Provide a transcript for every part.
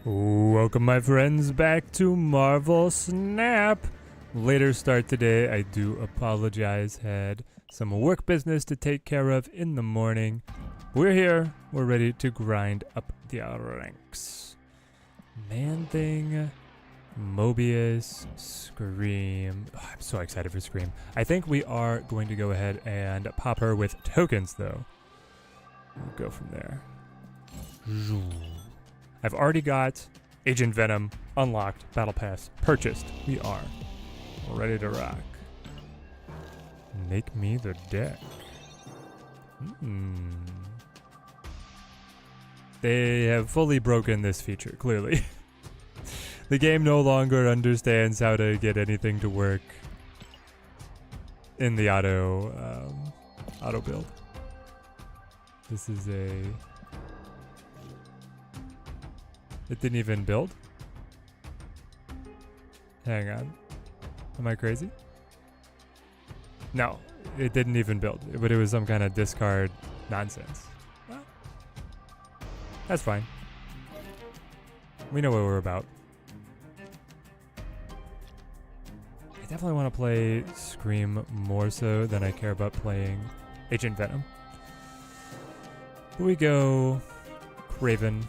Welcome my friends back to Marvel Snap. Later start today, I do apologize, had some work business to take care of in the morning. We're here, we're ready to grind up the ranks. Man-Thing, Mobius, Scream. Oh, I'm so excited for Scream. I think we are going to go ahead and pop her with tokens though. We'll go from there. I've already got Agent Venom unlocked, Battle Pass purchased. We are ready to rock. Make me the deck. They have fully broken this feature, clearly. The game no longer understands how to get anything to work in the auto build. This is It didn't even build? Hang on. Am I crazy? No, it didn't even build, but it was some kind of discard nonsense. Well, that's fine. We know what we're about. I definitely want to play Scream more so than I care about playing Agent Venom. We go Craven.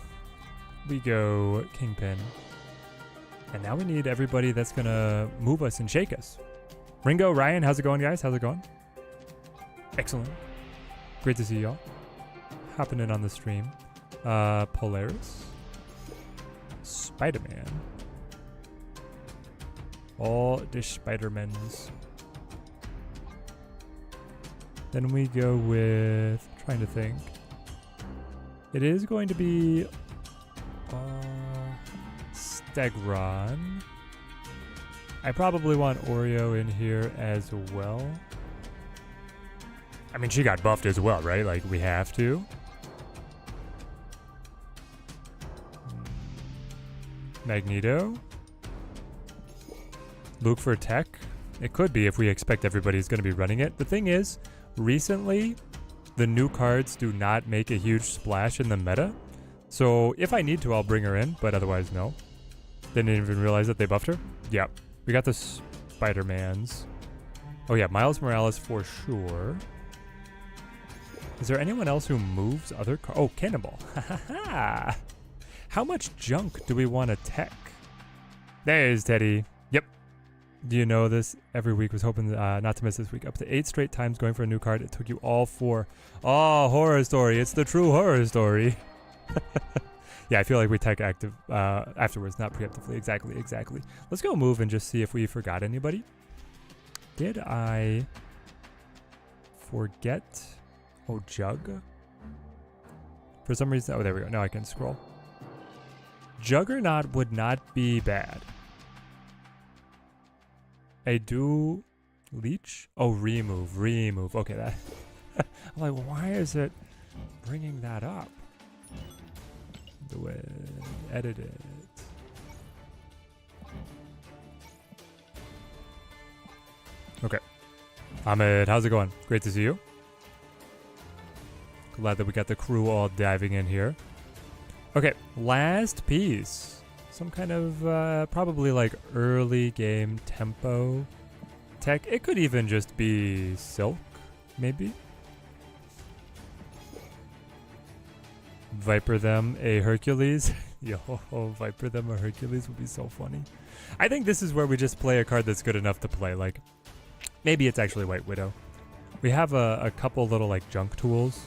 We go Kingpin. And now we need everybody that's gonna move us and shake us. Ringo, Ryan, how's it going, guys? How's it going? Excellent. Great to see y'all. Hopping in on the stream. Polaris. Spider-Man. All the Spider-Mans. Then we go with... trying to think. It is going to be... Stegron. I probably want Oreo in here as well. I mean, she got buffed as well, right? Like, we have to. Magneto. Luke for tech. It could be if we expect everybody's going to be running it. The thing is, recently, the new cards do not make a huge splash in the meta. So if I need to, I'll bring her in, but otherwise, no. Didn't even realize that they buffed her. Yep. We got the Spider-Mans. Oh yeah, Miles Morales for sure. Is there anyone else who moves other cards? Oh, Cannonball. How much junk do we want to tech? There's Teddy. Yep. Do you know this? Every week was hoping not to miss this week. Up to 8 straight times going for a new card. It took you all 4. Oh, horror story. It's the true horror story. Yeah, I feel like we tech active afterwards, not preemptively. Exactly. Let's go move and just see if we forgot anybody. Did I forget? Oh, Jug. For some reason, oh, there we go. Now I can scroll. Juggernaut would not be bad. I do Leech. Oh, remove. Okay, that. I'm like, why is it bringing that up? Do it. Edit it. Okay. Ahmed, how's it going? Great to see you. Glad that we got the crew all diving in here. Okay, last piece. Some kind of probably like early game tempo tech. It could even just be Silk, maybe. Viper them a Hercules. Yo, Viper them a Hercules would be so funny. I think this is where we just play a card that's good enough to play. Like, maybe it's actually White Widow. We have a couple little like junk tools.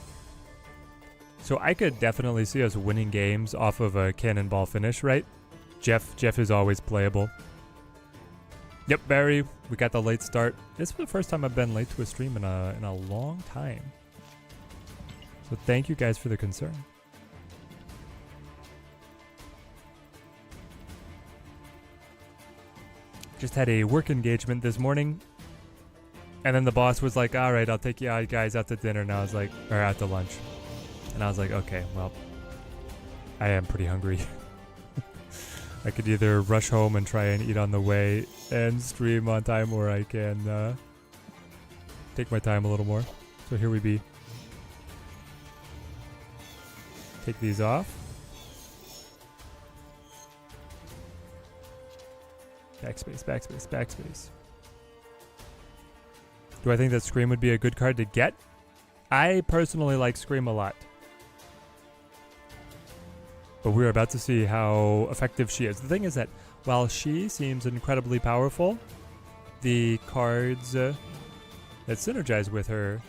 So I could definitely see us winning games off of a cannonball finish, right? Jeff is always playable. Yep, Barry, we got the late start. This is the first time I've been late to a stream in a long time. So thank you guys for the concern. Just had a work engagement this morning, and then the boss was like, all right, I'll take you guys out to dinner. And I was like, or out to lunch. And I was like, okay, well, I am pretty hungry. I could either rush home and try and eat on the way and stream on time, or I can take my time a little more. So here we be. Take these off. Backspace, backspace, backspace. Do I think that Scream would be a good card to get? I personally like Scream a lot. But we're about to see how effective she is. The thing is that while she seems incredibly powerful, the cards that synergize with her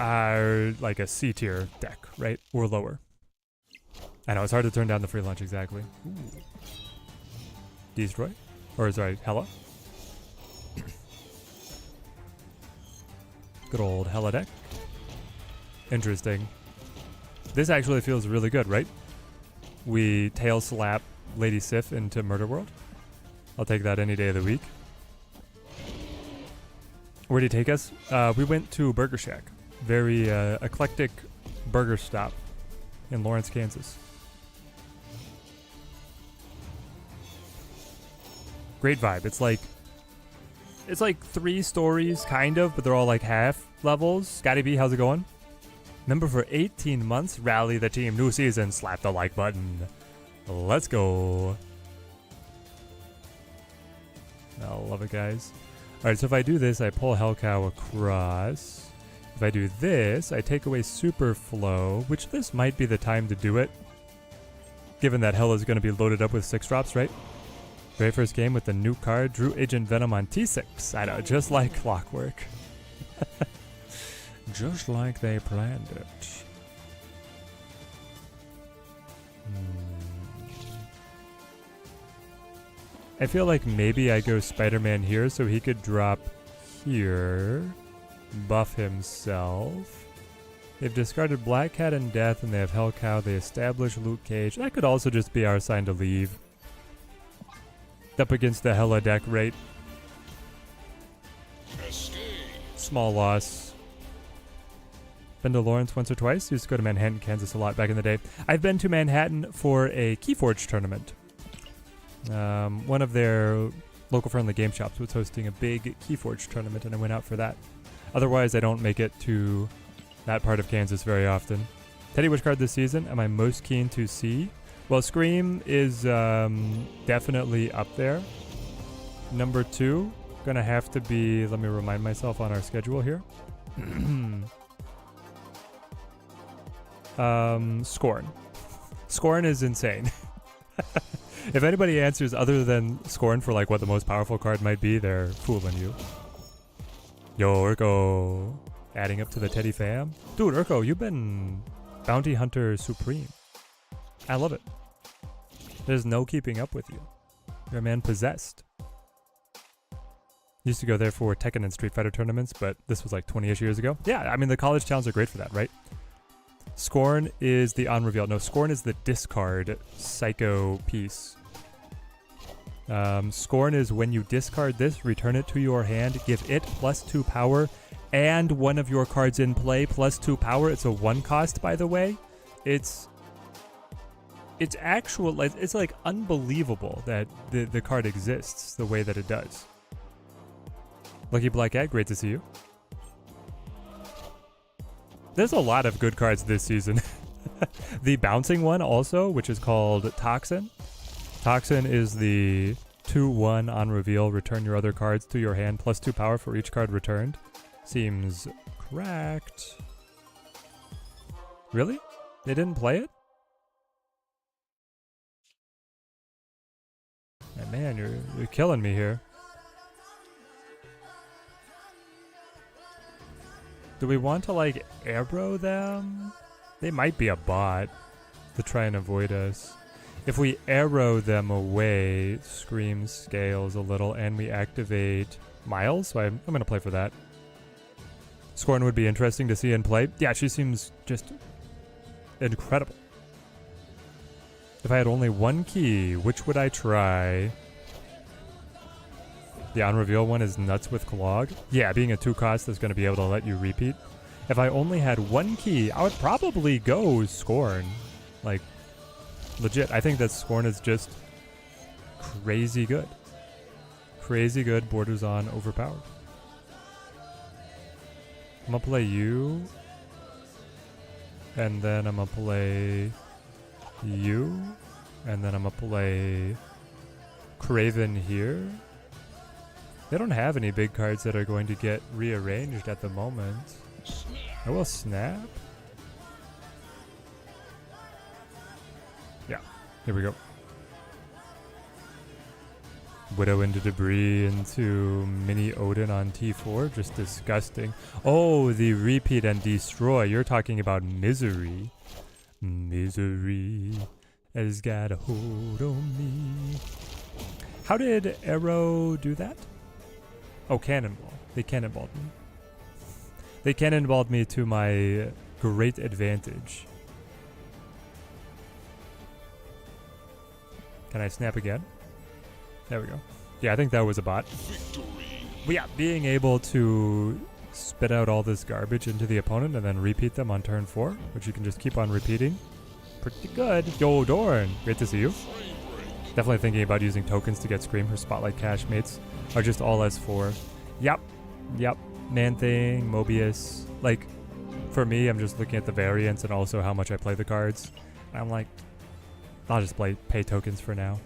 are like a C tier deck, right? Or lower. I know, it's hard to turn down the free lunch, exactly. Ooh. Destroy? Or sorry, Hella. Good old Hella deck. Interesting. This actually feels really good, right? We tail slap Lady Sif into Murder World. I'll take that any day of the week. Where did he take us? We went to Burger Shack. Very eclectic burger stop in Lawrence, Kansas. Great vibe. It's like 3 stories, kind of, but they're all like half levels. Scotty B, how's it going? Member for 18 months. Rally the team. New season. Slap the like button. Let's go. I love it, guys. Alright, so if I do this, I pull Hellcow across. If I do this, I take away Super Flow, which this might be the time to do it. Given that Hell is going to be loaded up with 6 drops, right? Very first game with the new card, drew Agent Venom on T6. I know, just like clockwork. Just like they planned it. I feel like maybe I go Spider-Man here so he could drop here, buff himself. They've discarded Black Cat and Death, and they have Hellcow. They establish Luke Cage. That could also just be our sign to leave. Up against the Hella deck, right? Small loss. Been to Lawrence once or twice. Used to go to Manhattan, Kansas a lot back in the day. I've been to Manhattan for a Keyforge tournament. One of their local friendly game shops was hosting a big Keyforge tournament, and I went out for that. Otherwise, I don't make it to that part of Kansas very often. Teddy, which card this season am I most keen to see? Well, Scream is definitely up there. Number 2, gonna have to be, let me remind myself on our schedule here. Scorn. Scorn is insane. If anybody answers other than Scorn for like what the most powerful card might be, they're fooling you. Yo, Urko. Adding up to the Teddy fam. Dude, Urko, you've been Bounty Hunter Supreme. I love it. There's no keeping up with you. You're a man possessed. Used to go there for Tekken and Street Fighter tournaments, but this was like 20-ish years ago. Yeah, I mean, the college towns are great for that, right? Scorn is the unrevealed. No, Scorn is the discard psycho piece. Scorn is when you discard this, return it to your hand, give it +2 power, and one of your cards in play +2 power. It's a 1 cost, by the way. It's actual, it's like unbelievable that the card exists the way that it does. Lucky Black Cat, great to see you. There's a lot of good cards this season. The bouncing one also, which is called Toxin. Toxin is the 2/1 on reveal. Return your other cards to your hand +2 power for each card returned. Seems cracked. Really? They didn't play it? Man, you're killing me here. Do we want to like aggro them? They might be a bot to try and avoid us. If we arrow them away, Scream scales a little, and we activate Miles, so I'm going to play for that. Scorn would be interesting to see in play. Yeah, she seems just incredible. If I had only 1 key, which would I try? The on-reveal one is nuts with Clog. Yeah, being a 2 cost is going to be able to let you repeat. If I only had 1 key, I would probably go Scorn. Like, legit. I think that Scorn is just crazy good. Crazy good, borders on overpowered. I'm going to play you. And then I'm going to play you. And then I'm going to play Craven here. They don't have any big cards that are going to get rearranged at the moment. I will snap. Yeah, here we go. Widow into Debris into Mini Odin on T4. Just disgusting. Oh, the repeat and destroy. You're talking about Misery. Misery has got a hold on me. How did Arrow do that? Oh, Cannonball. They cannonballed me. They cannonballed me to my great advantage. Can I snap again? There we go. Yeah, I think that was a bot. But yeah, being able to spit out all this garbage into the opponent and then repeat them on turn 4, which you can just keep on repeating. Pretty good. Yo, Dorn. Great to see you. Definitely thinking about using tokens to get Scream. Her Spotlight Cash mates are just all S4. Yep. Yep. Man-Thing, Mobius. Like, for me, I'm just looking at the variants and also how much I play the cards. And I'm like, I'll just pay tokens for now.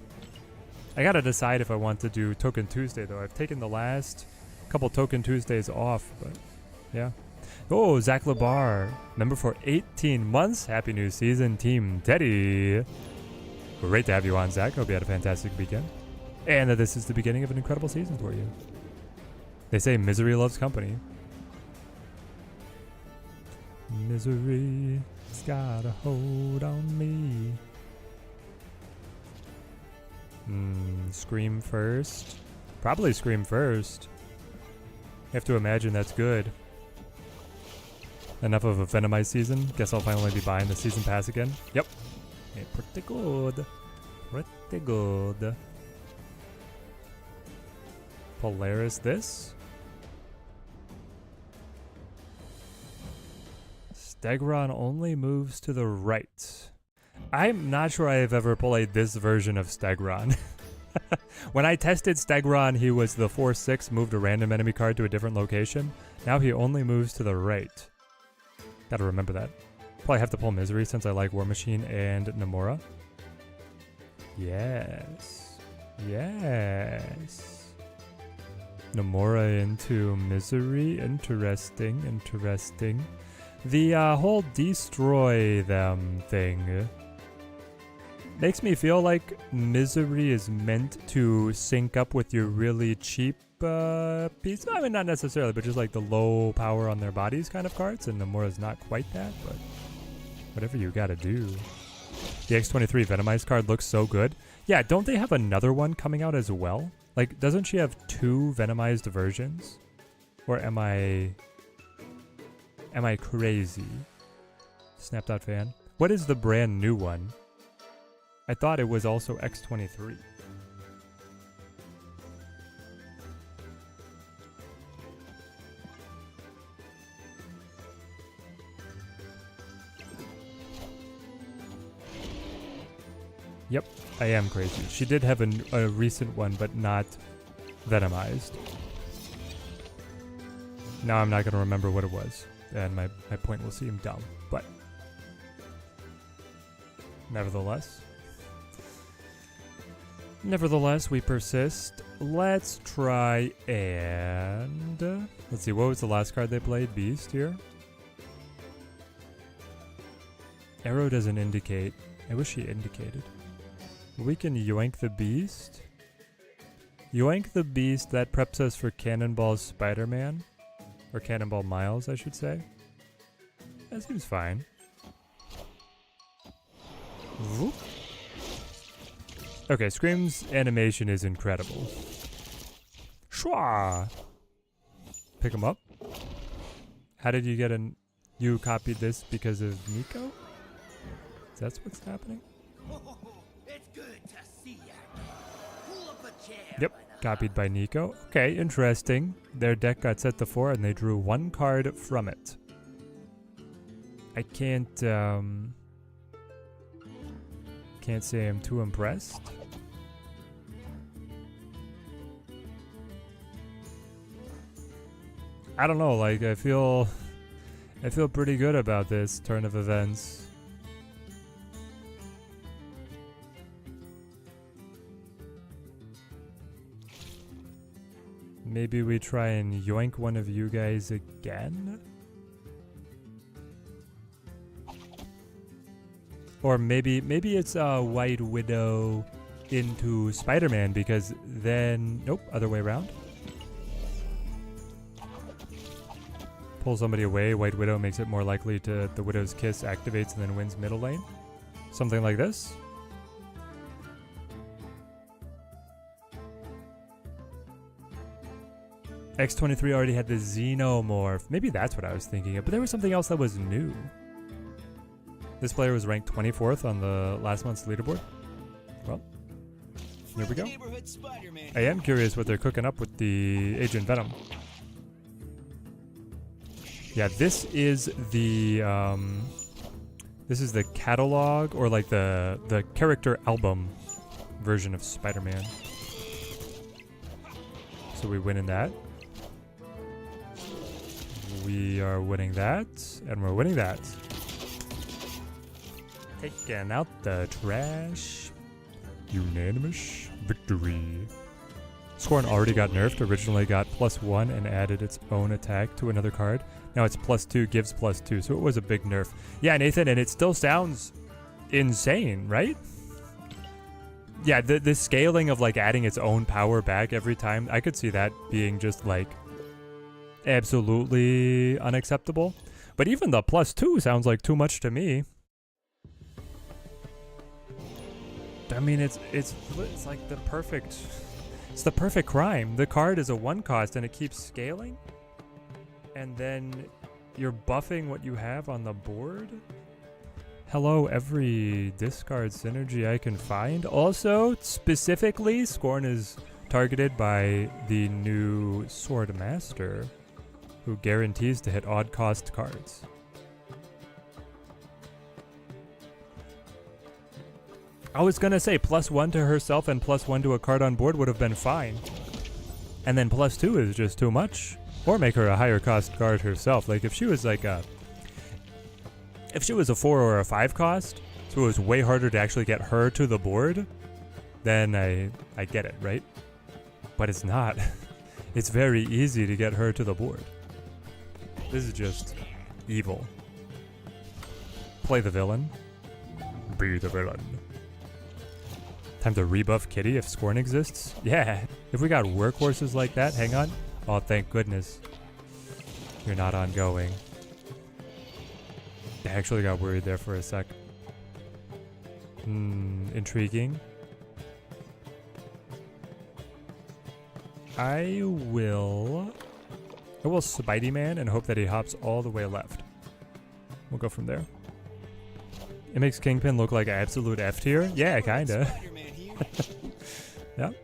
I gotta decide if I want to do Token Tuesday, though. I've taken the last couple Token Tuesdays off, but yeah. Oh, Zach Labar, member for 18 months. Happy new season, Team Teddy. Great to have you on, Zach. Hope you had a fantastic weekend. And that this is the beginning of an incredible season for you. They say misery loves company. Misery's got a hold on me. Scream first. Probably Scream first. You have to imagine that's good. Enough of a Venomized season. Guess I'll finally be buying the season pass again. Yep. Okay, pretty good. Pretty good. Polaris this. Stegron only moves to the right. I'm not sure I have ever played this version of Stegron. When I tested Stegron, he was the 4/6, moved a random enemy card to a different location. Now he only moves to the right. Gotta remember that. Probably have to pull Misery since I like War Machine and Nomura. Yes. Yes. Nomura into Misery. Interesting. Interesting. The whole destroy them thing makes me feel like Misery is meant to sync up with your really cheap piece. I mean, not necessarily, but just like the low power on their bodies kind of cards. And Nomura's not quite that, but whatever you gotta do. The X23 Venomized card looks so good. Yeah, don't they have another one coming out as well? Like, doesn't she have 2 Venomized versions? Or am I crazy? Snapped out fan. What is the brand new one? I thought it was also X23. Yep, I am crazy. She did have a recent one, but not Venomized. Now I'm not going to remember what it was, and my point will seem dumb, but nevertheless, we persist. Let's try and let's see, what was the last card they played? Beast here. Arrow doesn't indicate. I wish he indicated. We can yoink the Beast. Yoink the Beast, that preps us for Cannonball Spider-Man. Or Cannonball Miles, I should say. That seems fine. Whoop. Okay, Scream's animation is incredible. Shwa! Pick him up. How did you get an... You copied this because of Nico? That's what's happening? It's good to see ya. Pull up a chair. Yep, copied by Nico. Okay, interesting. Their deck got set to 4 and they drew 1 card from it. I can't say I'm too impressed. I don't know, like I feel pretty good about this turn of events. Maybe we try and yoink one of you guys again? Or maybe it's White Widow into Spider-Man, because then... Nope, other way around. Pull somebody away, White Widow makes it more likely to... The Widow's Kiss activates and then wins middle lane. Something like this. X23 already had the Xenomorph. Maybe that's what I was thinking of, but there was something else that was new. This player was ranked 24th on the last month's leaderboard. Well, here we go. I am curious what they're cooking up with the Agent Venom. Yeah, this is the catalog, or like the character album version of Spider-Man. So we win in that. We are winning that, and we're winning that. Taking out the trash. Unanimous victory. Scorn already got nerfed, originally got +1 and added its own attack to another card. Now it's +2, gives +2, so it was a big nerf. Yeah, Nathan, and it still sounds insane, right? Yeah, the scaling of like adding its own power back every time, I could see that being just like absolutely unacceptable. But even the +2 sounds like too much to me. I mean, it's like the perfect... It's the perfect crime. The card is a 1 cost and it keeps scaling. And then you're buffing what you have on the board. Hello, every discard synergy I can find. Also, specifically, Scorn is targeted by the new Sword Master, who guarantees to hit odd cost cards. I was gonna say +1 to herself and +1 to a card on board would have been fine. And then +2 is just too much. Or make her a higher cost card herself. Like if she was like a... If she was a 4 or a 5 cost, so it was way harder to actually get her to the board, then I get it, right? But it's not. It's very easy to get her to the board. This is just evil. Play the villain. Be the villain. Time to rebuff Kitty if Scorn exists? Yeah, if we got workhorses like that, hang on. Oh, thank goodness. You're not ongoing. I actually got worried there for a sec. Intriguing. I will Spidey-Man and hope that he hops all the way left. We'll go from there. It makes Kingpin look like absolute F tier? Yeah, kinda. Yep.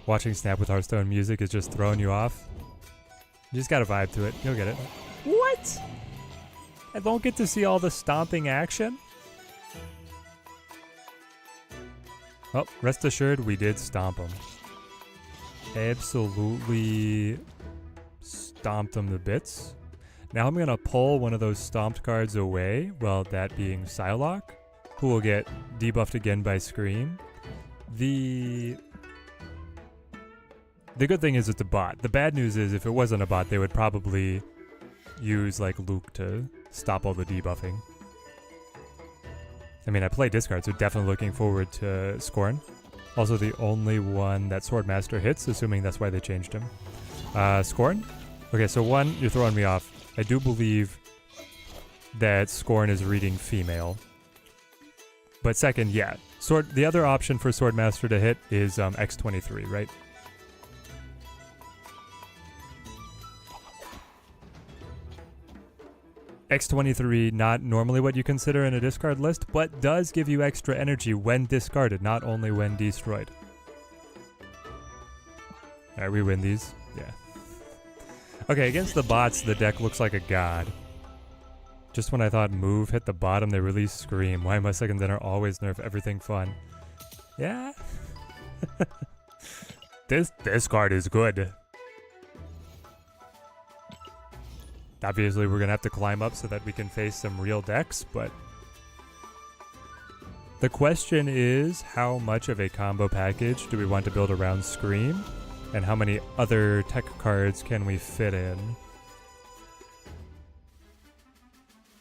Watching Snap with Hearthstone music is just throwing you off. You just gotta vibe to it. You'll get it. What? I don't get to see all the stomping action? Well, rest assured, we did stomp him. Absolutely stomped him to bits. Now I'm gonna pull one of those stomped cards away, well, that being Psylocke, who will get debuffed again by Scream. The good thing is it's a bot. The bad news is if it wasn't a bot, they would probably use like Luke to stop all the debuffing. I mean, I play discard, so definitely looking forward to Scorn. Also the only one that Swordmaster hits, assuming that's why they changed him. Scorn? Okay, so one, you're throwing me off. I do believe that Scorn is reading female. But second, yeah. The other option for Swordmaster to hit is X23, right? X23, not normally what you consider in a discard list, but does give you extra energy when discarded, not only when destroyed. Alright, we win these. Yeah. Okay, against the bots, the deck looks like a god. Just when I thought move hit the bottom, they release Scream. Why must second dinner always nerf everything fun? Yeah. This card is good. Obviously, we're gonna have to climb up so that we can face some real decks, but The question is, how much of a combo package do we want to build around Scream? And how many other tech cards can we fit in?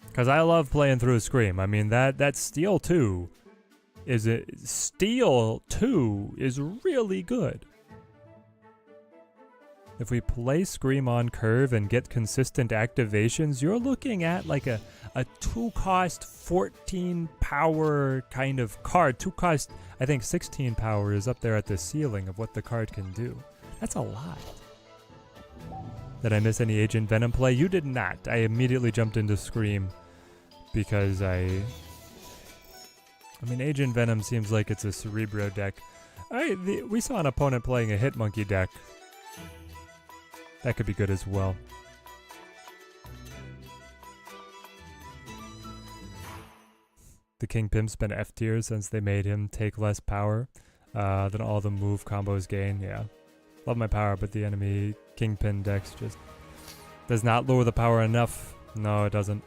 Because I love playing through Scream. I mean, that Steel 2 is really good. If we play Scream on curve and get consistent activations, you're looking at like a 2-cost 14 power kind of card. 2-cost, I think 16 power is up there at the ceiling of what the card can do. That's a lot. Did I miss any Agent Venom play? You did not. I immediately jumped into Scream because I mean, Agent Venom seems like it's a Cerebro deck. We saw an opponent playing a Hitmonkey deck. That could be good as well. The Kingpin's been F tier since they made him take less power than all the move combos gain. Yeah. Love my power, but the enemy Kingpin decks just does not lower the power enough. No, it doesn't.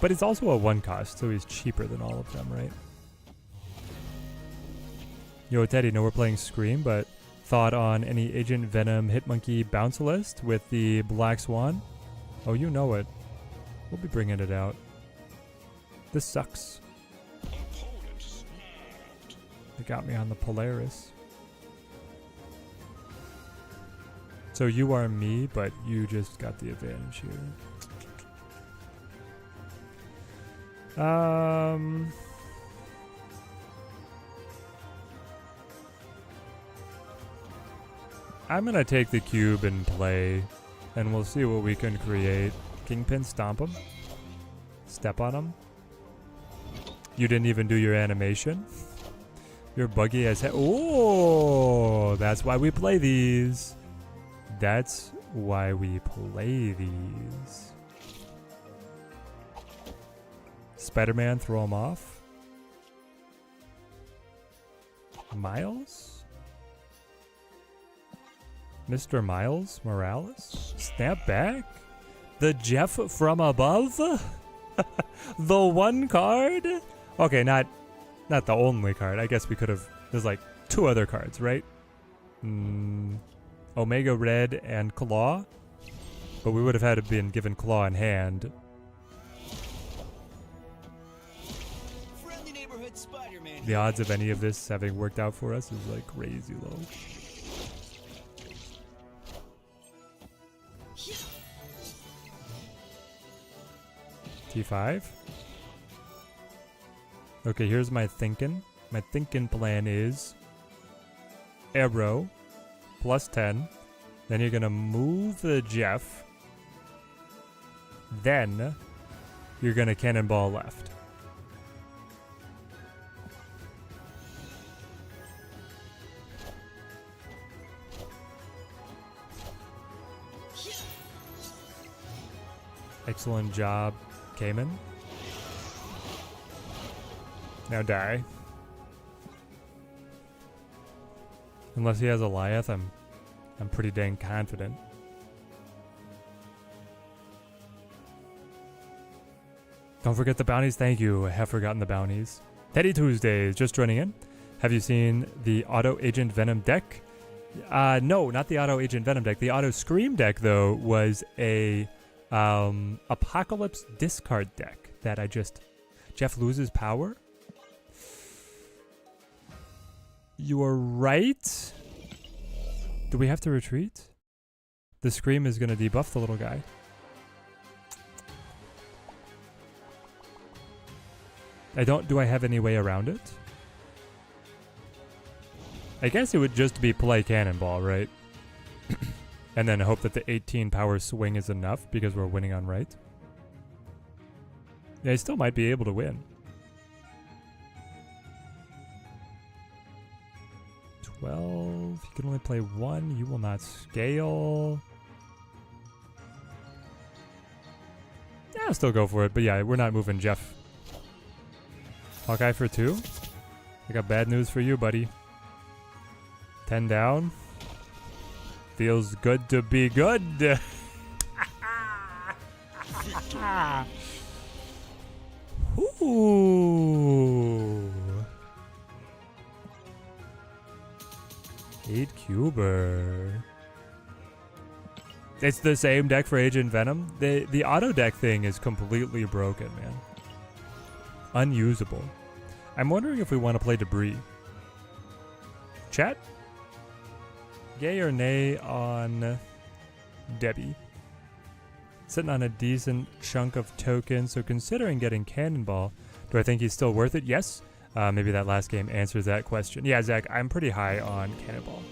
But it's also a 1-cost, so he's cheaper than all of them, right? Yo, Teddy, know we're playing Scream, but thought on any Agent Venom Hitmonkey bounce list with the Black Swan? Oh, you know it. We'll be bringing it out. This sucks. They got me on the Polaris. So you are me, but you just got the advantage here. I'm gonna take the cube and play, and we'll see what we can create. Kingpin, stomp him. Step on him. You didn't even do your animation. You're buggy as hell. Oh, that's why we play these. That's why we play these. Spider-Man, throw him off. Miles? Mr. Miles Morales? Snap back? The Jeff from above? The one card? Okay, not the only card. I guess we could have... There's like 2 other cards, right? Omega Red and Claw. But we would have had to been given Claw in hand. The odds of any of this having worked out for us is like crazy low. T5. Okay, here's my thinking. My thinking plan is Arrow plus 10. Then you're gonna move the Jeff. Then you're gonna cannonball left. Excellent job, Cayman. Now die. Unless he has Eliath, I'm pretty dang confident. Don't forget the bounties. Thank you. I have forgotten the bounties. Teddy Tuesdays, just joining in. Have you seen the Auto Agent Venom deck? No, not the Auto Agent Venom deck. The Auto Scream deck, though, was a Apocalypse discard deck that I just... Jeff loses power? You are right. Do we have to retreat? The Scream is going to debuff the little guy. Do I have any way around it? I guess it would just be play Cannonball, right? And then hope that the 18 power swing is enough because we're winning on right. Yeah, I still might be able to win. 12. You can only play 1. You will not scale. Yeah, I'll still go for it. But yeah, we're not moving Jeff. Hawkeye for 2. I got bad news for you, buddy. 10 down. Feels good to be good. Ooh. Speed Cuber. It's the same deck for Agent Venom. The auto deck thing is completely broken, man. Unusable. I'm wondering if we want to play Debris. Chat? Yay or nay on Debbie? Sitting on a decent chunk of tokens, so considering getting Cannonball, do I think he's still worth it? Yes. Maybe that last game answers that question. Yeah, Zach, I'm pretty high on Cannonball.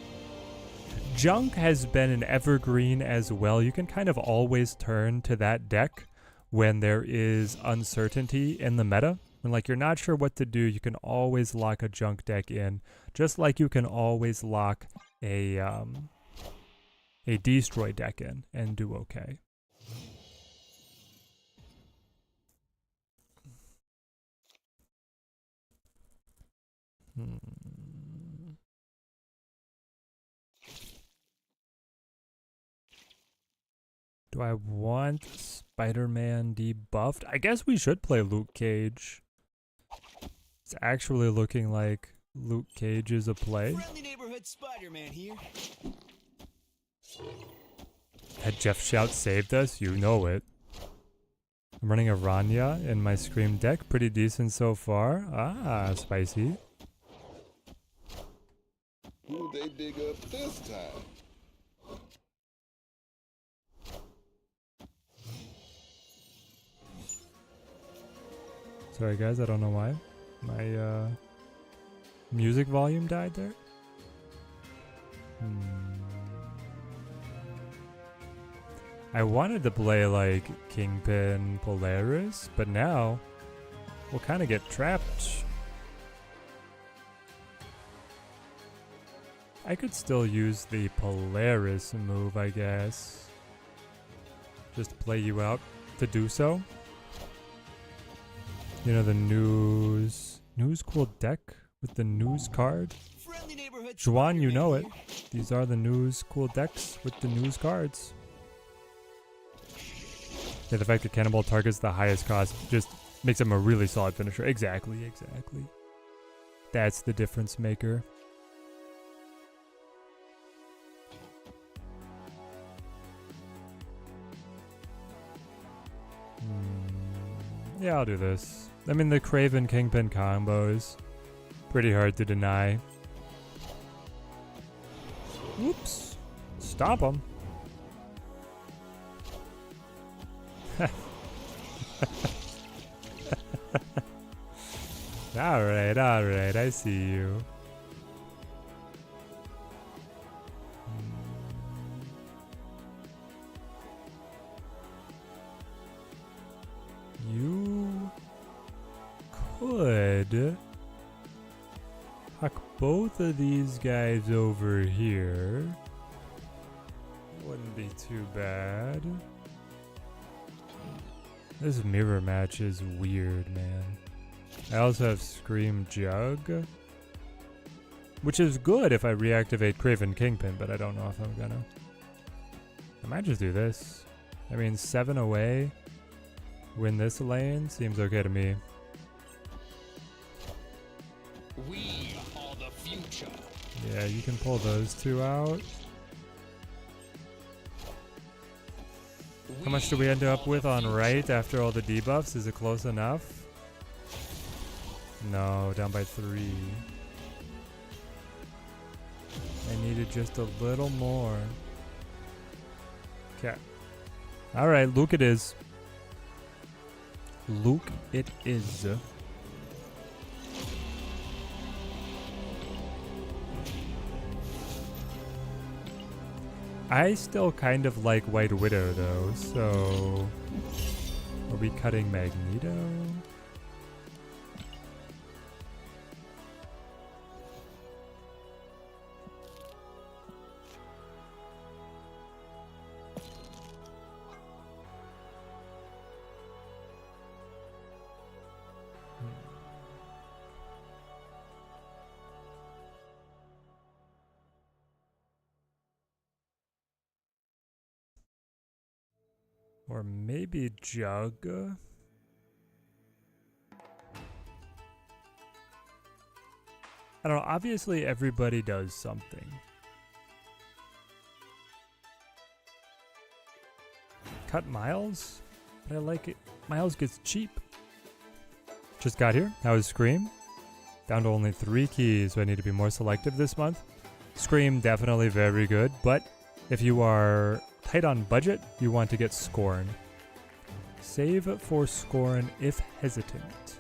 Junk has been an evergreen as well. You can kind of always turn to that deck when there is uncertainty in the meta. When like you're not sure what to do, you can always lock a junk deck in, just like you can always lock a destroy deck in and do okay. Do I want Spider-Man debuffed? I guess we should play Luke Cage. It's actually looking like Luke Cage is a play. Friendly neighborhood Spider-Man here. Had Jeff Shout saved us? You know it. I'm running a Rania in my Scream deck. Pretty decent so far. Ah, spicy. Who'd they dig up this time? Sorry guys, I don't know why. My music volume died there. I wanted to play like Kingpin Polaris, but now we'll kind of get trapped. I could still use the Polaris move, I guess. Just play you out to do so. You know, the news cool deck with the news card. Juan, you know it. These are the news cool decks with the news cards. Yeah, the fact that Cannonball targets the highest cost just makes him a really solid finisher. Exactly. That's the difference maker. Yeah, I'll do this. I mean, the Kraven Kingpin combos, pretty hard to deny. Whoops. Stop him. Alright, I see you. You could huck both of these guys over here. Wouldn't be too bad. This mirror match is weird, man. I also have Scream Jug, which is good if I reactivate Kraven Kingpin, but I don't know if I'm gonna. I might just do this. I mean, 7 away. Win this lane seems okay to me. We are the future. Yeah, you can pull those two out. How much do we end up with on right after all the debuffs? Is it close enough? No, down by 3. I needed just a little more. Okay. Alright, Luke it is. Luke it is. I still kind of like White Widow though, so are we cutting Magneto? Or maybe Jug. I don't know, obviously everybody does something. cut Miles, but I like it. Miles gets cheap. Just got here. How is Scream? Down to only 3 keys, so I need to be more selective this month. Scream, definitely very good, but if you are tight on budget, you want to get Scorn. Save for Scorn if hesitant.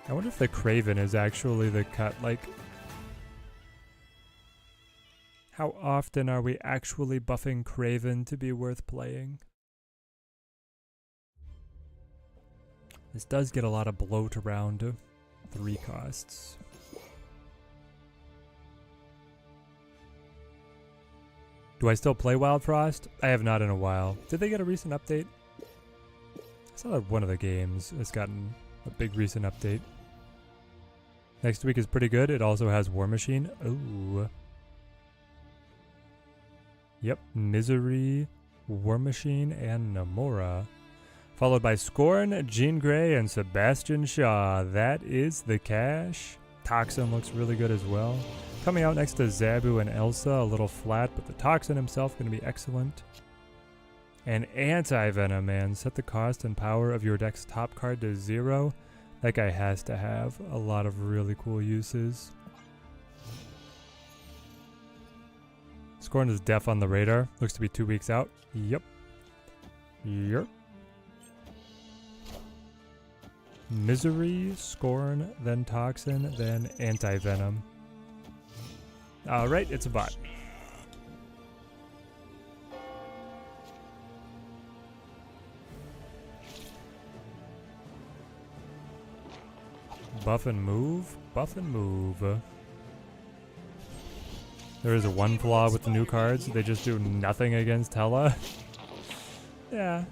I wonder if the Craven is actually the cut. Like, how often are we actually buffing Craven to be worth playing? This does get a lot of bloat around 3 costs. Do I still play Wild Frost? I have not in a while. Did they get a recent update? I saw that one of the games has gotten a big recent update. Next week is pretty good. It also has War Machine. Ooh. Yep. Misery, War Machine, and Namora. Followed by Scorn, Jean Grey, and Sebastian Shaw. That is the cash. Toxin looks really good as well. Coming out next to Zabu and Elsa, a little flat, but the Toxin himself going to be excellent. And Anti-Venom, man. Set the cost and power of your deck's top card to 0. That guy has to have a lot of really cool uses. Scorn is def on the radar. Looks to be 2 weeks out. Yep. Yep. Misery, Scorn, then Toxin, then Anti-Venom. Alright, it's a bot. Buff and move, buff and move. There is one flaw with the new cards. They just do nothing against Hela. Yeah.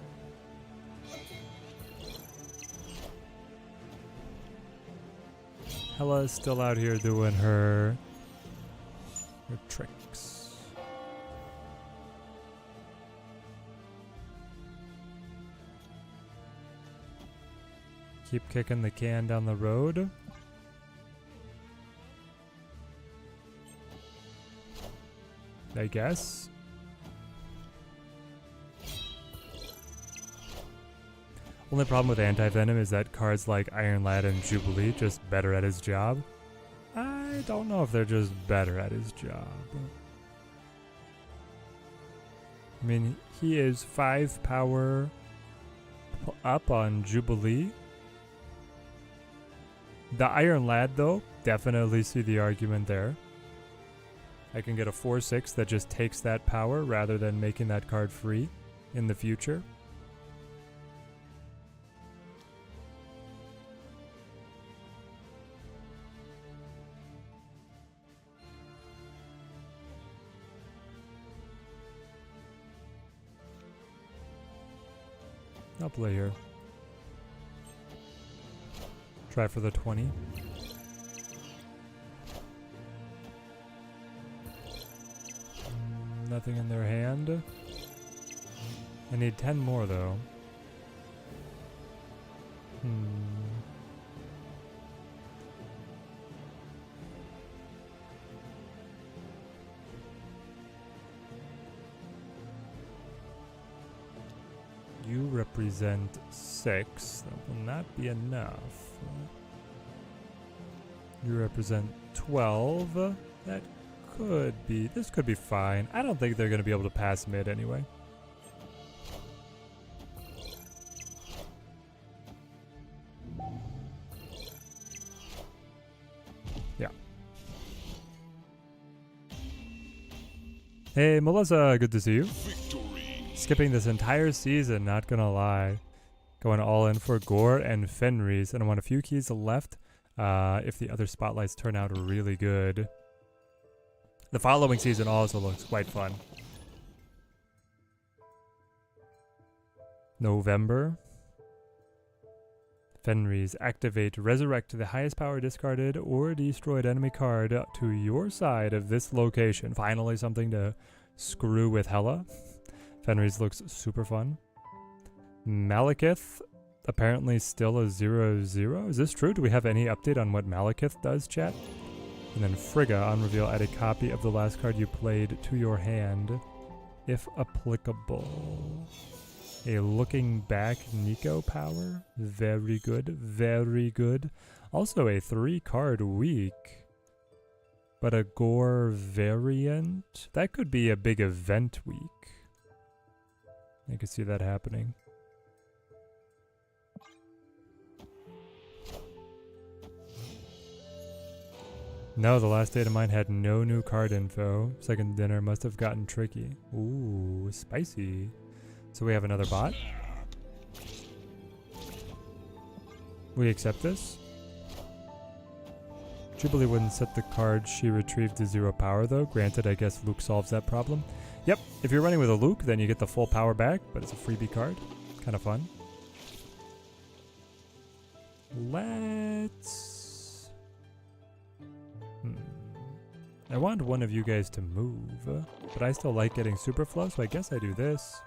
Hela is still out here doing her tricks. Keep kicking the can down the road. I guess. Only problem with Anti-Venom is that cards like Iron Lad and Jubilee just better at his job. I don't know if they're just better at his job. I mean, he is 5 power up on Jubilee. The Iron Lad, though, definitely see the argument there. I can get a 4/6 that just takes that power rather than making that card free in the future. I'll play here. Try for the 20. Nothing in their hand. I need 10 more though. You represent 6. That will not be enough. You represent 12. That could be. This could be fine. I don't think they're going to be able to pass mid anyway. Yeah. Hey, Melissa. Good to see you. Victory. Skipping this entire season, not gonna lie. Going all in for Gore and Fenris, and I want a few keys left if the other spotlights turn out really good. The following season also looks quite fun. November. Fenris, activate, resurrect the highest power discarded or destroyed enemy card to your side of this location. Finally something to screw with Hela. Fenris looks super fun. Malekith, apparently still a 0/0. Is this true? Do we have any update on what Malekith does, chat? And then Frigga, on reveal, add a copy of the last card you played to your hand. if applicable. A looking back Nico power. Very good. Very good. Also a 3-card week. But a gore variant. That could be a big event week. I could see that happening. No, the last data mine had no new card info. Second dinner must have gotten tricky. Ooh, spicy. So we have another bot. We accept this. Jubilee wouldn't set the card she retrieved to 0 power though. Granted, I guess Luke solves that problem. Yep, if you're running with a Luke, then you get the full power back, but it's a freebie card. Kind of fun. Let's... I want one of you guys to move, but I still like getting super flow, so I guess I do this.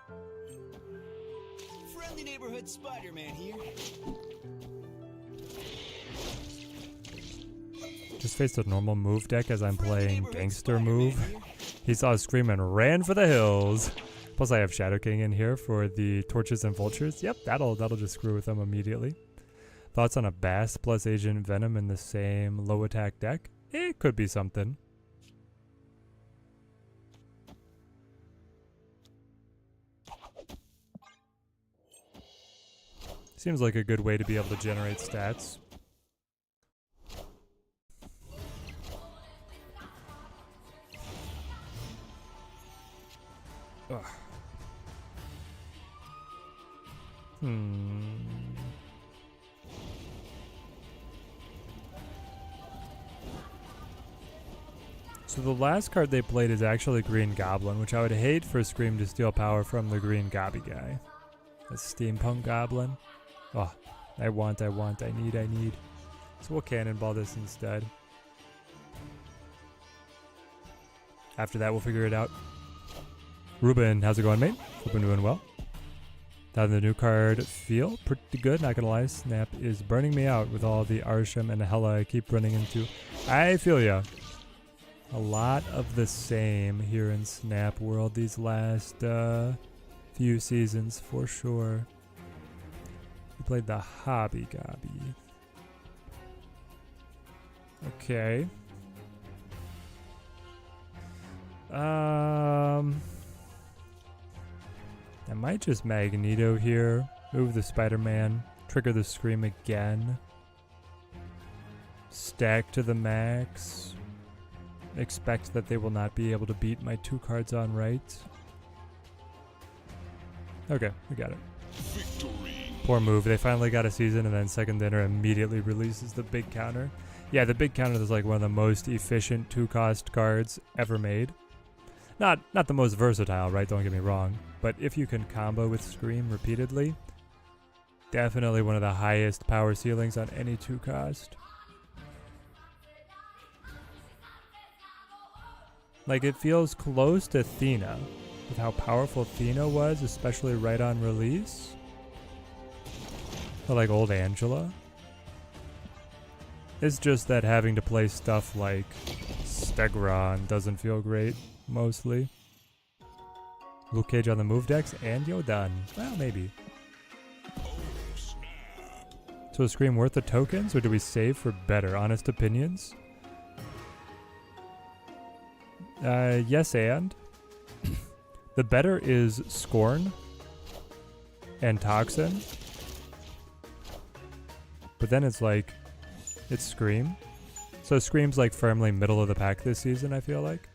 Friendly neighborhood Spider-Man here. Just faced a normal move deck as I'm playing gangster move. He saw a scream and ran for the hills. Plus I have Shadow King in here for the torches and vultures. Yep, that'll just screw with them immediately. Thoughts on a Bass plus Agent Venom in the same low attack deck? It could be something. Seems like a good way to be able to generate stats. Ugh. So the last card they played is actually Green Goblin, which I would hate for Scream to steal power from the Green Gobby guy. A Steampunk Goblin. Oh, I need. So we'll Cannonball this instead. After that, we'll figure it out. Ruben, how's it going, mate? Hope you're doing well. How did the new card feel? Pretty good, not gonna lie. Snap is burning me out with all the Arsham and Hella I keep running into. I feel ya. A lot of the same here in Snap World these last few seasons, for sure. We played the Hobby Gobby. Okay. I might just Magneto here. Move the Spider-Man. Trigger the Scream again. Stack to the max. Expect that they will not be able to beat my 2 cards on right. Okay, we got it. Victory. Poor move. They finally got a season, and then Second Dinner immediately releases the big counter. Yeah, the big counter is like one of the most efficient 2-cost cards ever made. Not the most versatile, right? Don't get me wrong. But if you can combo with Scream repeatedly, definitely one of the highest power ceilings on any 2-cost. Like, it feels close to Athena, with how powerful Athena was, especially right on release. Or like old Angela. It's just that having to play stuff like Stegron doesn't feel great, mostly. Luke Cage on the move decks, and you're done. Well, maybe. So is Scream worth the tokens, or do we save for better? Honest opinions? Yes and. The better is Scorn and Toxin. But then it's like, it's Scream. So Scream's like firmly middle of the pack this season, I feel like.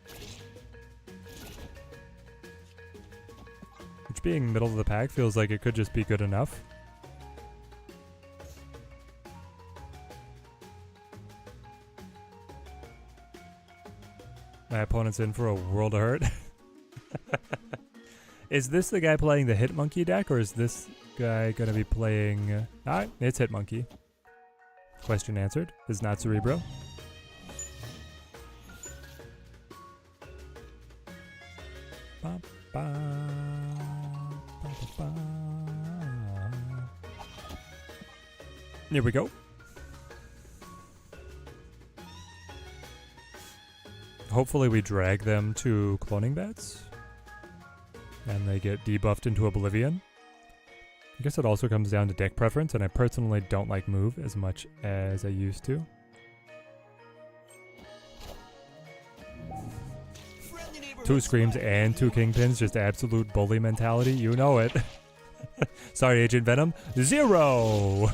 Which being middle of the pack feels like it could just be good enough. My opponent's in for a world of hurt. Is this the guy playing the Hitmonkey deck, or is this guy going to be playing... it's Hitmonkey. Question answered. Is not Cerebro. Ba, ba, ba, ba, ba. Here we go. Hopefully we drag them to cloning bats. and they get debuffed into oblivion. I guess it also comes down to deck preference, and I personally don't like move as much as I used to. Two screams and two kingpins, just absolute bully mentality. You know it. Sorry, Agent Venom. 0!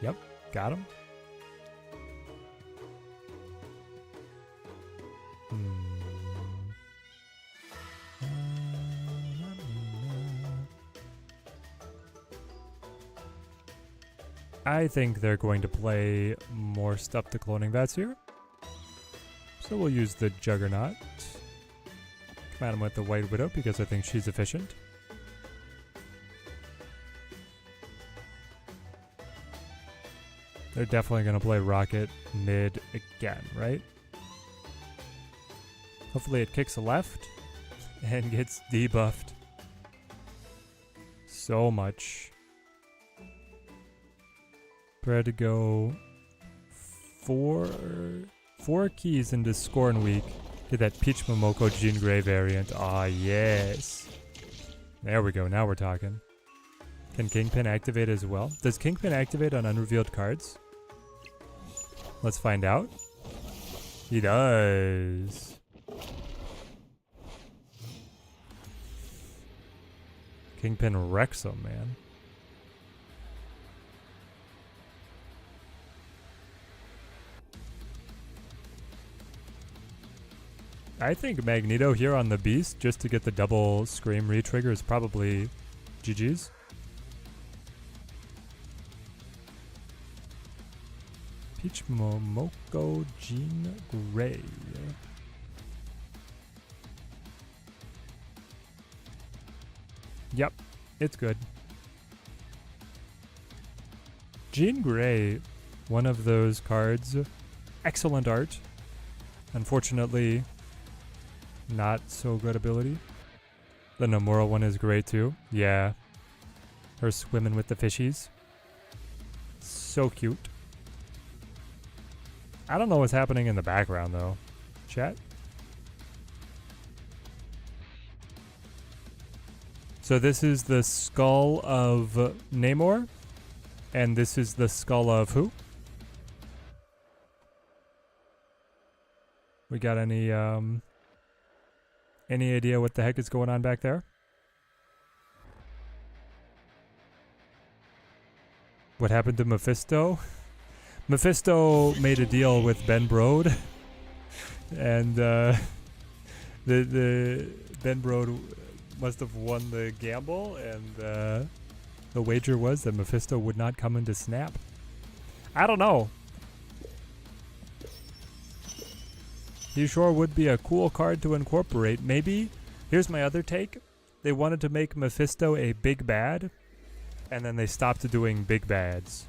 Yep, got him. I think they're going to play more stuff to cloning vats here. So we'll use the Juggernaut. Come at him with the White Widow because I think she's efficient. They're definitely going to play Rocket mid again, right? Hopefully it kicks left and gets debuffed so much. Prepared to go four keys into Scorn Week. Get that Peach Momoko Jean Grey variant. Ah, yes. There we go. Now we're talking. Can Kingpin activate as well? Does Kingpin activate on unrevealed cards? Let's find out. He does. Kingpin wrecks him, man. I think Magneto here on the Beast, just to get the double Scream re-trigger, is probably GG's. Peach Momoko Jean Grey. Yep, it's good. Jean Grey, one of those cards. Excellent art. Unfortunately, not so good ability. The Nomura one is great too. Yeah. Her swimming with the fishies. So cute. I don't know what's happening in the background though. Chat? So this is the skull of Namor. And this is the skull of who? We got any idea what the heck is going on back there? What happened to Mephisto? Mephisto made a deal with Ben Brode, and the Ben Brode must have won the gamble, and the wager was that Mephisto would not come into Snap. I don't know. He sure would be a cool card to incorporate. Maybe, here's my other take. They wanted to make Mephisto a big bad, and then they stopped doing big bads.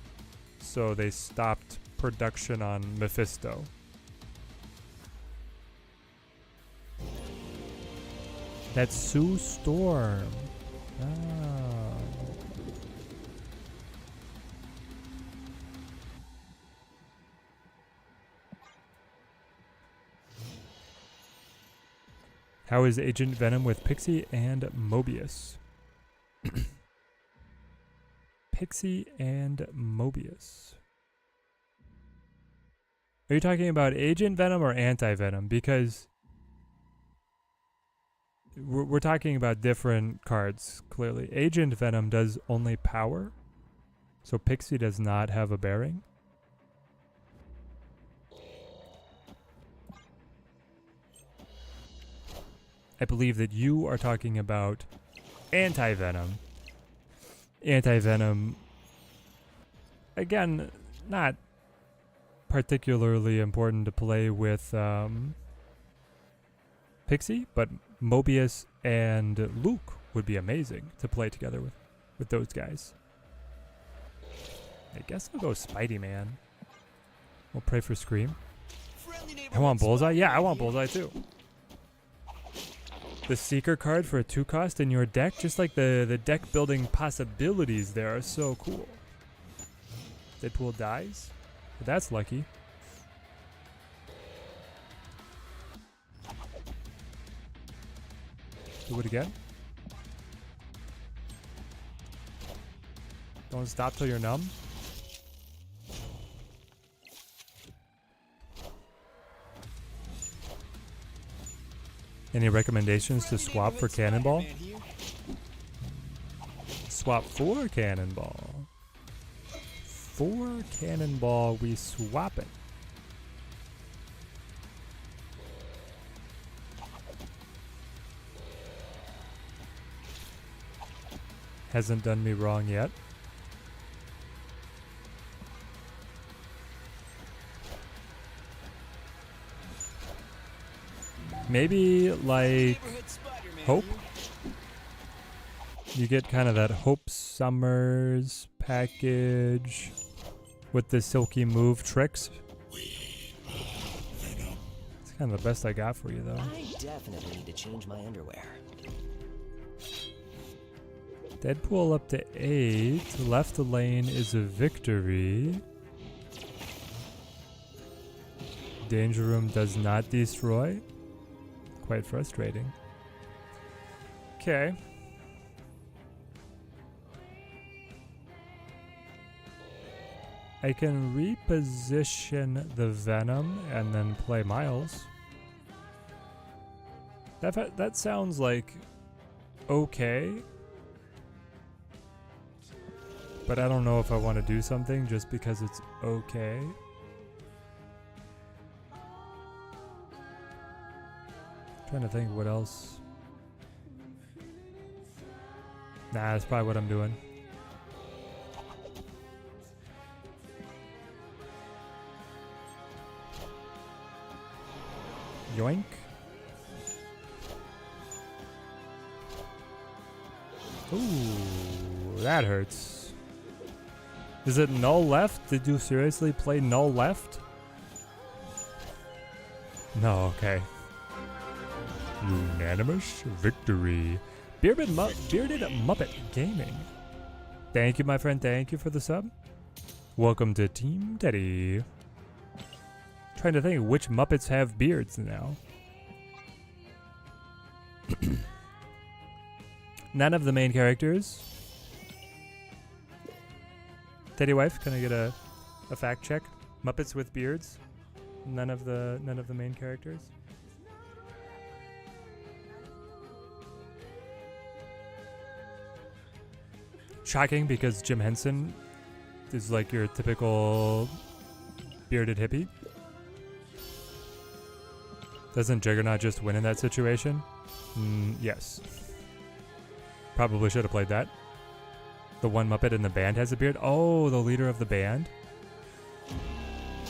So they stopped production on Mephisto. That's Sue Storm. Ah. How is Agent Venom with Pixie and Mobius? Pixie and Mobius. Are you talking about Agent Venom or Anti-Venom? Because we're talking about different cards, clearly. Agent Venom does only power, so Pixie does not have a bearing. I believe that you are talking about Anti-Venom. Anti-Venom, again, not particularly important to play with Pixie, but Mobius and Luke would be amazing to play together with those guys. I guess I'll go Spidey Man. We'll pray for Scream. I want Bullseye? Yeah, I want Bullseye too. The Seeker card for a 2-cost in your deck, just like the deck building possibilities there are so cool. Deadpool dies. But that's lucky. Do it again. Don't stop till you're numb. Any recommendations to swap for Cannonball? Swap for Cannonball. For Cannonball, we swap it. Hasn't done me wrong yet. Maybe like Hope. You get kind of that Hope Summers package with the silky move tricks. It's kind of the best I got for you though. I definitely need to change my underwear. Deadpool up to 8. Left lane is a victory. Danger Room does not destroy. Quite frustrating. Okay. I can reposition the Venom and then play Miles. That sounds like okay. But I don't know if I want to do something just because it's okay. Trying to think what else. Nah, that's probably what I'm doing. Yoink. Ooh, that hurts. Is it null left? Did you seriously play null left? No, okay. Unanimous victory. Bearded Muppet Gaming. Thank you, my friend. Thank you for the sub. Welcome to Team Teddy. Trying to think which Muppets have beards now. None of the main characters. Teddy wife, can I get a fact check? Muppets with beards. None of the main characters. Shocking because Jim Henson is like your typical bearded hippie. Doesn't Juggernaut just win in that situation? Yes. Probably should have played that. The one Muppet in the band has a beard. Oh, the leader of the band?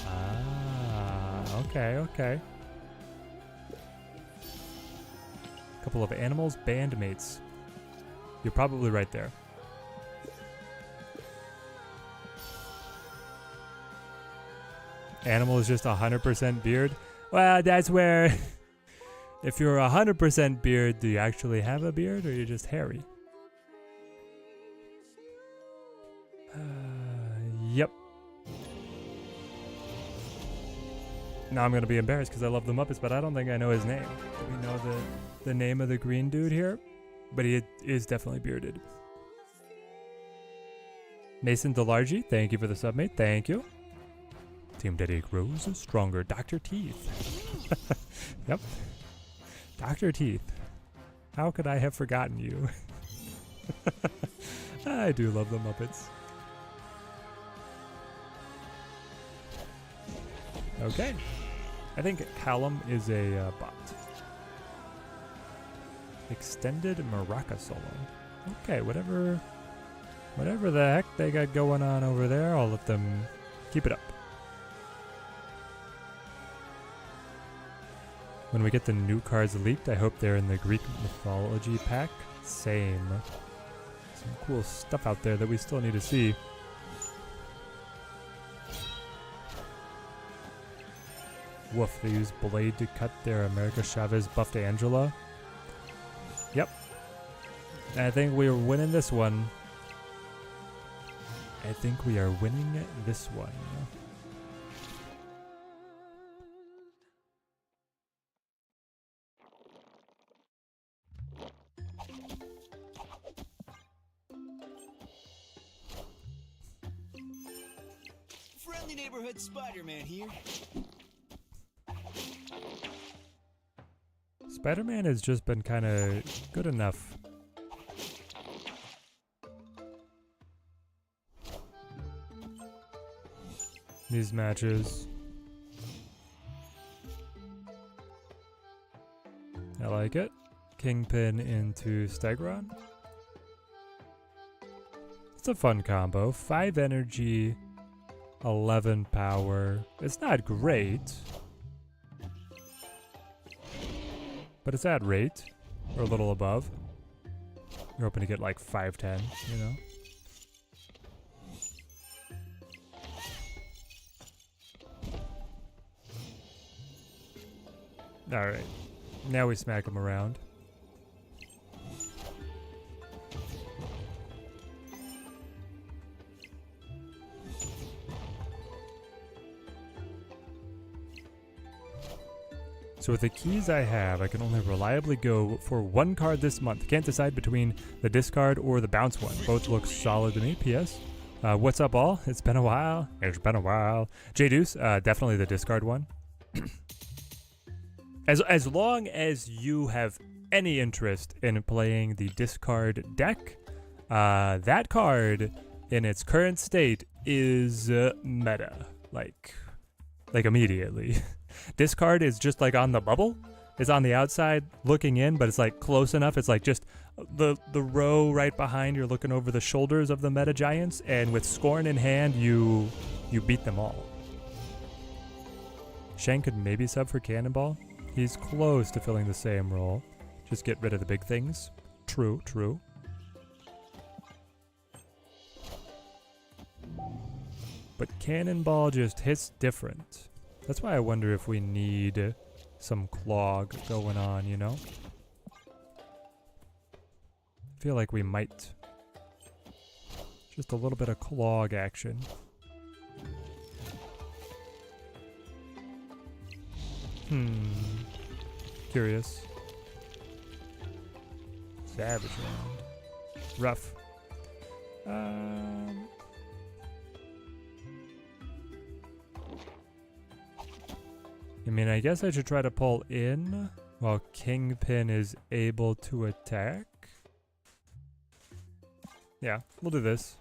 Ah, okay. Couple of animals, bandmates. You're probably right there. Animal is just 100% beard. Well, that's where if you're 100% beard, do you actually have a beard or are you just hairy? Yep. Now I'm going to be embarrassed because I love the Muppets, but I don't think I know his name. Do we know the name of the green dude here? But he is definitely bearded. Mason Delargy, thank you for the sub, mate. Thank you. Team Teddy grows stronger. Dr. Teeth. Yep. Dr. Teeth. How could I have forgotten you? I do love the Muppets. Okay. I think Callum is a bot. Extended Maraca solo. Okay, whatever the heck they got going on over there, I'll let them keep it up. When we get the new cards leaked, I hope they're in the Greek mythology pack. Same. Some cool stuff out there that we still need to see. Woof, they use Blade to cut their America Chavez buffed Angela. Yep. I think we are winning this one. Friendly neighborhood Spider-Man here. Spider-Man has just been kind of good enough. These matches. I like it. Kingpin into Stegron. It's a fun combo. 5 energy, 11 power. It's not great, but it's at rate, or a little above. You're hoping to get like 510, you know? Alright, now we smack him around. So with the keys I have, I can only reliably go for 1 card this month. Can't decide between the discard or the bounce one. Both look solid to me. P.S. What's up, all? It's been a while. It's been a while. J-Deuce, definitely the discard one. As long as you have any interest in playing the discard deck, that card in its current state is meta. Like immediately. Discard is just like on the bubble. It's on the outside looking in, but it's like close enough. It's like just the row right behind. You're looking over the shoulders of the meta giants, and with Scorn in hand, you beat them all. Shang could maybe sub for Cannonball. He's close to filling the same role. Just get rid of the big things. True, true. But Cannonball just hits different. That's why I wonder if we need some clog going on, you know? I feel like we might. Just a little bit of clog action. Curious. Savage round. Rough. I mean, I guess I should try to pull in while Kingpin is able to attack. Yeah, we'll do this.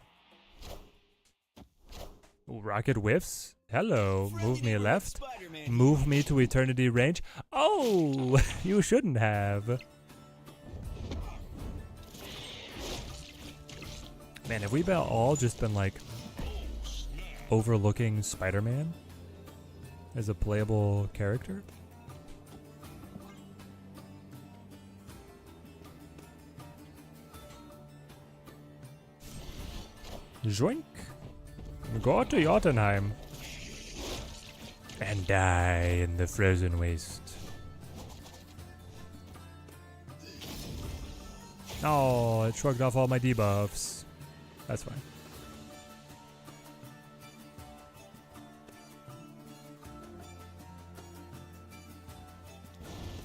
Ooh, rocket whiffs. Hello, move me left. Move me to eternity range. Oh, you shouldn't have. Man, have we all just been like overlooking Spider-Man as a playable character? Zoink. Go to Jotunheim and die in the frozen waste. Oh, it shrugged off all my debuffs. That's fine.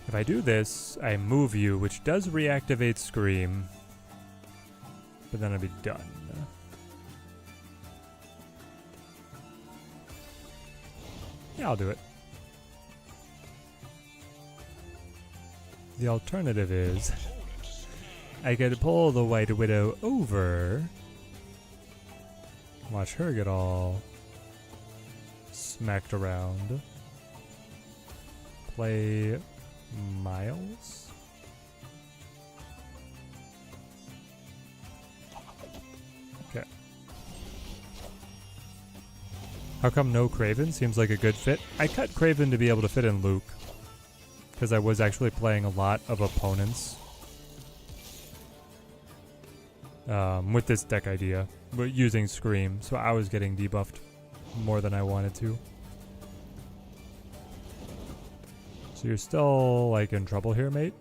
If I do this, I move you, which does reactivate Scream. But then I'll be done. Yeah, I'll do it. The alternative is I could pull the White Widow over. Watch her get all smacked around. Play Miles. Okay. How come no Kraven? Seems like a good fit. I cut Kraven to be able to fit in Luke, because I was actually playing a lot of opponents with this deck idea, but using Scream, so I was getting debuffed more than I wanted to. So you're still like in trouble here, mate?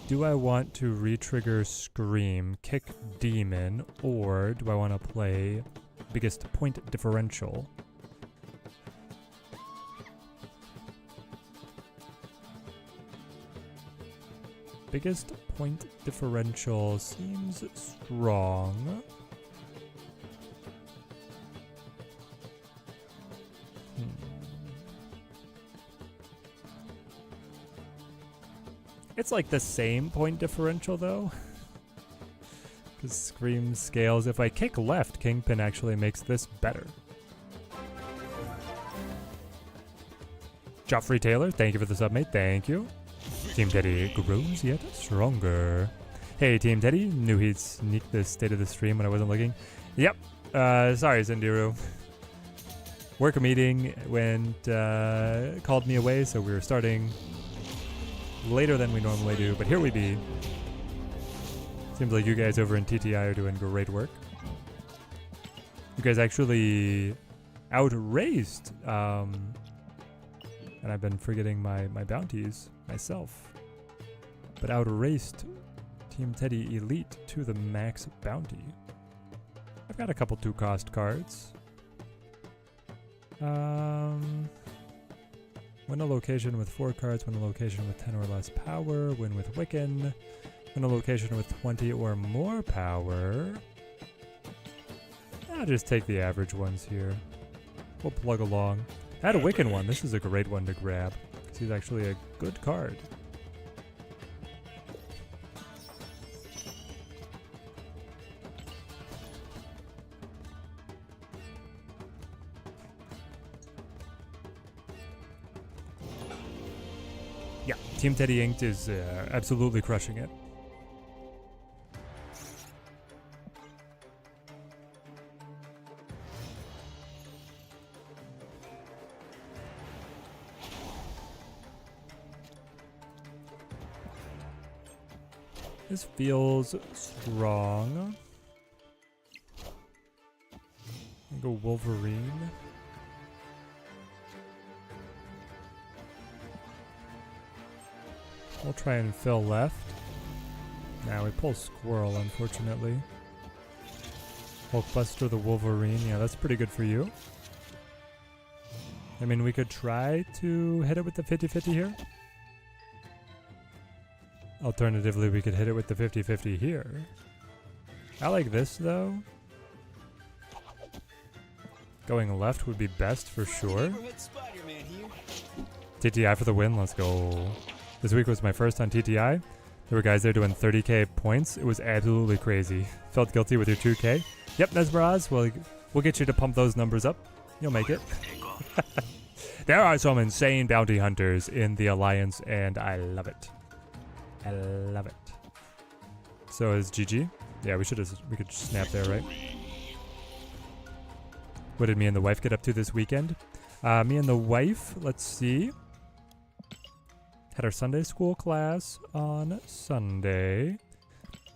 Do I want to re-trigger Scream, kick Demon, or do I want to play biggest point differential? biggest point differential seems strong. It's like the same point differential though. Because Scream scales. If I kick left, Kingpin actually makes this better. Joffrey Taylor, thank you for the sub, mate. Thank you. Team Teddy grows yet stronger. Hey, Team Teddy. Knew he'd sneak the state of the stream when I wasn't looking. Yep. Sorry, Zindiru. Work meeting went, called me away, so we were starting later than we normally do. But here we be. Seems like you guys over in TTI are doing great work. You guys actually outraced, and I've been forgetting my bounties myself, but outraced Team Teddy Elite to the max bounty. I've got a couple 2-cost cards. Win a location with 4 cards, win a location with 10 or less power, win with Wiccan, win a location with 20 or more power. I'll just take the average ones here. We'll plug along. I had a Wiccan one. This is a great one to grab, because he's actually a good card. Yeah, Team Teddy Inked is absolutely crushing it. This feels strong. I'll go Wolverine. We'll try and fill left. Now we pull Squirrel, unfortunately. Hulkbuster the Wolverine. Yeah, that's pretty good for you. I mean, we could try to hit it with the 50-50 here. Alternatively, we could hit it with the 50-50 here. I like this, though. Going left would be best for sure. TTI for the win. Let's go. This week was my first on TTI. There were guys there doing 30k points. It was absolutely crazy. Felt guilty with your 2k. Yep, Nesmeraz. We'll get you to pump those numbers up. You'll make it. There are some insane bounty hunters in the Alliance, and I love it. I love it. So is GG. Yeah, we could snap there, right? What did me and the wife get up to this weekend? Me and the wife, let's see. Had our Sunday school class on Sunday.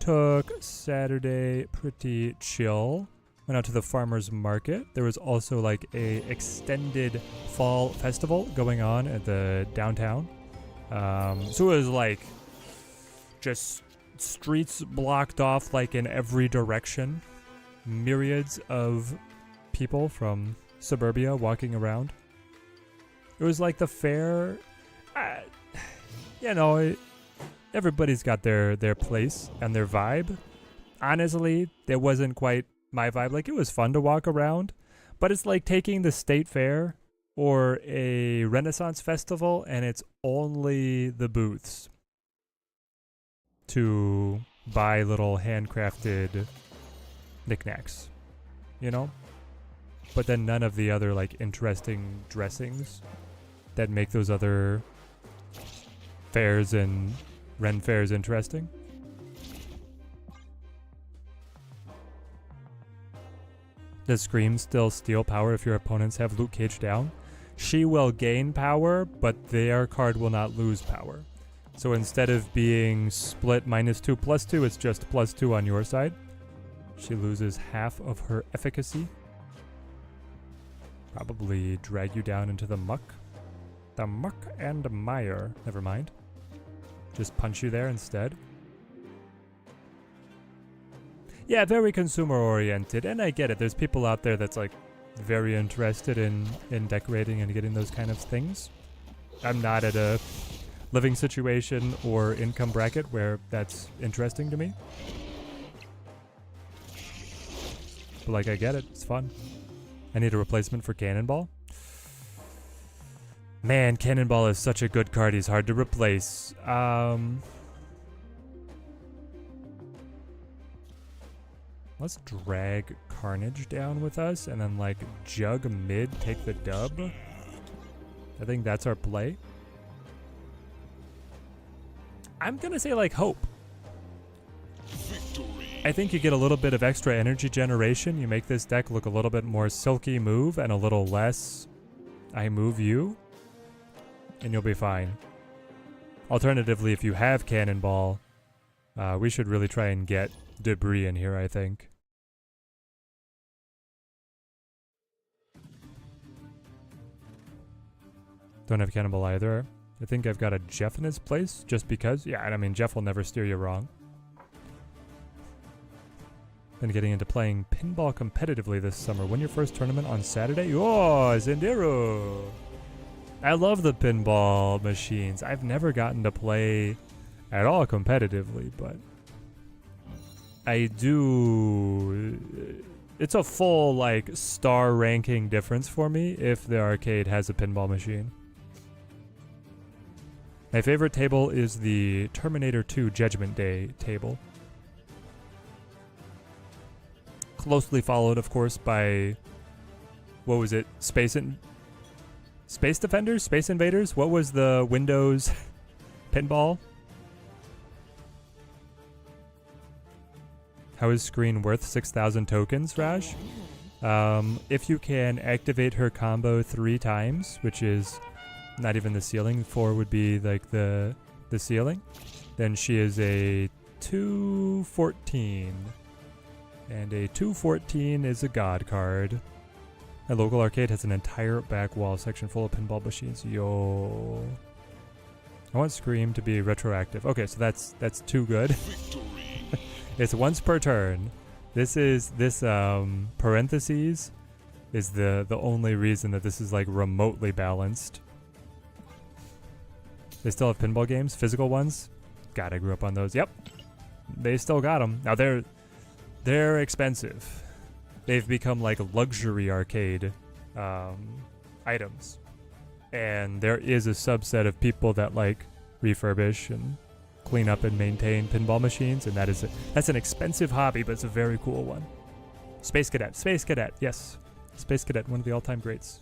Took Saturday pretty chill. Went out to the farmer's market. There was also like a extended fall festival going on at the downtown. So it was like just streets blocked off like in every direction. Myriads of people from suburbia walking around. It was like the fair. You know, everybody's got their place and their vibe. Honestly, it wasn't quite my vibe. Like, it was fun to walk around, but it's like taking the state fair or a Renaissance festival and it's only the booths to buy little handcrafted knickknacks, you know? But then none of the other like interesting dressings that make those other fairs and Ren fairs interesting. Does Scream still steal power if your opponents have Luke Cage down? She will gain power, but their card will not lose power. So instead of being split -2/+2, it's just +2 on your side. She loses half of her efficacy. Probably drag you down into the muck. The muck and mire. Never mind. Just punch you there instead. Yeah, very consumer oriented, and I get it. There's people out there that's like very interested in decorating and getting those kind of things. I'm not at a living situation or income bracket where that's interesting to me. But like, I get it. It's fun. I need a replacement for Cannonball. Man, Cannonball is such a good card. He's hard to replace. Let's drag Carnage down with us and then like Jug mid, take the dub. I think that's our play. I'm gonna say like Hope. I think you get a little bit of extra energy generation. You make this deck look a little bit more silky move and a little less I move you. And you'll be fine. Alternatively, if you have Cannonball, we should really try and get Debris in here, I think. Don't have Cannonball either. I think I've got a Jeff in his place, just because. Yeah, and I mean, Jeff will never steer you wrong. Been getting into playing pinball competitively this summer. Win your first tournament on Saturday? Oh, Zendero! I love the pinball machines. I've never gotten to play at all competitively, but I do. It's a full like star ranking difference for me if the arcade has a pinball machine. My favorite table is the Terminator 2 Judgment Day table. Closely followed, of course, by, what was it? Space Defenders? Space Invaders? What was the Windows pinball? How is Screen worth 6,000 tokens, Raj? If you can activate her combo 3 times, which is not even the ceiling, 4 would be like the ceiling, then she is a 214. And a 214 is a god card. My local arcade has an entire back wall section full of pinball machines. Yo. I want Scream to be retroactive. Okay, so that's too good. It's once per turn. This parentheses is the only reason that this is like remotely balanced. They still have pinball games, physical ones. God, I grew up on those. Yep. They still got them. Now they're expensive. They've become like luxury arcade items. And there is a subset of people that like refurbish and clean up and maintain pinball machines, and that's an expensive hobby, but it's a very cool one. Space Cadet, yes. Space Cadet, one of the all-time greats.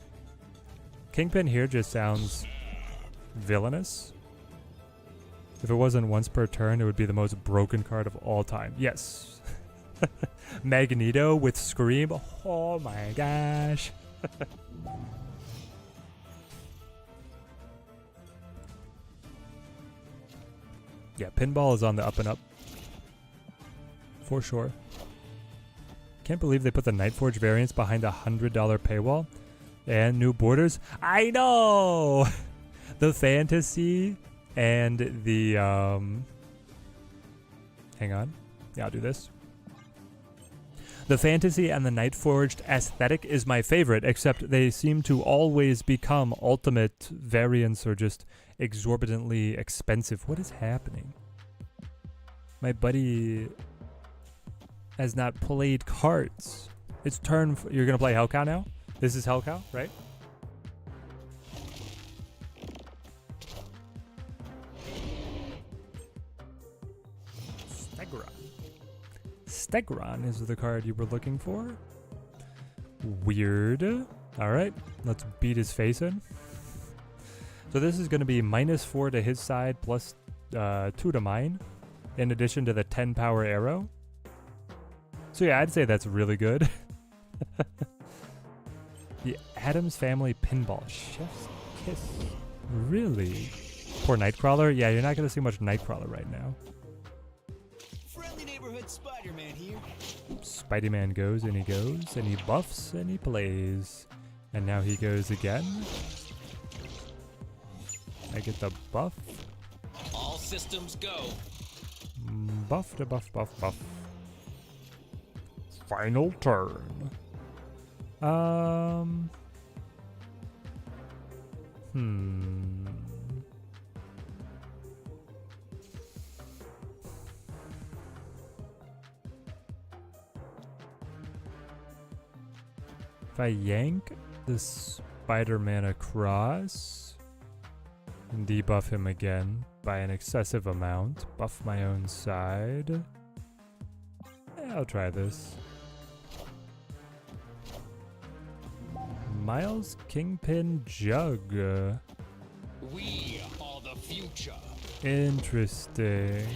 Kingpin here just sounds villainous. If it wasn't once per turn, it would be the most broken card of all time. Yes. Magneto with Scream. Oh my gosh. Yeah, pinball is on the up and up. For sure. Can't believe they put the Nightforge variants behind a $100 paywall. And new borders. I know! The fantasy and the, hang on. Yeah, I'll do this. The fantasy and the Nightforged aesthetic is my favorite, except they seem to always become ultimate variants or just exorbitantly expensive. What is happening? My buddy has not played cards. It's turn. You're gonna play Hellcow now? This is Hellcow, right? Stegron is the card you were looking for. Weird. All right, let's beat his face in. So this is going to be -4 to his side, plus 2 to mine, in addition to the 10 power arrow. So yeah, I'd say that's really good. The Addams Family Pinball. Chef's Kiss. Really? Poor Nightcrawler? Yeah, you're not going to see much Nightcrawler right now. Friendly neighborhood Spider-Man here. Spidey-Man goes and he goes and he buffs and he plays. And now he goes again. I get the buff. All systems go. Buff to buff, buff, buff. Final turn. If I yank the Spider-Man across and debuff him again by an excessive amount, buff my own side. I'll try this. Miles Kingpin Jug. We are the future. Interesting.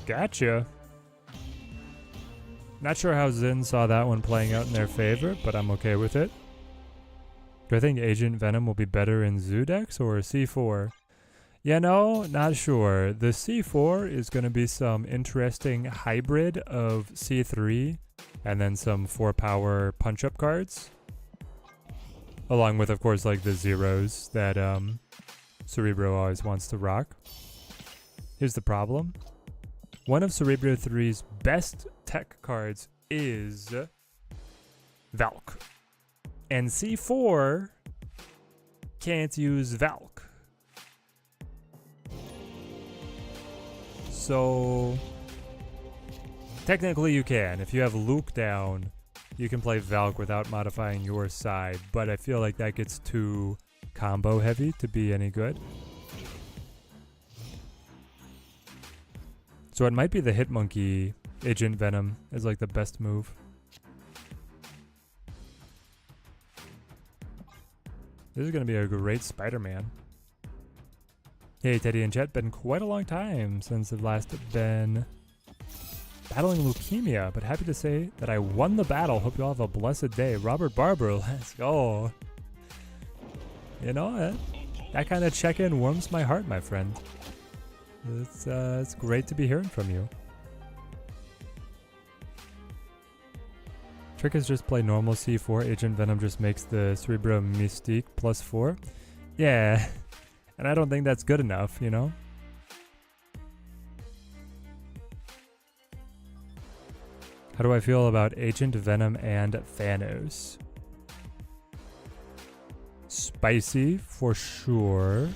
Gotcha. Not sure how Zin saw that one playing out in their favor, but I'm okay with it. Do I think Agent Venom will be better in Zoodex or C4? You know, not sure. The C4 is going to be some interesting hybrid of C3 and then some 4-power punch-up cards. Along with, of course, like the zeros that Cerebro always wants to rock. Here's the problem. One of Cerebro 3's best tech cards is Valk. And C4 can't use Valk. So technically you can. If you have Luke down, you can play Valk without modifying your side, but I feel like that gets too combo heavy to be any good. So it might be the Hitmonkey Agent Venom is like the best move. This is going to be a great Spider-Man. Hey Teddy and Chet, been quite a long time since I've last been battling leukemia, but happy to say that I won the battle. Hope you all have a blessed day. Robert Barber, let's go. You know, that kind of check-in warms my heart, my friend. It's great to be hearing from you. Trick is just play normal C4. Agent Venom just makes the Cerebro Mystique +4. Yeah, and I don't think that's good enough, you know? How do I feel about Agent Venom and Thanos? Spicy for sure.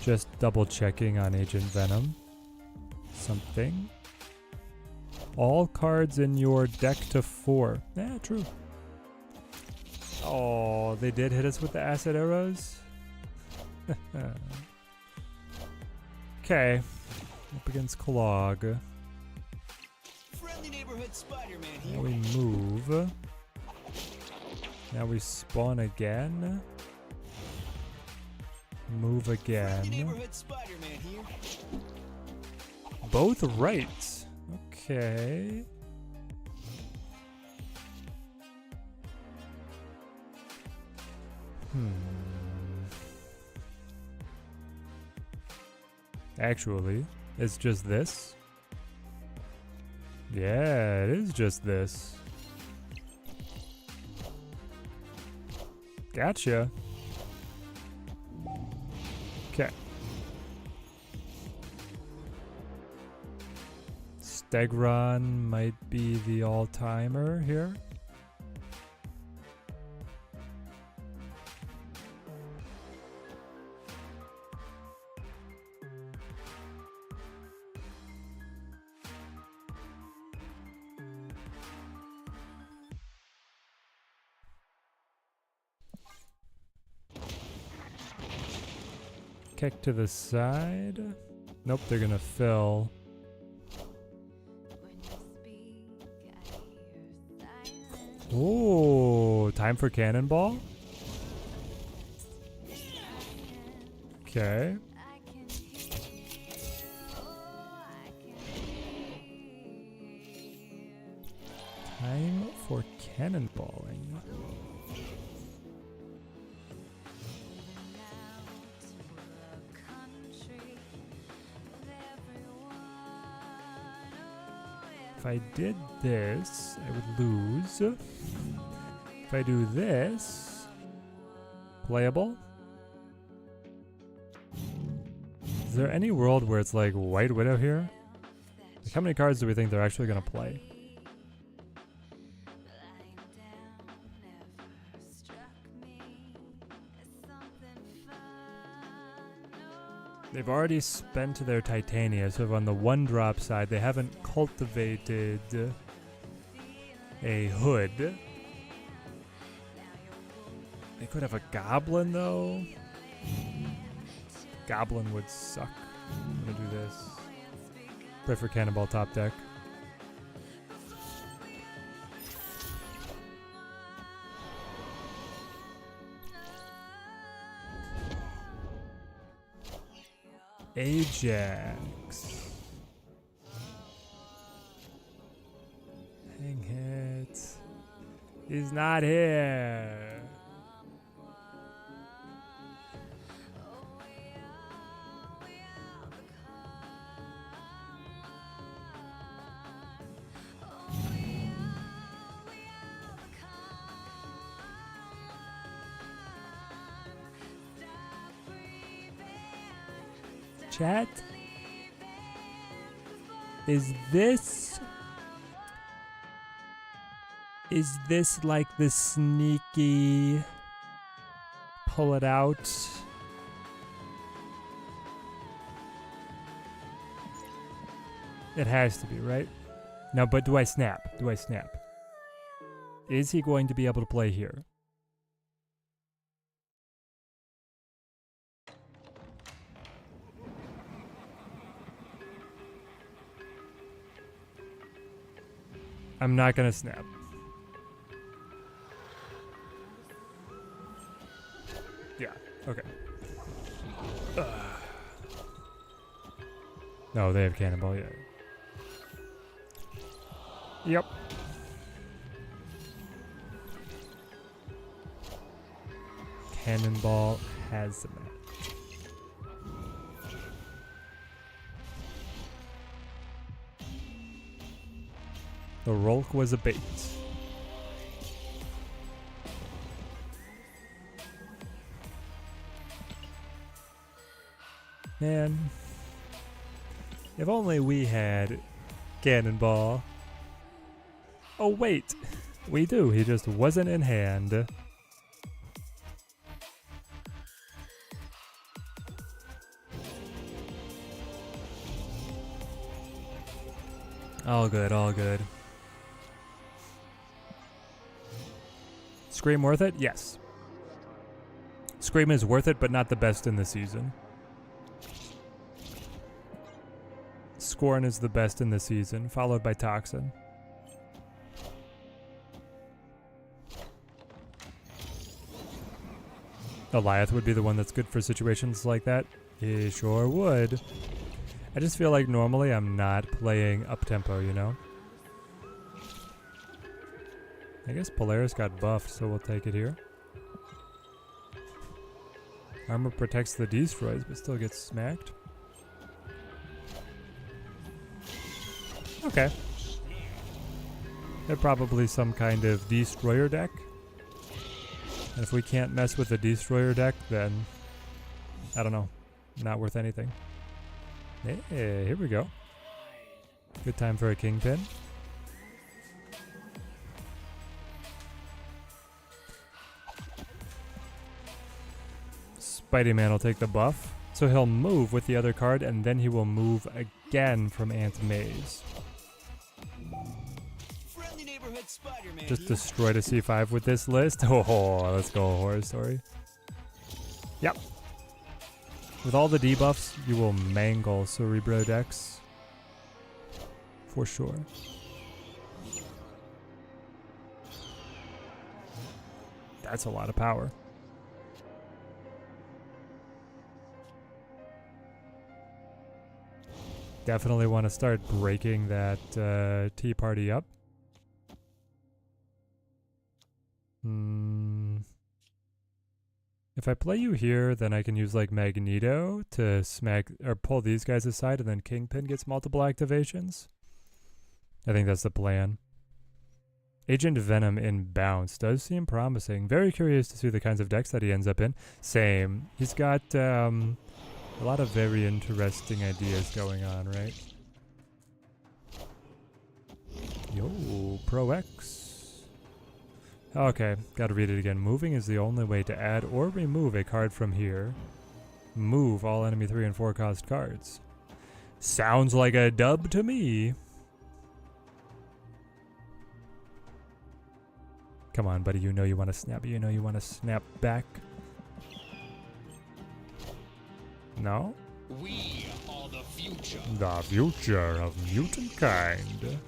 Just double checking on Agent Venom. Something. All cards in your deck to 4. Yeah, true. Oh, they did hit us with the acid arrows? Okay. Up against Clog. Friendly neighborhood Spider-Man Now here. we move. Now we spawn again. Move Friendly again. neighborhood Spider-Man here. Both right. Okay. Actually, it's just this. Yeah, it is just this. Gotcha. Okay. Stegron might be the all-timer here. Kick to the side. Nope, they're gonna fill. Ooh, time for cannonball. Okay. Time for cannonballing. If I did this, I would lose. If I do this, playable. Is there any world where it's like White Widow here? Like how many cards do we think they're actually going to play? They've already spent their Titania, so on the 1-drop side, they haven't cultivated a hood. They could have a goblin though. Goblin would suck. I'm gonna do this. Pray for cannonball top deck. Ajax. Dang it. He's not here. Chat? Is this like the sneaky pull it out? It has to be, right? Now, but do I snap? Do I snap? Is he going to be able to play here? I'm not gonna snap. Yeah, okay. No, they have cannonball, yeah. Yep. Cannonball has the match. The Rolk was a bait. Man, if only we had Cannonball. Oh wait, we do. He just wasn't in hand. All good, all good. Scream worth it? Yes. Scream is worth it, but not the best in the season. Scorn is the best in the season, followed by Toxin. Goliath would be the one that's good for situations like that. He sure would. I just feel like normally I'm not playing up-tempo, you know? I guess Polaris got buffed, so we'll take it here. Armor protects the destroys, but still gets smacked. Okay. They're probably some kind of destroyer deck. And if we can't mess with the destroyer deck, then I don't know. Not worth anything. Hey, here we go. Good time for a Kingpin. Spidey-Man will take the buff. So he'll move with the other card, and then he will move again from Ant Maze. Friendly neighborhood Spider-Man. Just destroyed a C5 with this list. Oh, let's go, Horror Story. Yep. With all the debuffs, you will mangle Cerebro decks. For sure. That's a lot of power. Definitely want to start breaking that Tea Party up. If I play you here, then I can use like Magneto to smack or pull these guys aside, and then Kingpin gets multiple activations. I think that's the plan. Agent Venom in Bounce does seem promising. Very curious to see the kinds of decks that he ends up in. Same. He's got a lot of very interesting ideas going on, right? Yo, Pro X. Okay, gotta read it again. Moving is the only way to add or remove a card from here. Move all enemy 3 and 4 cost cards. Sounds like a dub to me. Come on, buddy. You know you want to snap. You know you want to snap back. No? We are the future. The future of mutant kind.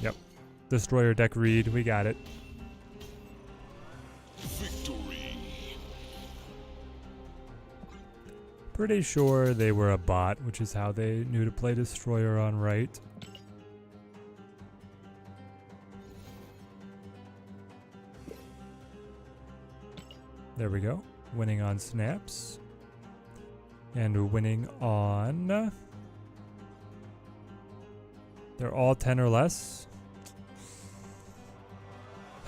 Yep. Destroyer deck read. We got it. Victory. Pretty sure they were a bot, which is how they knew to play Destroyer on right. There we go. Winning on snaps. And winning on... They're all 10 or less.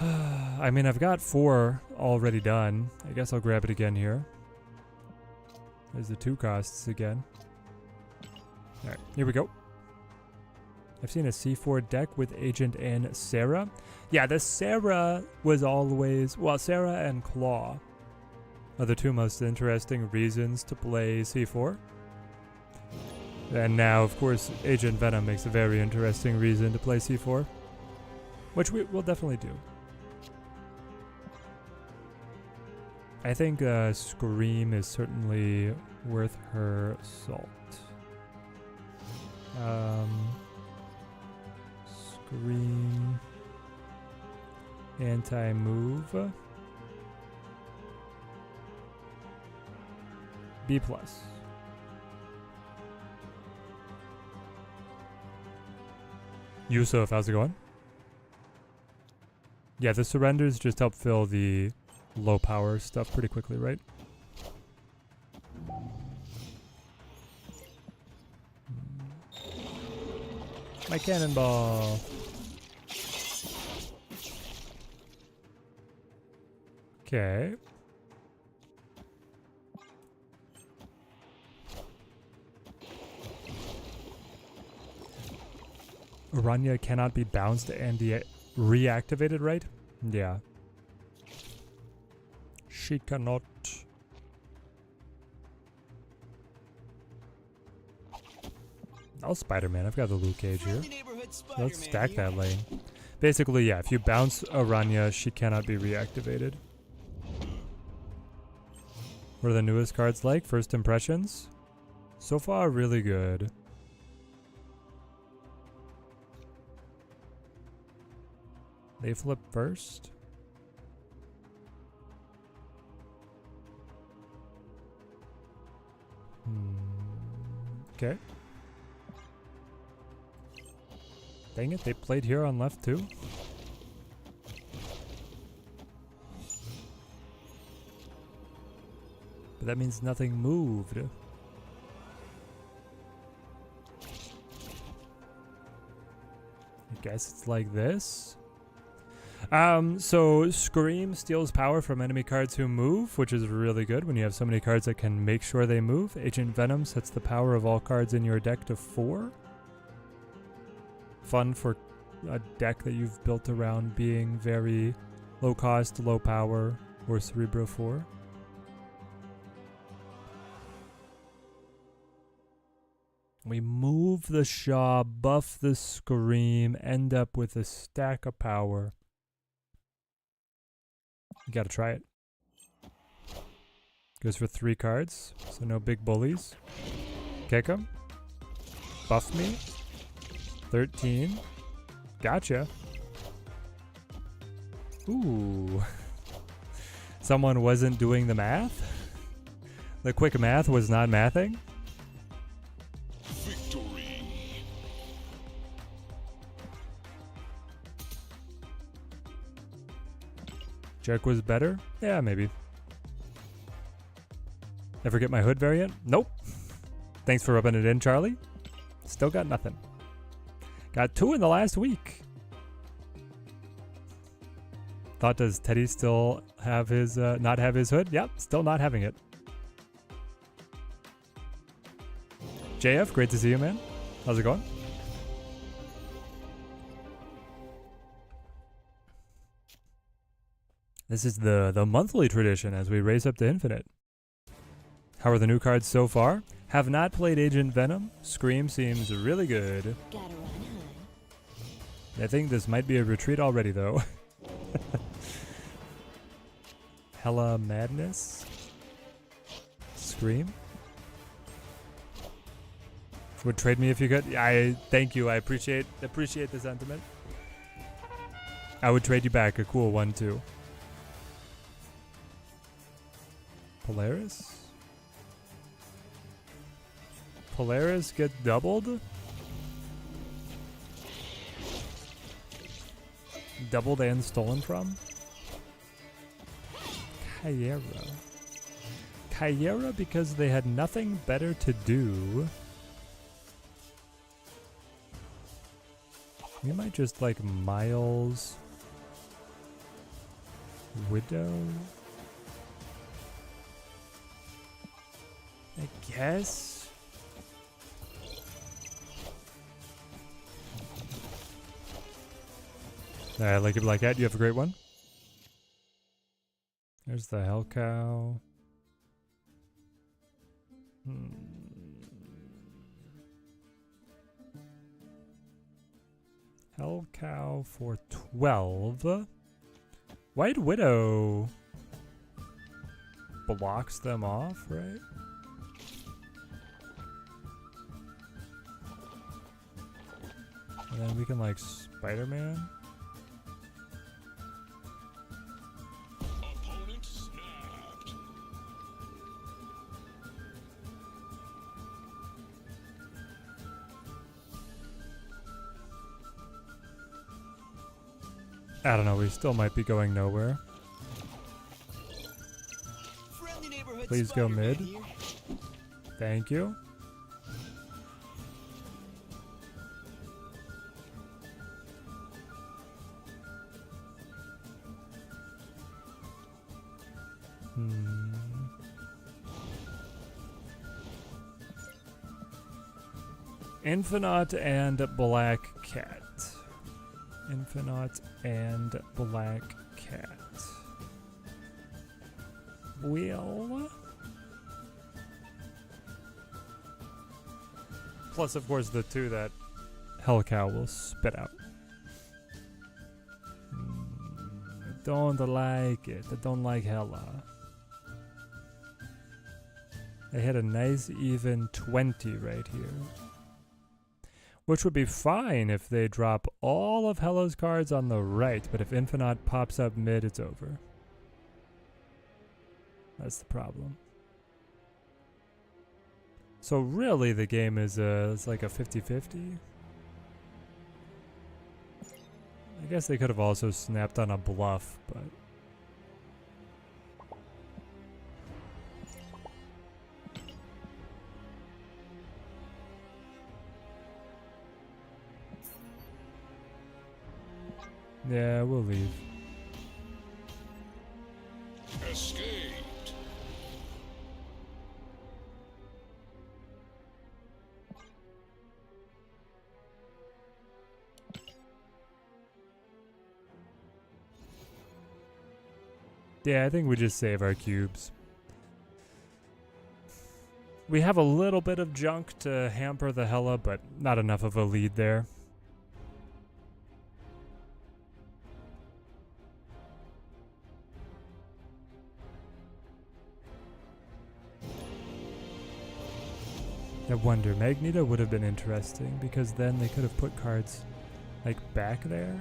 I mean, I've got 4 already done. I guess I'll grab it again here. There's the 2 costs again. Alright, here we go. I've seen a C4 deck with Agent and Sarah. Yeah, the Sarah was always... Well, Sarah and Claw are the 2 most interesting reasons to play C4. And now, of course, Agent Venom makes a very interesting reason to play C4. Which we will definitely do. I think Scream is certainly worth her salt. Scream. Anti-move. B+. Yusuf, how's it going? Yeah, the surrenders just help fill the low power stuff pretty quickly, right? My cannonball. Okay. Aranya cannot be bounced and reactivated, right? Yeah. She cannot. I'll Spider-Man. I've got the Luke Cage here. Let's stack that lane. Basically, yeah, if you bounce Aranya, she cannot be reactivated. What are the newest cards like? First impressions? So far, really good. They flip first. Okay. Dang it, they played here on left too. But that means nothing moved. I guess it's like this. So Scream steals power from enemy cards who move, which is really good when you have so many cards that can make sure they move. Agent Venom sets the power of all cards in your deck to 4. Fun for a deck that you've built around being very low cost, low power, or Cerebro 4. We move the Shaw, buff the Scream, end up with a stack of power. You gotta try it. Goes for 3 cards, so no big bullies. Kick 'em. Buff me. 13. Gotcha. Ooh. Someone wasn't doing the math? The quick math was not mathing? Victory. Jerk was better? Yeah, maybe. Ever get my hood variant? Nope. Thanks for rubbing it in, Charlie. Still got nothing. Got 2 in the last week. Thought, does Teddy still have his, not have his hood? Yep, still not having it. JF, great to see you, man. How's it going? This is the monthly tradition as we race up to infinite. How are the new cards so far? Have not played Agent Venom. Scream seems really good. Gotta run, huh? I think this might be a retreat already, though. Hella madness. Scream. Would trade me if you could. I thank you. I appreciate the sentiment. I would trade you back a cool one too. Polaris? Polaris get doubled? Doubled and stolen from? Kyera. Kyera because they had nothing better to do. We might just like Miles. Widow. I guess. Alright, like it like that. You have a great one. There's the Hell Cow. Hell Cow for 12. White Widow blocks them off, right? And then we can like Spider-Man. Opponent snapped. I don't know, we still might be going nowhere. Friendly neighborhood Please go Spider-Man mid. here. Thank you. Infinite and Black Cat. Infinite and Black Cat. Will. Plus, of course, the two that Hell Cow will spit out. I don't like it. I don't like Hella. They had a nice even 20 right here. Which would be fine if they drop all of Hella's cards on the right, but if Infinite pops up mid, it's over. That's the problem. So really the game is it's like a 50-50. I guess they could have also snapped on a bluff, but... yeah, we'll leave. Escaped. Yeah, I think we just save our cubes. We have a little bit of junk to hamper the Hella, but not enough of a lead there. I wonder, Magneto would have been interesting because then they could have put cards like back there.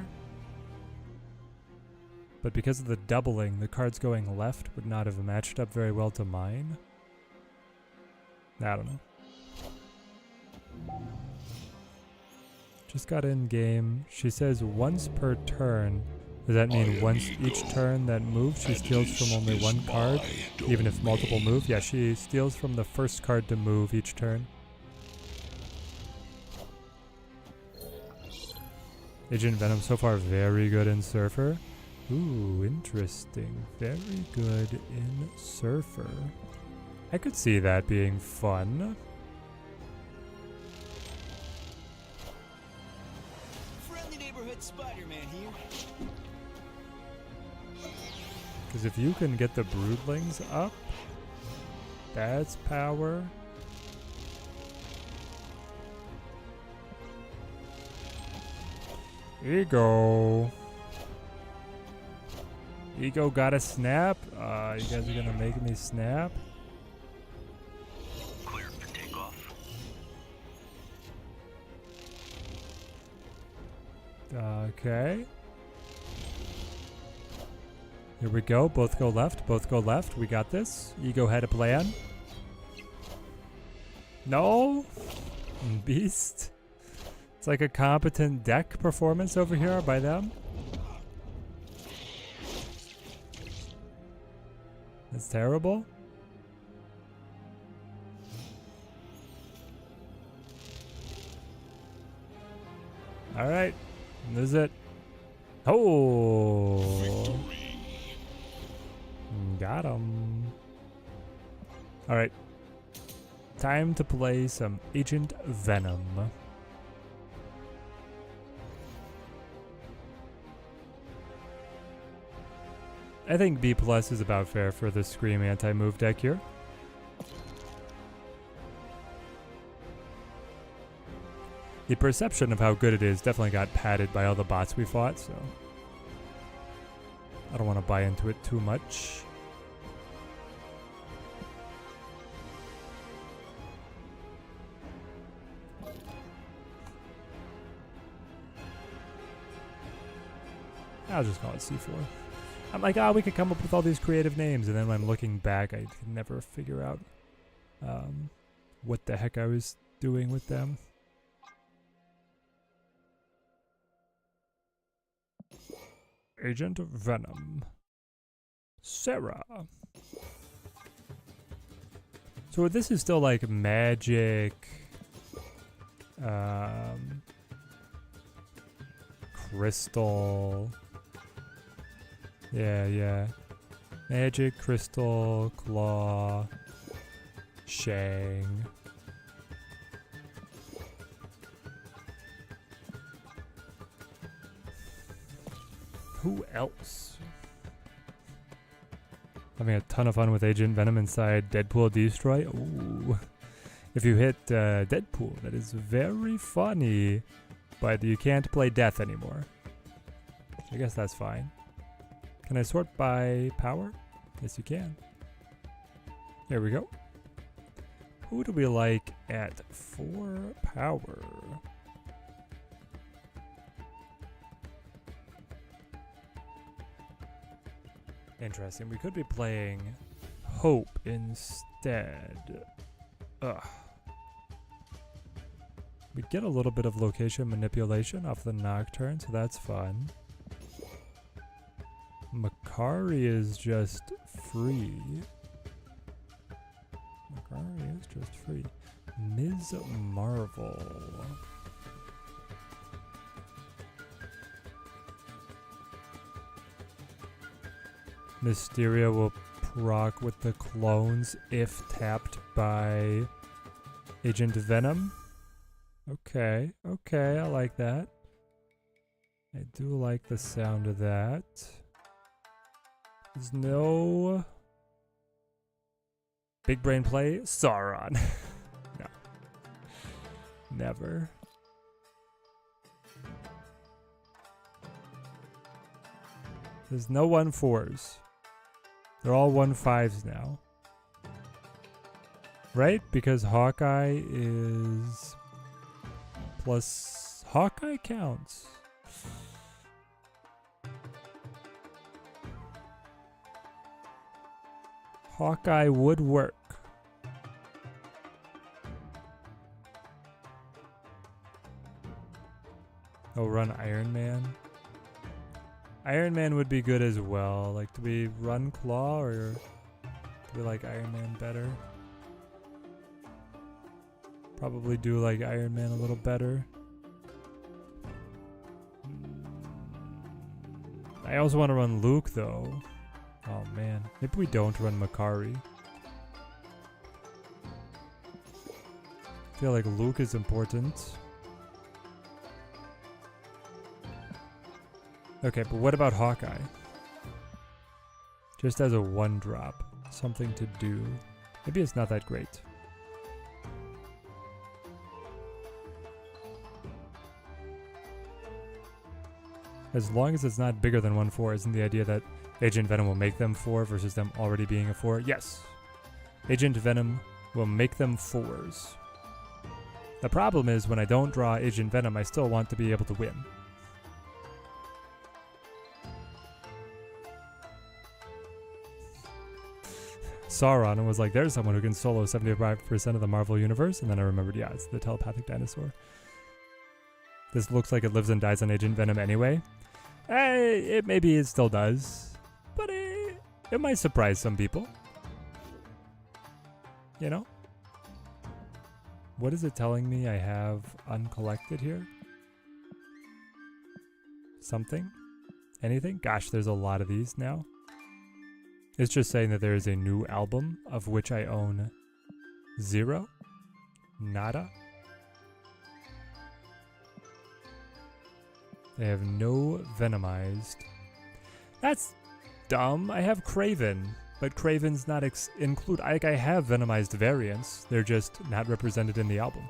But because of the doubling, the cards going left would not have matched up very well to mine. I don't know. Just got in game. She says once per turn. Does that mean once each turn that moves, she steals from only one card? Even if multiple move? Yeah, she steals from the first card to move each turn. Agent Venom so far very good in Surfer. Ooh, interesting. Very good in Surfer. I could see that being fun. Friendly neighborhood Spider-Man here. Because if you can get the Broodlings up, that's power. Ego. Ego got a snap. You guys are gonna make me snap. Clear for takeoff. Okay. Here we go. Both go left. Both go left. We got this. Ego had a plan. No. Beast. It's like a competent deck performance over here by them. That's terrible. All right. This is it. Oh. Got him. All right. Time to play some Agent Venom. I think B+ is about fair for the Scream anti-move deck here. The perception of how good it is definitely got padded by all the bots we fought, so I don't want to buy into it too much. I'll just call it C4. I'm like, we could come up with all these creative names, and then when I'm looking back, I can never figure out what the heck I was doing with them. Agent Venom. Sarah. So this is still like magic. Crystal. Yeah. Magic, Crystal, Claw, Shang. Who else? Having a ton of fun with Agent Venom inside Deadpool Destroy. Ooh. If you hit Deadpool, that is very funny. But you can't play Death anymore. I guess that's fine. Can I sort by power? Yes, you can. There we go. Who do we like at 4 power? Interesting. We could be playing Hope instead. Ugh. We get a little bit of location manipulation off the Nocturne, so that's fun. Makari is just free. Makari is just free. Ms. Marvel. Mysteria will proc with the clones if tapped by Agent Venom. Okay, I like that. I do like the sound of that. There's no big brain play. Sauron. No. Never. There's no 1/4s. They're all 1/5s now. Right? Because Hawkeye is plus Hawkeye counts. Hawkeye would work. Oh, run Iron Man. Iron Man would be good as well. Like, do we run Claw or do we like Iron Man better? Probably do like Iron Man a little better. I also want to run Luke though. Oh man, maybe we don't run Makari. I feel like Luke is important. Okay, but what about Hawkeye? Just as a 1-drop. Something to do. Maybe it's not that great. As long as it's not bigger than 1/4, isn't the idea that Agent Venom will make them 4 versus them already being a 4? Yes. Agent Venom will make them 4s. The problem is when I don't draw Agent Venom, I still want to be able to win. Sauron and was like, there's someone who can solo 75% of the Marvel Universe. And then I remembered, yeah, it's the telepathic dinosaur. This looks like it lives and dies on Agent Venom anyway. Maybe it still does. But it might surprise some people. You know? What is it telling me I have uncollected here? Something? Anything? Gosh, there's a lot of these now. It's just saying that there is a new album of which I own 0. Nada. They have no Venomized. That's dumb. I have Craven, but Craven's not include. I have Venomized variants. They're just not represented in the album.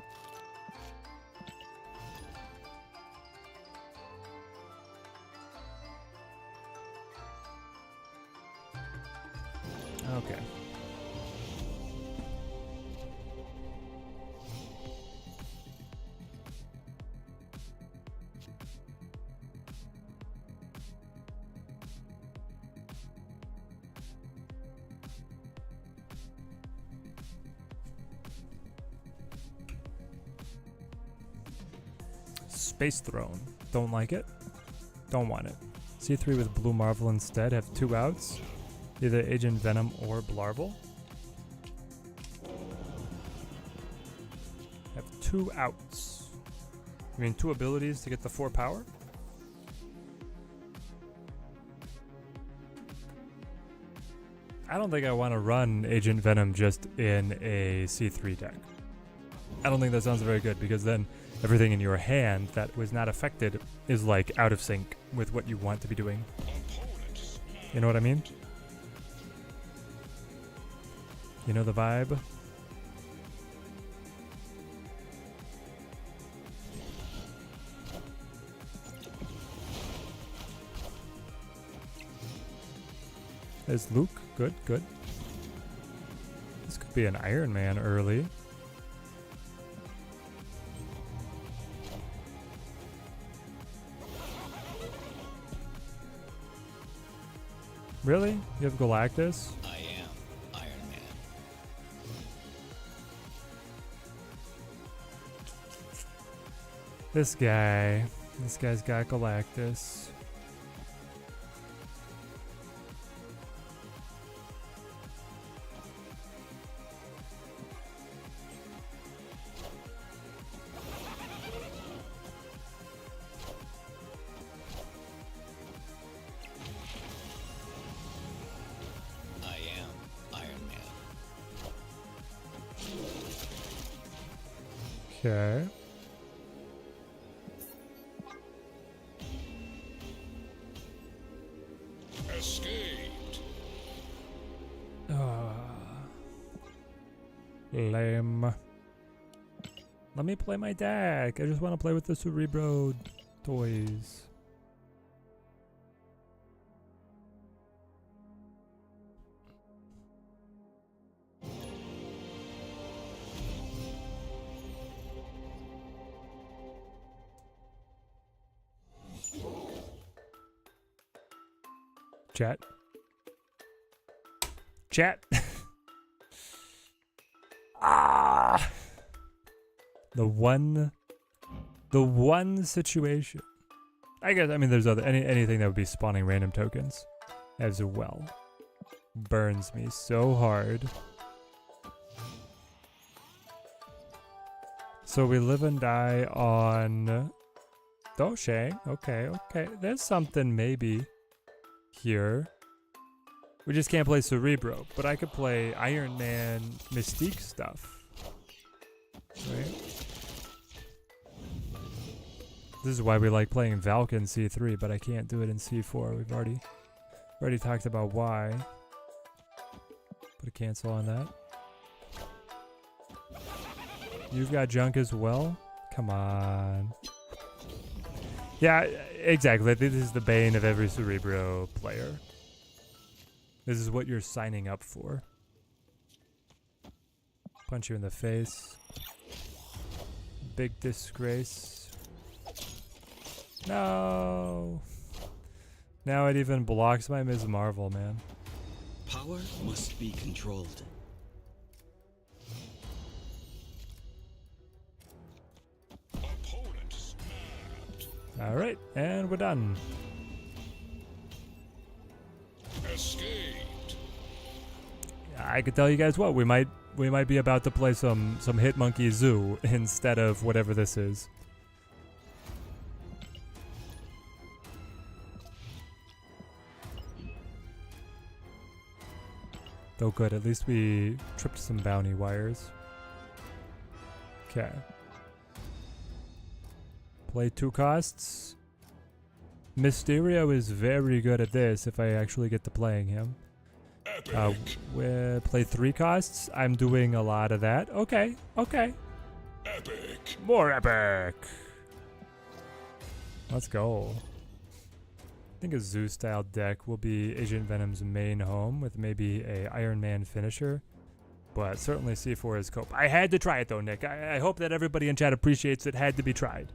Okay. Space Throne. Don't like it. Don't want it. C3 with Blue Marvel instead. Have 2 outs. Either Agent Venom or Blarvel. Have 2 outs. I mean 2 abilities to get the 4 power? I don't think I want to run Agent Venom just in a C3 deck. I don't think that sounds very good because then everything in your hand that was not affected is like out of sync with what you want to be doing. You know what I mean? You know the vibe? There's Luke. Good, good. This could be an Iron Man early. Really? You have Galactus? I am Iron Man. This guy's got Galactus. Okay. Escaped. Lame. Let me play my deck. I just want to play with the Cerebro toys. Chat. Ah. The one situation. I guess, I mean, there's anything that would be spawning random tokens as well. Burns me so hard. So we live and die on Doshe. Okay. There's something maybe here. We just can't play Cerebro, but I could play Iron Man Mystique stuff. Right? This is why we like playing Valk in C3, but I can't do it in C4. We've already talked about why. Put a cancel on that. You've got junk as well? Come on. Yeah, exactly. I think this is the bane of every Cerebro player. This is what you're signing up for. Punch you in the face. Big disgrace. No. Now it even blocks my Ms. Marvel, man. Power must be controlled. Opponent snapped. All right, and we're done. Escaped. I could tell you guys what, we might be about to play some Hitmonkey Zoo instead of whatever this is. Oh good, at least we tripped some bounty wires. Okay. Play 2 costs. Mysterio is very good at this if I actually get to playing him. Play 3 costs. I'm doing a lot of that. Okay, okay. Epic. More epic. Let's go. I think a Zoo-style deck will be Agent Venom's main home with maybe a Iron Man finisher. But certainly C4 is cope. I had to try it though, Nick. I hope that everybody in chat appreciates it had to be tried.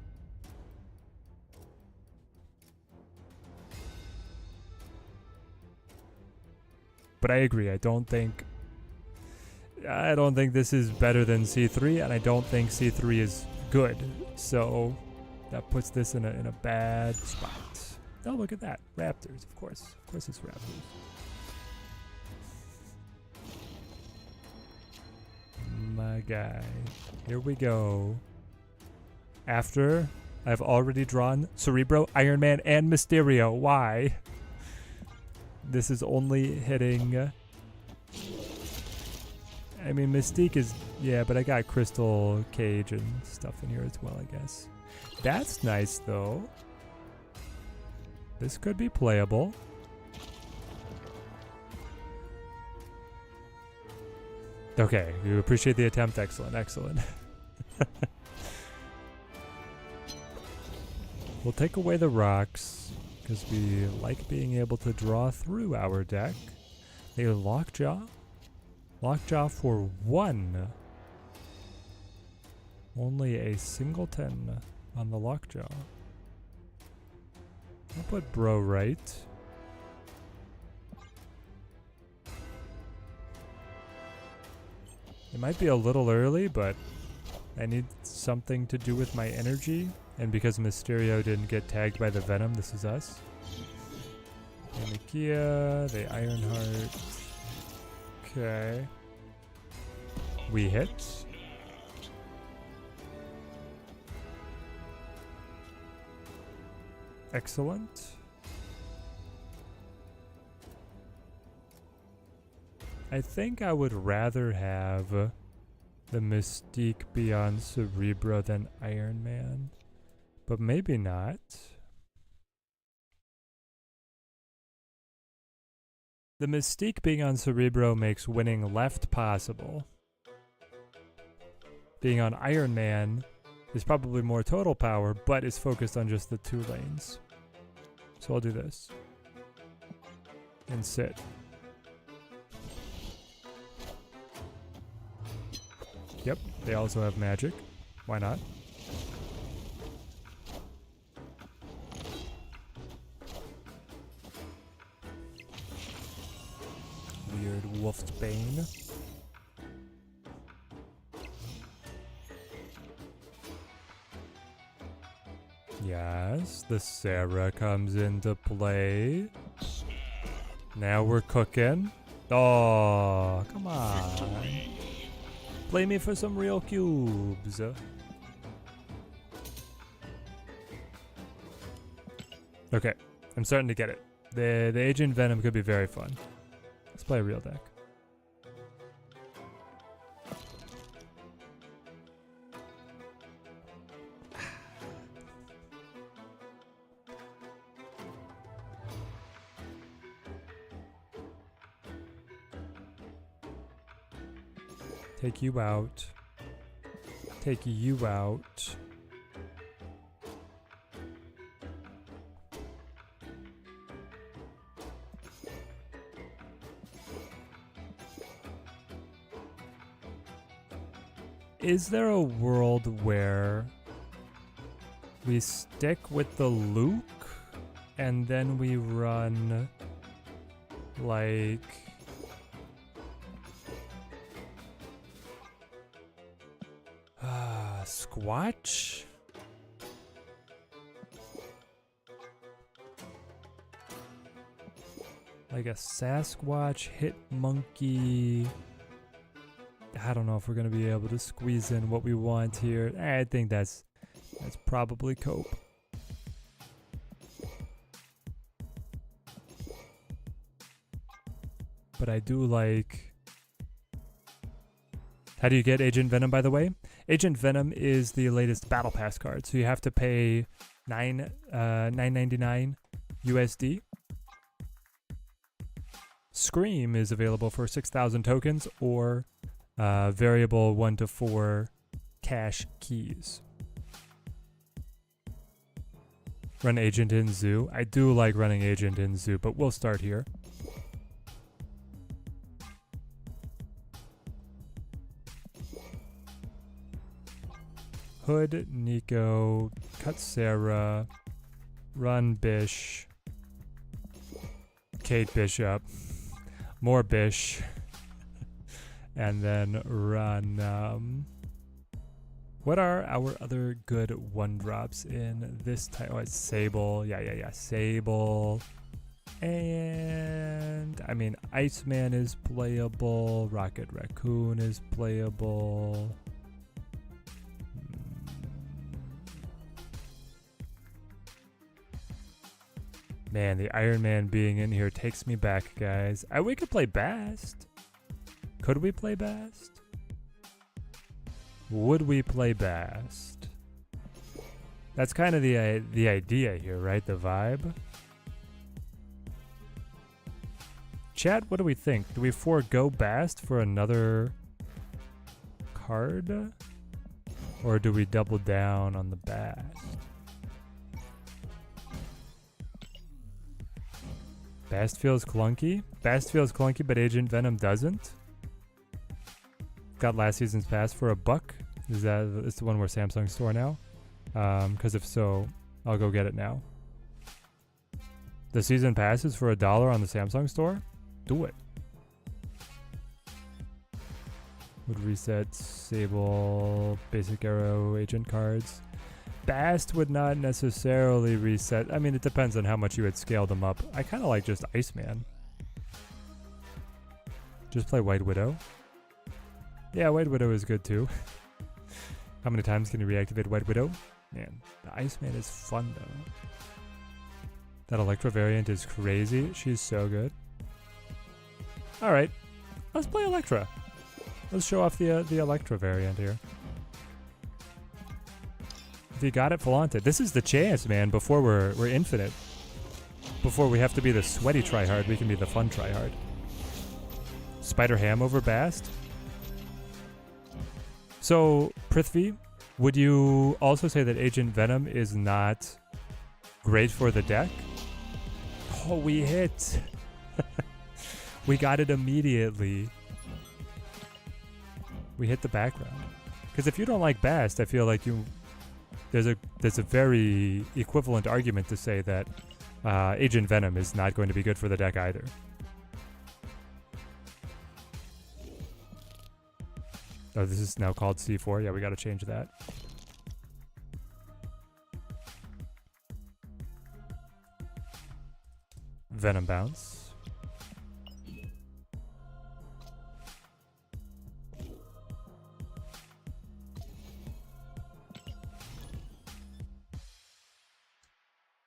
But I agree. I don't think this is better than C3, and I don't think C3 is good. So that puts this in a bad spot. Oh, look at that. Raptors, of course. Of course it's Raptors. My guy. Here we go. After I've already drawn Cerebro, Iron Man, and Mysterio. Why? This is only hitting... I mean, Mystique is... Yeah, but I got Crystal Cage and stuff in here as well, I guess. That's nice, though. This could be playable. Okay, you appreciate the attempt. Excellent, excellent. We'll take away the rocks, because we like being able to draw through our deck. A Lockjaw. Lockjaw for 1. Only a singleton on the Lockjaw. I'll put Bro right. It might be a little early, but I need something to do with my energy. And because Mysterio didn't get tagged by the Venom, this is us. The Nakia, the Ironheart. Okay. We hit. Excellent. I think I would rather have the Mystique be on Cerebro than Iron Man. But maybe not. The Mystique being on Cerebro makes winning left possible. Being on Iron Man is probably more total power, but is focused on just the 2 lanes. So I'll do this. And sit. Yep, they also have magic. Why not? Weird Wolf's Bane. Yes, the Sarah comes into play. Now we're cooking. Oh, come on. Play me for some real cubes. Okay, I'm starting to get it. The Agent Venom could be very fun. Let's play a real deck. Take you out. Take you out. Is there a world where we stick with the Luke and then we run like Squatch? Like a Sasquatch, Hit Monkey. I don't know if we're gonna be able to squeeze in what we want here. I think that's probably Cope. But I do like. How do you get Agent Venom, by the way? Agent Venom is the latest Battle Pass card, so you have to pay $9.99 USD. Scream is available for 6,000 tokens or variable 1 to 4 cash keys. Run Agent in Zoo. I do like running Agent in Zoo, but we'll start here. Hood, Nico, cut Sarah, run Bish, Kate Bishop, more Bish, and then run, what are our other good one drops in this type? Oh, it's Sable. Yeah. Sable. And, I mean, Iceman is playable. Rocket Raccoon is playable. Man, the Iron Man being in here takes me back, guys. We could play Bast. Could we play Bast? Would we play Bast? That's kind of the idea here, right? The vibe. Chat, what do we think? Do we forego Bast for another card? Or do we double down on the Bast? Bast feels clunky. Bast feels clunky, but Agent Venom doesn't. Got last season's pass for $1. Is that it's the one where Samsung store now? Because if so, I'll go get it now. The season pass is for $1 on the Samsung store. Do it. Would reset Sable, Basic Arrow, Agent cards. Bast would not necessarily reset. I mean, it depends on how much you had scaled them up. I kind of like just Iceman. Just play White Widow. Yeah, White Widow is good too. How many times can you reactivate White Widow? Man, the Iceman is fun though. That Electra variant is crazy. She's so good. Alright, let's play Electra. Let's show off the Electra variant here. If you got it, flaunt it. This is the chance, man, before we're infinite. Before we have to be the sweaty tryhard, we can be the fun tryhard. Spider Ham over Bast. So, Prithvi, would you also say that Agent Venom is not great for the deck? Oh, we hit. We got it immediately. We hit the background. Because if you don't like Bast, I feel like there's a very equivalent argument to say that Agent Venom is not going to be good for the deck either. Oh, this is now called C4. Yeah, we got to change that. Venom bounce.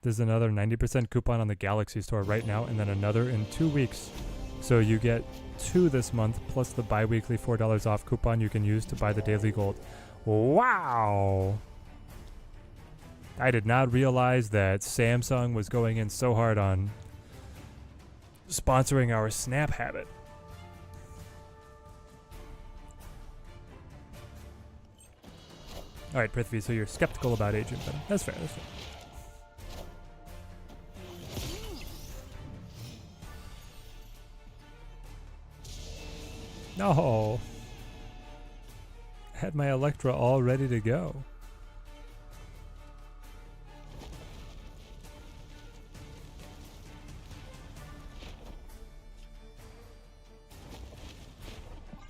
There's another 90% coupon on the Galaxy store right now, and then another in 2 weeks. So you get 2 this month, plus the bi-weekly $4 off coupon you can use to buy the daily gold. Wow! I did not realize that Samsung was going in so hard on sponsoring our Snap habit. Alright, Prithvi, so you're skeptical about Agent Venom. That's fair, that's fair. No. Had my Electra all ready to go.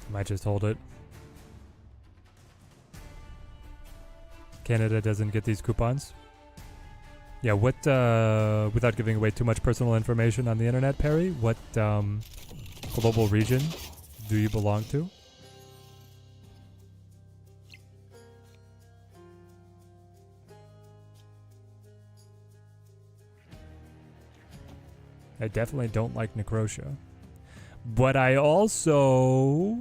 Might just hold it. Canada doesn't get these coupons. Yeah, what, without giving away too much personal information on the internet, Perry, what global region do you belong to? I definitely don't like Necrotia. But I also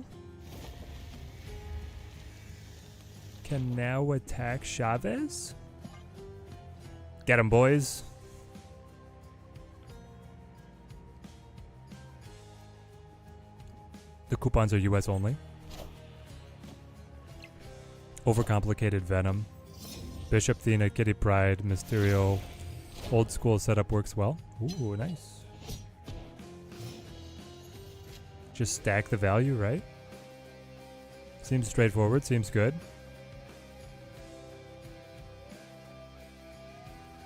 can now attack Chavez. Get him, boys. The coupons are US only. Overcomplicated Venom. Bishop, Thena, Kitty Pryde, Mysterio. Old school setup works well. Ooh, nice. Just stack the value, right? Seems straightforward, seems good.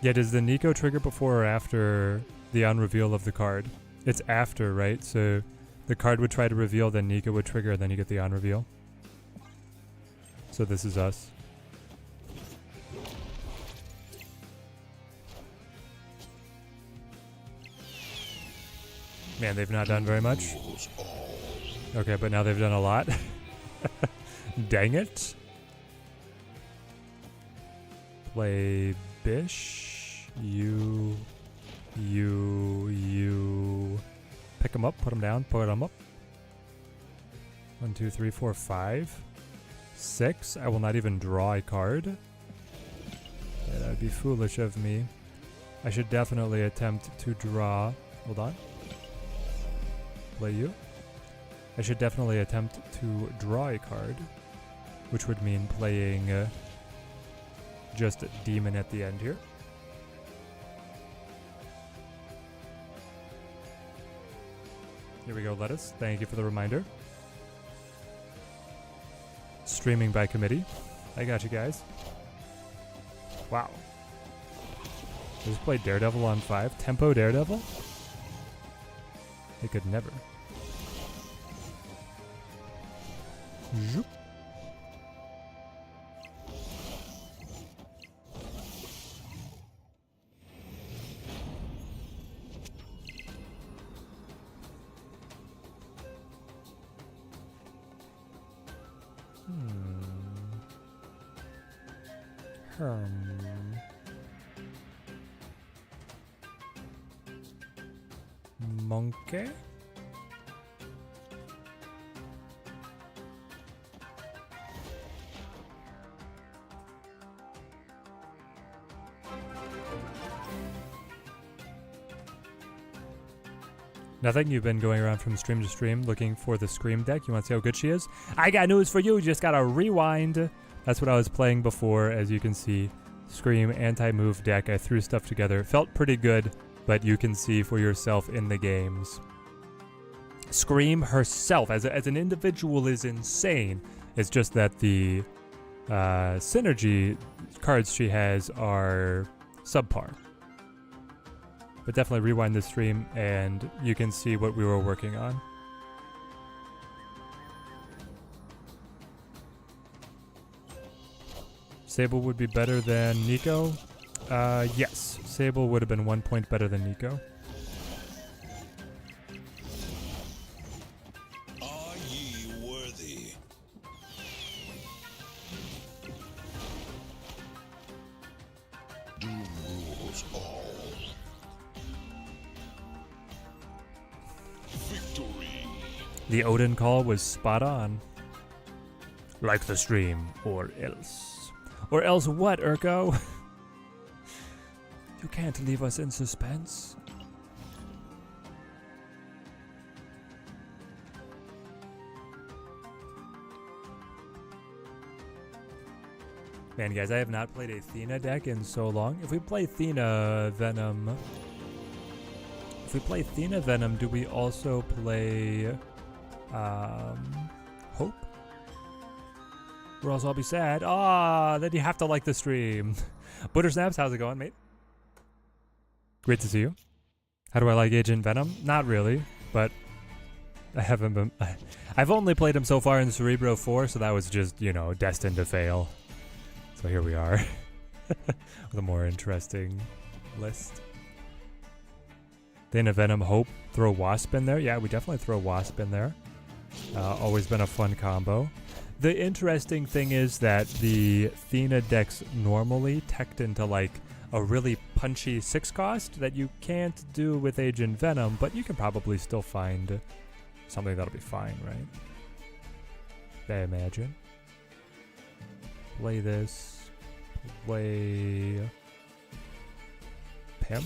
Yeah, does the Nico trigger before or after the unreveal of the card? It's after, right? So the card would try to reveal, then Nico would trigger, and then you get the unreveal. So this is us. Man, they've not done very much. Okay, but now they've done a lot. Dang it. Play Bish. You. Pick them up, put them down, put them up. 1, 2, 3, 4, 5. 6. I will not even draw a card. Yeah, that would be foolish of me. I should definitely attempt to draw. Hold on. Play you. I should definitely attempt to draw a card, which would mean playing just a demon at the end here. Here we go, Lettuce. Thank you for the reminder. Streaming by committee. I got you guys. Wow. Just played Daredevil on 5. Tempo Daredevil? They could never. Zoop. Monkey? Nothing. You've been going around from stream to stream looking for the Scream deck. You want to see how good she is? I got news for you. You just gotta rewind. That's what I was playing before. As you can see, Scream anti-move deck. I threw stuff together. Felt pretty good, but you can see for yourself in the games. Scream herself as an individual is insane. It's just that the synergy cards she has are subpar. But definitely rewind the stream and you can see what we were working on. Sable would be better than Nico. Yes, Sable would have been 1 point better than Nico. Are ye worthy? Doom rules all. Victory. The Odin call was spot on. Like the stream, or else. Or else what, Urko? You can't leave us in suspense. Man, guys, I have not played a Athena deck in so long. If we play Athena Venom... If we play Athena Venom, do we also play... Hope? or else I'll be sad. Ah, then you have to like the stream. Butter Snaps, how's it going, mate? Great to see you. How do I like Agent Venom? Not really, but I haven't been... I've only played him so far in Cerebro 4, so that was just, you know, destined to fail. So here we are. With a more interesting list. Then a Venom Hope, throw Wasp in there. Yeah, we definitely throw Wasp in there. Always been a fun combo. The interesting thing is that the Athena decks normally teched into like a really punchy 6 cost that you can't do with Agent Venom, but you can probably still find something that'll be fine, right? I imagine. Play this. Play Pim.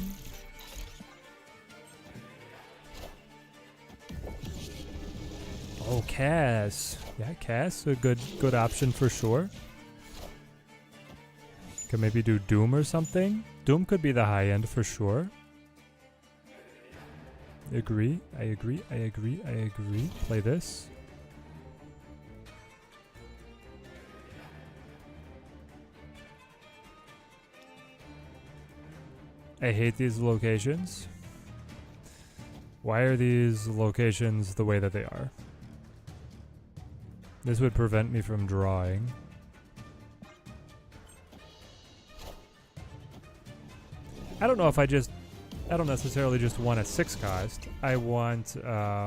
Oh, Cass. Yeah, Cass, a good option for sure. Could maybe do Doom or something. Doom could be the high end for sure. I agree. Play this. I hate these locations. Why are these locations the way that they are? This would prevent me from drawing. I don't know if I don't necessarily just want a 6 cost. I want, yeah,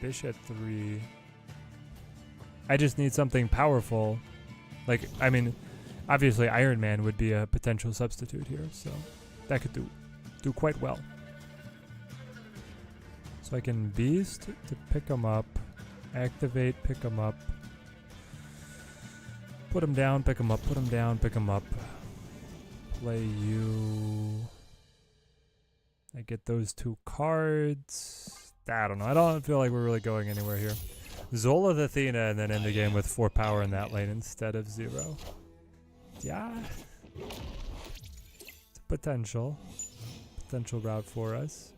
Bish at 3. I just need something powerful. Like, I mean, obviously Iron Man would be a potential substitute here, so that could do quite well. So I can Beast to pick him up, activate, pick him up, put him down, pick him up, put him down, pick him up, play you. I get those 2 cards. I don't know. I don't feel like we're really going anywhere here. Zola the Athena and then end the game with 4 power in that lane instead of 0. Yeah. It's a potential route for us.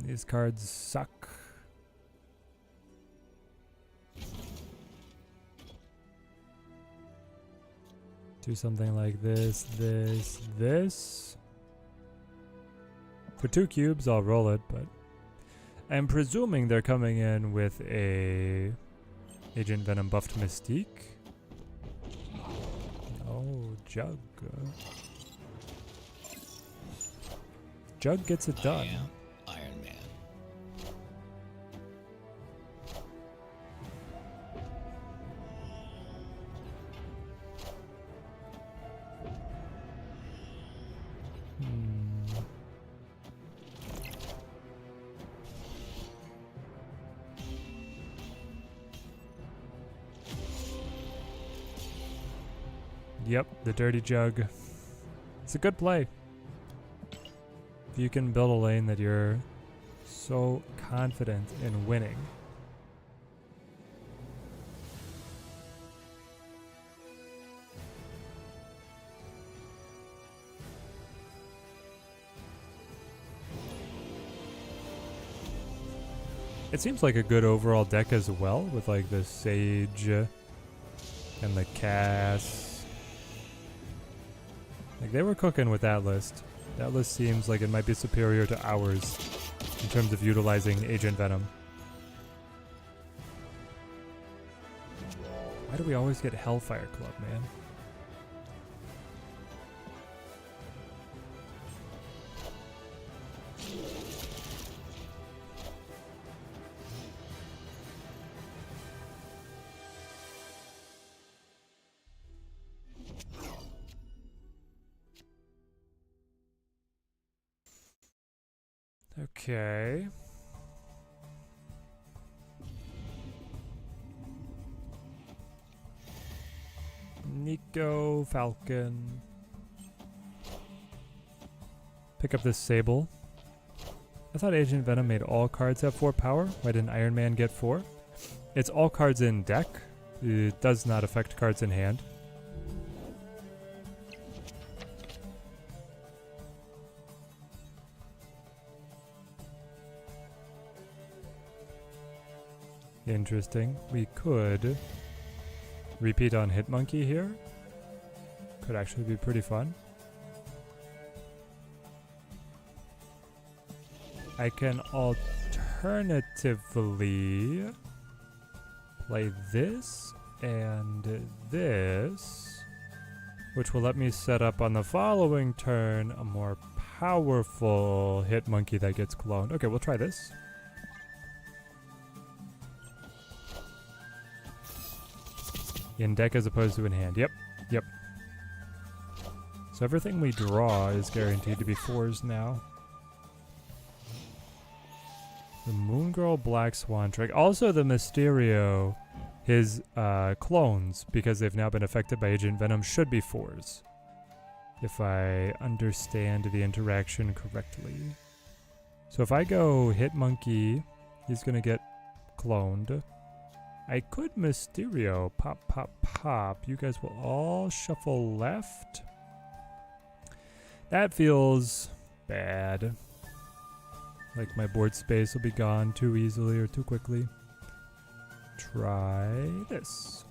These cards suck. Do something like this. For 2 cubes, I'll roll it, but I'm presuming they're coming in with a Agent Venom buffed Mystique. Oh, Jug. Jug gets it done. Iron Man. Yep, the Dirty Jug. It's a good play. If you can build a lane that you're so confident in winning. It seems like a good overall deck as well, with like the Sage and the Cass. Like, they were cooking with that list. That list seems like it might be superior to ours in terms of utilizing Agent Venom. Why do we always get Hellfire Club, man? Okay. Nico, Falcon. Pick up this Sable. I thought Agent Venom made all cards have 4 power. Why didn't Iron Man get 4? It's all cards in deck. It does not affect cards in hand. Interesting. We could repeat on Hitmonkey here. Could actually be pretty fun. I can alternatively play this and this, which will let me set up on the following turn a more powerful Hitmonkey that gets cloned. Okay, we'll try this. In deck as opposed to in hand. Yep. Yep. So everything we draw is guaranteed to be 4s now. The Moon Girl Black Swan trick. Also the Mysterio, his clones, because they've now been affected by Agent Venom, should be 4s. If I understand the interaction correctly. So if I go Hitmonkey, he's going to get cloned. I could Mysterio. Pop, pop, pop. You guys will all shuffle left. That feels bad. Like my board space will be gone too easily or too quickly. Try this.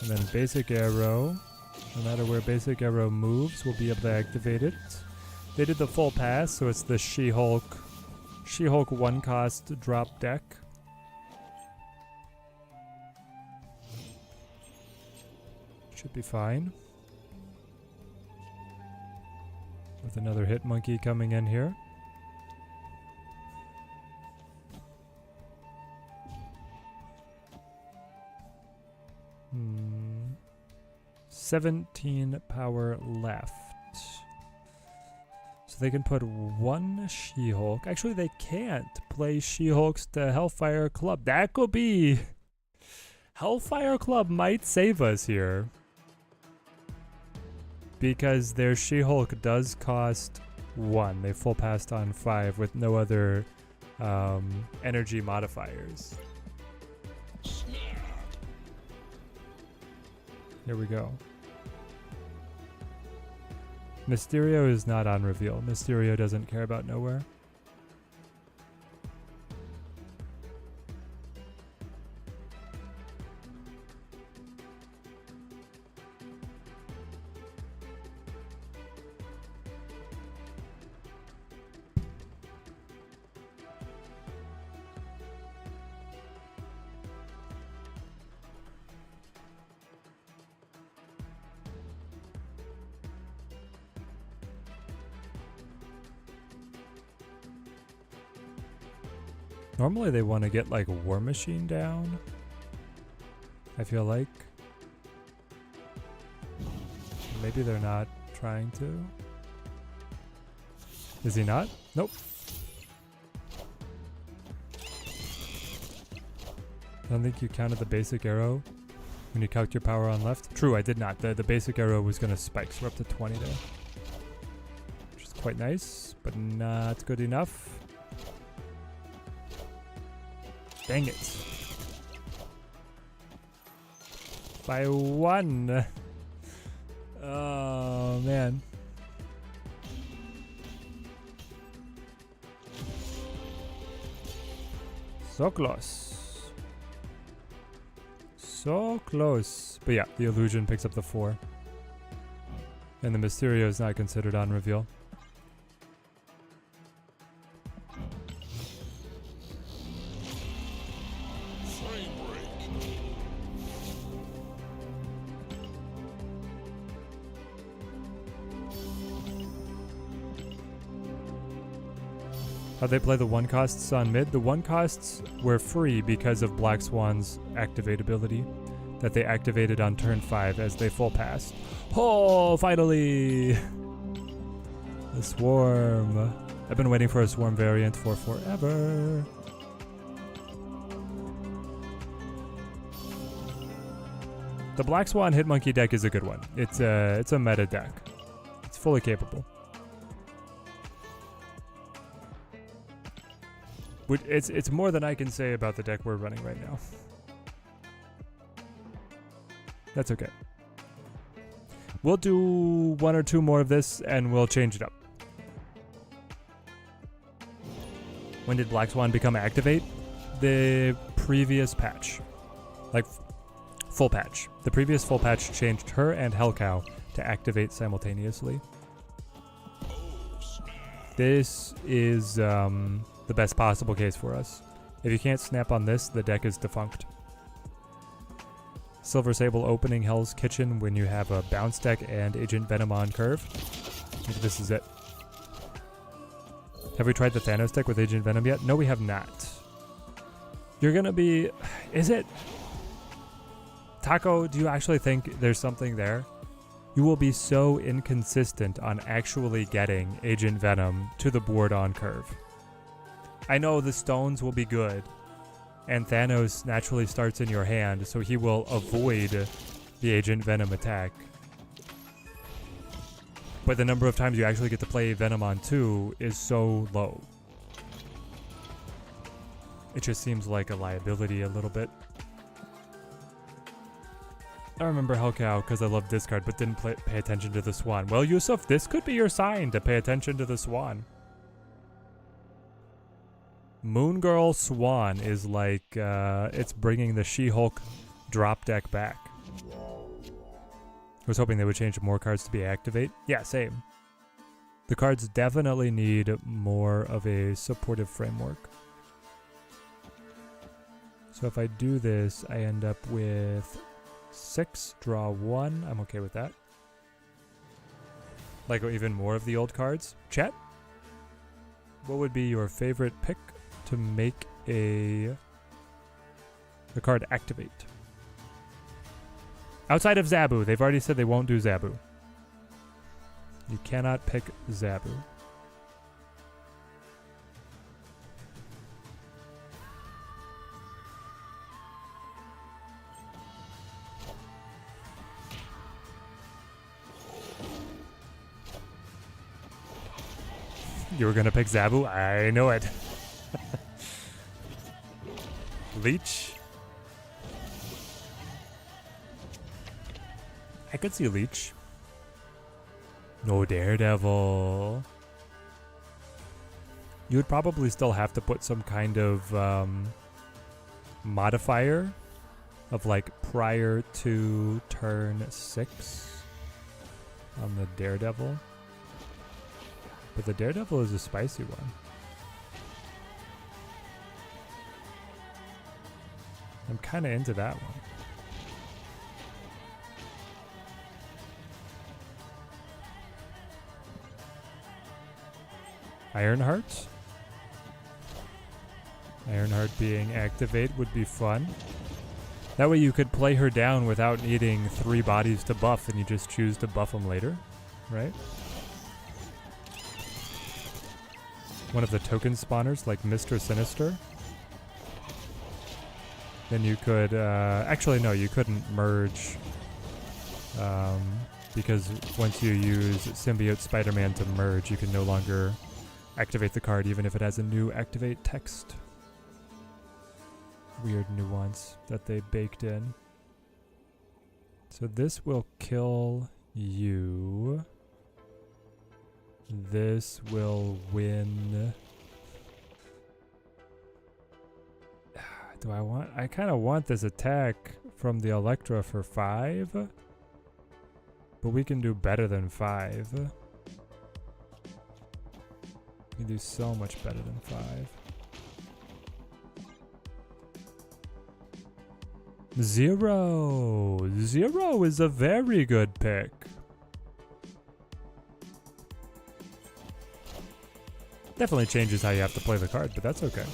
And then basic arrow. No matter where basic arrow moves, we'll be able to activate it. They did the full pass, so it's the She-Hulk 1-cost drop deck. Should be fine. With another Hitmonkey coming in here. 17 power left. So they can put one She-Hulk. Actually, they can't play She-Hulks to Hellfire Club. That could be... Hellfire Club might save us here. Because their She-Hulk does cost 1. They full passed on 5 with no other energy modifiers. Here we go. Mysterio is not on reveal. Mysterio doesn't care about nowhere. Normally they want to get like War Machine down, I feel like. Maybe they're not trying to. Is he not? Nope. I don't think you counted the basic arrow when you calc your power on left. True, I did not. The basic arrow was going to spike, so we're up to 20 there. Which is quite nice, but not good enough. Dang it. By 1. Oh, man. So close. So close. But yeah, the illusion picks up the 4. And the Mysterio is not considered on reveal. How'd they play the 1-costs on mid? The 1-costs were free because of Black Swan's activate ability that they activated on turn 5 as they full passed. Oh, finally! The Swarm. I've been waiting for a Swarm variant for forever. The Black Swan Hitmonkey deck is a good one. It's a meta deck. It's fully capable. It's more than I can say about the deck we're running right now. That's okay. We'll do 1 or 2 more of this and we'll change it up. When did Black Swan become activate? The previous patch. Like, full patch. The previous full patch changed her and Hellcow to activate simultaneously. This is the best possible case for us. If you can't snap on this, the deck is defunct. Silver Sable opening Hell's Kitchen when you have a bounce deck and Agent Venom on curve. I think this is it. Have we tried the Thanos deck with Agent Venom yet? No, we have not. You're gonna be... Is it... Taco, do you actually think there's something there? You will be so inconsistent on actually getting Agent Venom to the board on curve. I know the stones will be good, and Thanos naturally starts in your hand, so he will avoid the Agent Venom attack. But the number of times you actually get to play Venom on 2 is so low. It just seems like a liability a little bit. I remember Hellcow because I love discard but didn't pay attention to the Swan. Well, Yusuf, this could be your sign to pay attention to the Swan. Moon Girl Swan is like, it's bringing the She-Hulk drop deck back. I was hoping they would change more cards to be activate. Yeah, same. The cards definitely need more of a supportive framework. So if I do this, I end up with 6, draw 1. I'm okay with that. Like even more of the old cards. Chat, what would be your favorite pick to make the card activate? Outside of Zabu, they've already said they won't do Zabu. You cannot pick Zabu. You were gonna pick Zabu? I know it. Leech. I could see Leech. No Daredevil. You would probably still have to put some kind of modifier of like prior to turn 6 on the Daredevil. But the Daredevil is a spicy one. I'm kind of into that one. Ironheart? Ironheart being activate would be fun. That way you could play her down without needing 3 bodies to buff and you just choose to buff them later, right? One of the token spawners like Mr. Sinister. Then you could, actually no, you couldn't merge because once you use Symbiote Spider-Man to merge, you can no longer activate the card even if it has a new activate text. Weird nuance that they baked in. So this will kill you. This will win. Do I want? I kind of want this attack from the Electra for 5. But we can do better than 5. We can do so much better than 5. Zero. Zero is a very good pick. Definitely changes how you have to play the card, but that's okay.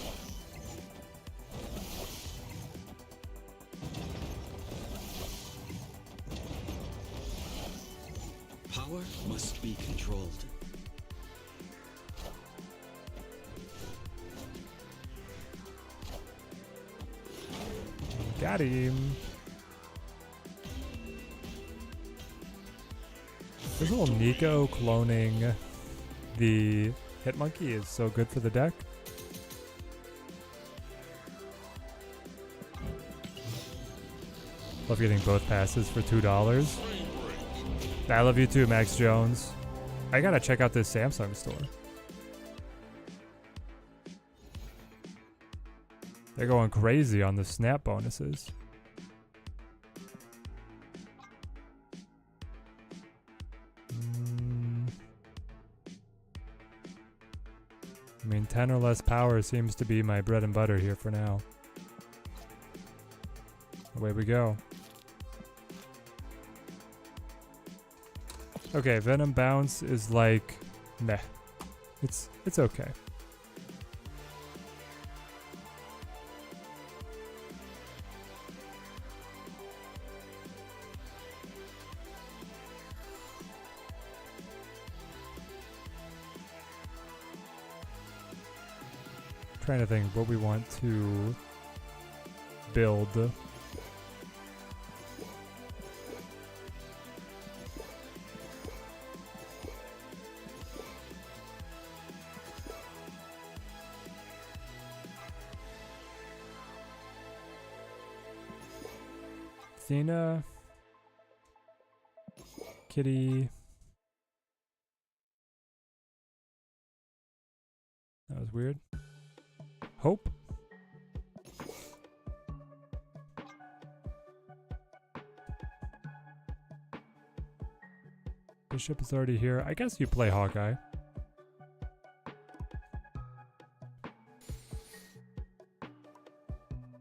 Power must be controlled. Got him. This little Nico cloning the Hitmonkey is so good for the deck. Love getting both passes for $2. I love you too, Max Jones. I gotta check out this Samsung store. They're going crazy on the snap bonuses. I mean, 10 or less power seems to be my bread and butter here for now. Away we go. Okay, Venom bounce is like meh. It's okay. Trying to think what we want to build. Athena, Kitty. That was weird. Hope. Bishop is already here. I guess you play Hawkeye.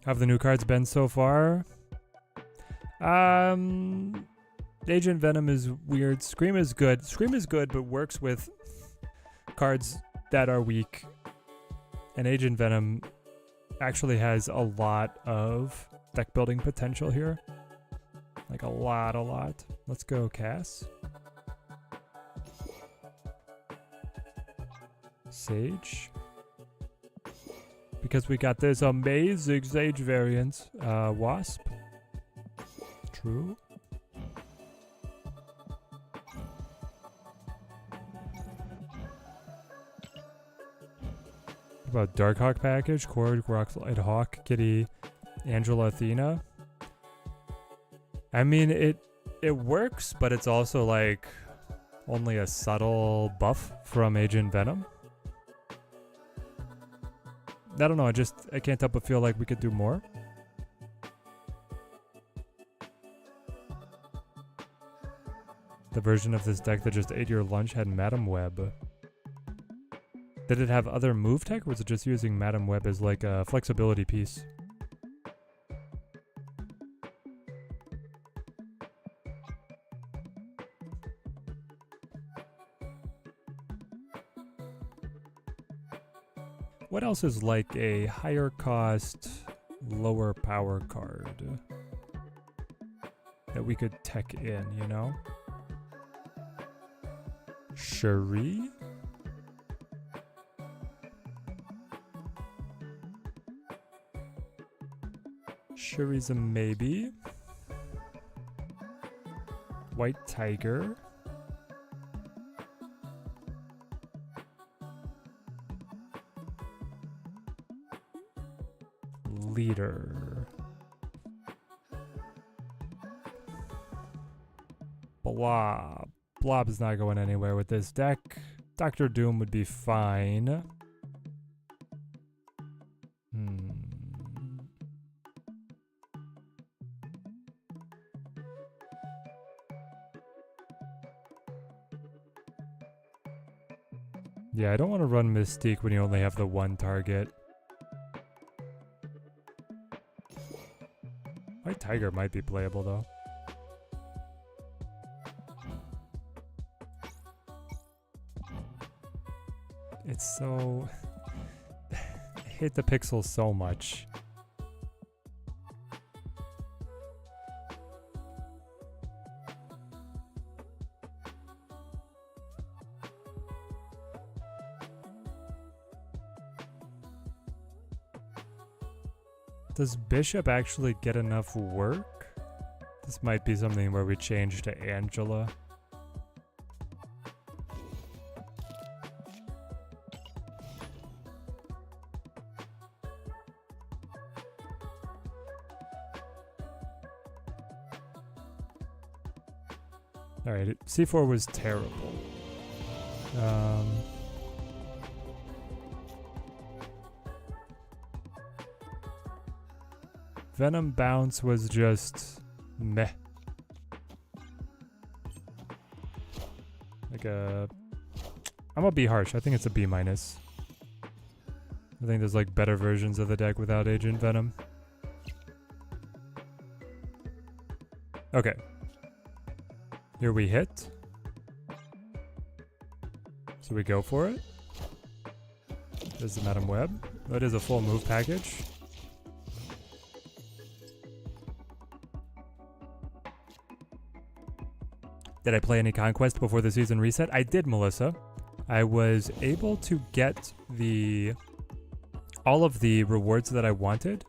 How have the new cards been so far? Agent Venom is weird. Scream is good. Scream is good, but works with cards that are weak. And Agent Venom actually has a lot of deck building potential here. Like a lot. Let's go, Cass. Sage. Because we got this amazing Sage variant. Wasp. True. What about Darkhawk package? Cord, Rockslide Hawk, Kitty, Angela, Athena. I mean, it works, but it's also like only a subtle buff from Agent Venom. I don't know, I can't help but feel like we could do more. The version of this deck that just ate your lunch had Madam Web. Did it have other move tech, or was it just using Madam Web as like a flexibility piece? What else is like a higher cost, lower power card that we could tech in, you know? Cherie? Cherie's a maybe. White Tiger. Leader. Blob. Blob is not going anywhere with this deck. Dr. Doom would be fine. Yeah, I don't want to run Mystique when you only have the one target. White Tiger might be playable though. It's so... I hate the pixels so much. Does Bishop actually get enough work? This might be something where we change to Angela. Alright, C4 was terrible. Venom bounce was just meh. Like a... I'm gonna be harsh. I think it's a B-. I think there's like better versions of the deck without Agent Venom. Okay. Here we hit. So we go for it. There's the Madam Web. That is a full move package. Did I play any Conquest before the season reset? I did, Melissa. I was able to get all of the rewards that I wanted,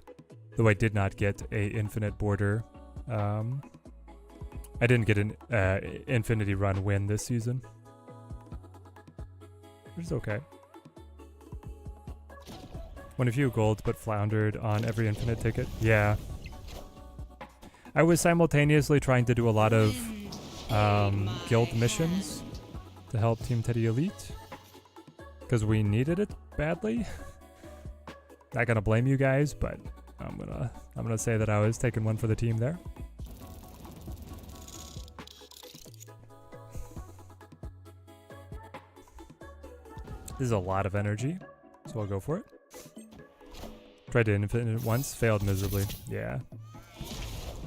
though I did not get a infinite border. I didn't get an infinity run win this season, which is okay. Won a few golds, but floundered on every infinite ticket. Yeah. I was simultaneously trying to do a lot of guild missions to help Team Teddy Elite because we needed it badly. Not gonna blame you guys, but I'm gonna say that I was taking one for the team there. This is a lot of energy, so I'll go for it. Tried to infinite once, failed miserably. Yeah.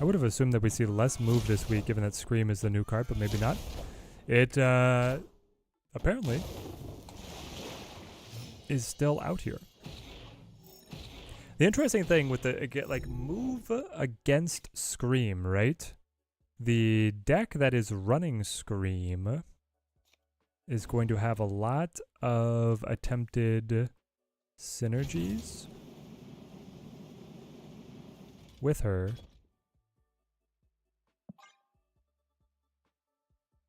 I would have assumed that we see less move this week, given that Scream is the new card, but maybe not. It, apparently is still out here. The interesting thing with the, like, move against Scream, right? The deck that is running Scream is going to have a lot of attempted synergies with her.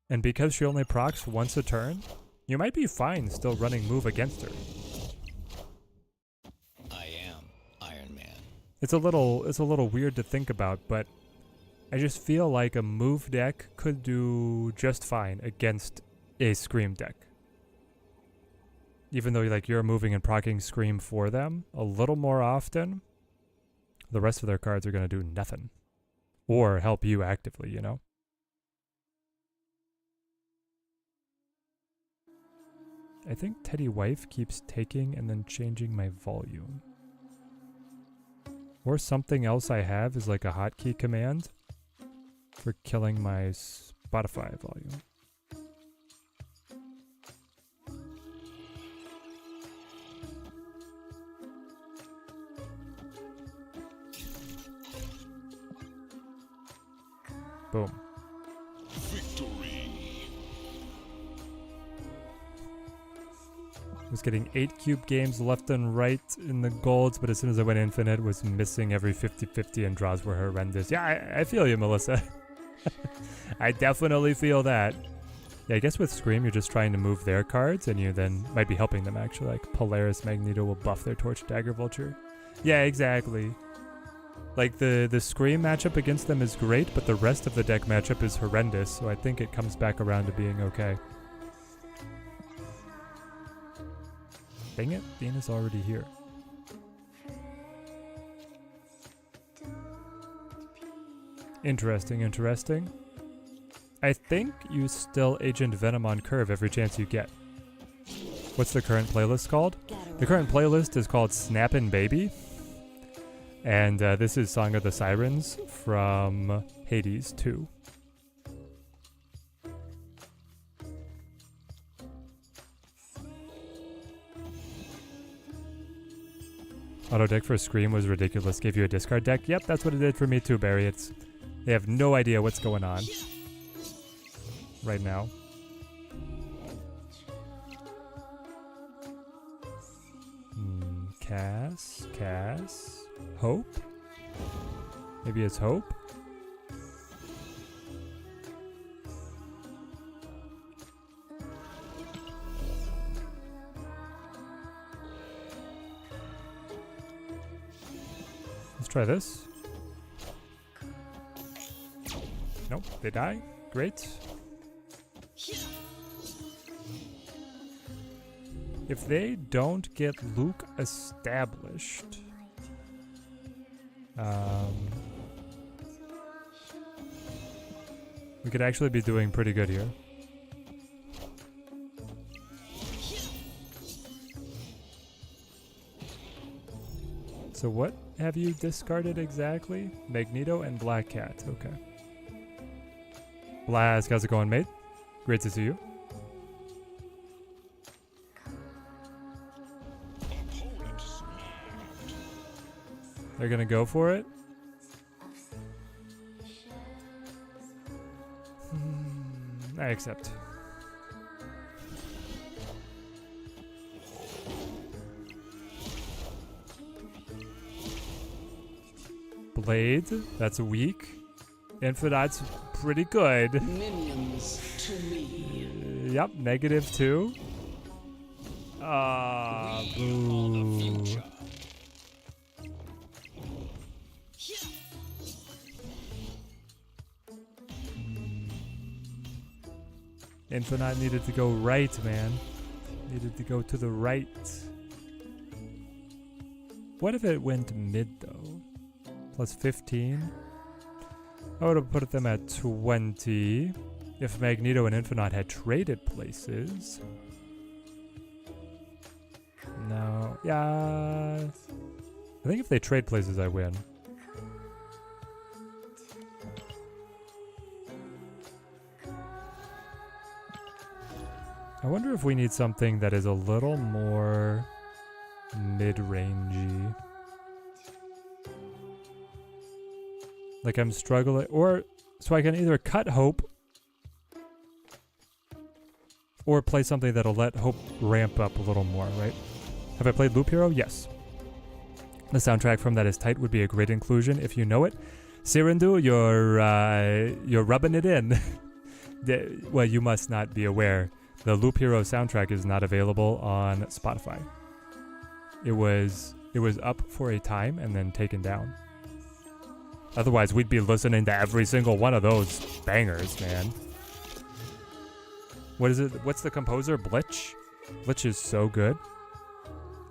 And because she only procs once a turn, you might be fine still running move against her. I am Iron Man. It's a little weird to think about, but I just feel like a move deck could do just fine against a Scream deck. Even though like you're moving and proccing Scream for them a little more often, the rest of their cards are going to do nothing. Or help you actively, you know? I think Teddy Wife keeps taking and then changing my volume. Or something else I have is like a hotkey command for killing my Spotify volume. Boom. Victory. Was getting 8 cube games left and right in the golds, but as soon as I went infinite, was missing every 50-50 and draws were horrendous. Yeah, I feel you, Melissa. I definitely feel that. Yeah, I guess with Scream, you're just trying to move their cards, and you then might be helping them, actually. Like, Polaris Magneto will buff their Torch Dagger Vulture. Yeah, exactly. Like, the Scream matchup against them is great, but the rest of the deck matchup is horrendous, so I think it comes back around to being okay. Dang it, Dean is already here. Interesting, interesting. I think you still Agent Venom on curve every chance you get. What's the current playlist called? The current playlist is called Snappin' Baby. And this is Song of the Sirens from Hades 2. Auto deck for Scream was ridiculous. Gave you a discard deck. Yep, that's what it did for me too, Barry. They have no idea what's going on right now. Cass. Hope? Maybe it's Hope? Let's try this. Nope, they die. Great. If they don't get Luke established, we could actually be doing pretty good here. So what have you discarded exactly? Magneto and Black Cat. Okay. Blask, how's it going, mate? Great to see you. Opponent smacked. They're gonna go for it. I accept. Blade, that's weak. Infinite's pretty good. Minions to me. Yep, -2. We are the Boo. future. Infinite needed to go right, man. Needed to go to the right. What if it went mid, though? Plus 15? I would have put them at 20 if Magneto and Infinite had traded places. No. Yeah. I think if they trade places, I win. I wonder if we need something that is a little more mid-rangey. Like I'm struggling, or so I can either cut Hope or play something that'll let Hope ramp up a little more, right? Have I played Loop Hero? Yes. The soundtrack from that is tight would be a great inclusion if you know it. Sirindu, you're rubbing it in. Well, you must not be aware. The Loop Hero soundtrack is not available on Spotify. It was up for a time and then taken down. Otherwise, we'd be listening to every single one of those bangers, man. What is it? What's the composer? Blitch? Blitch is so good.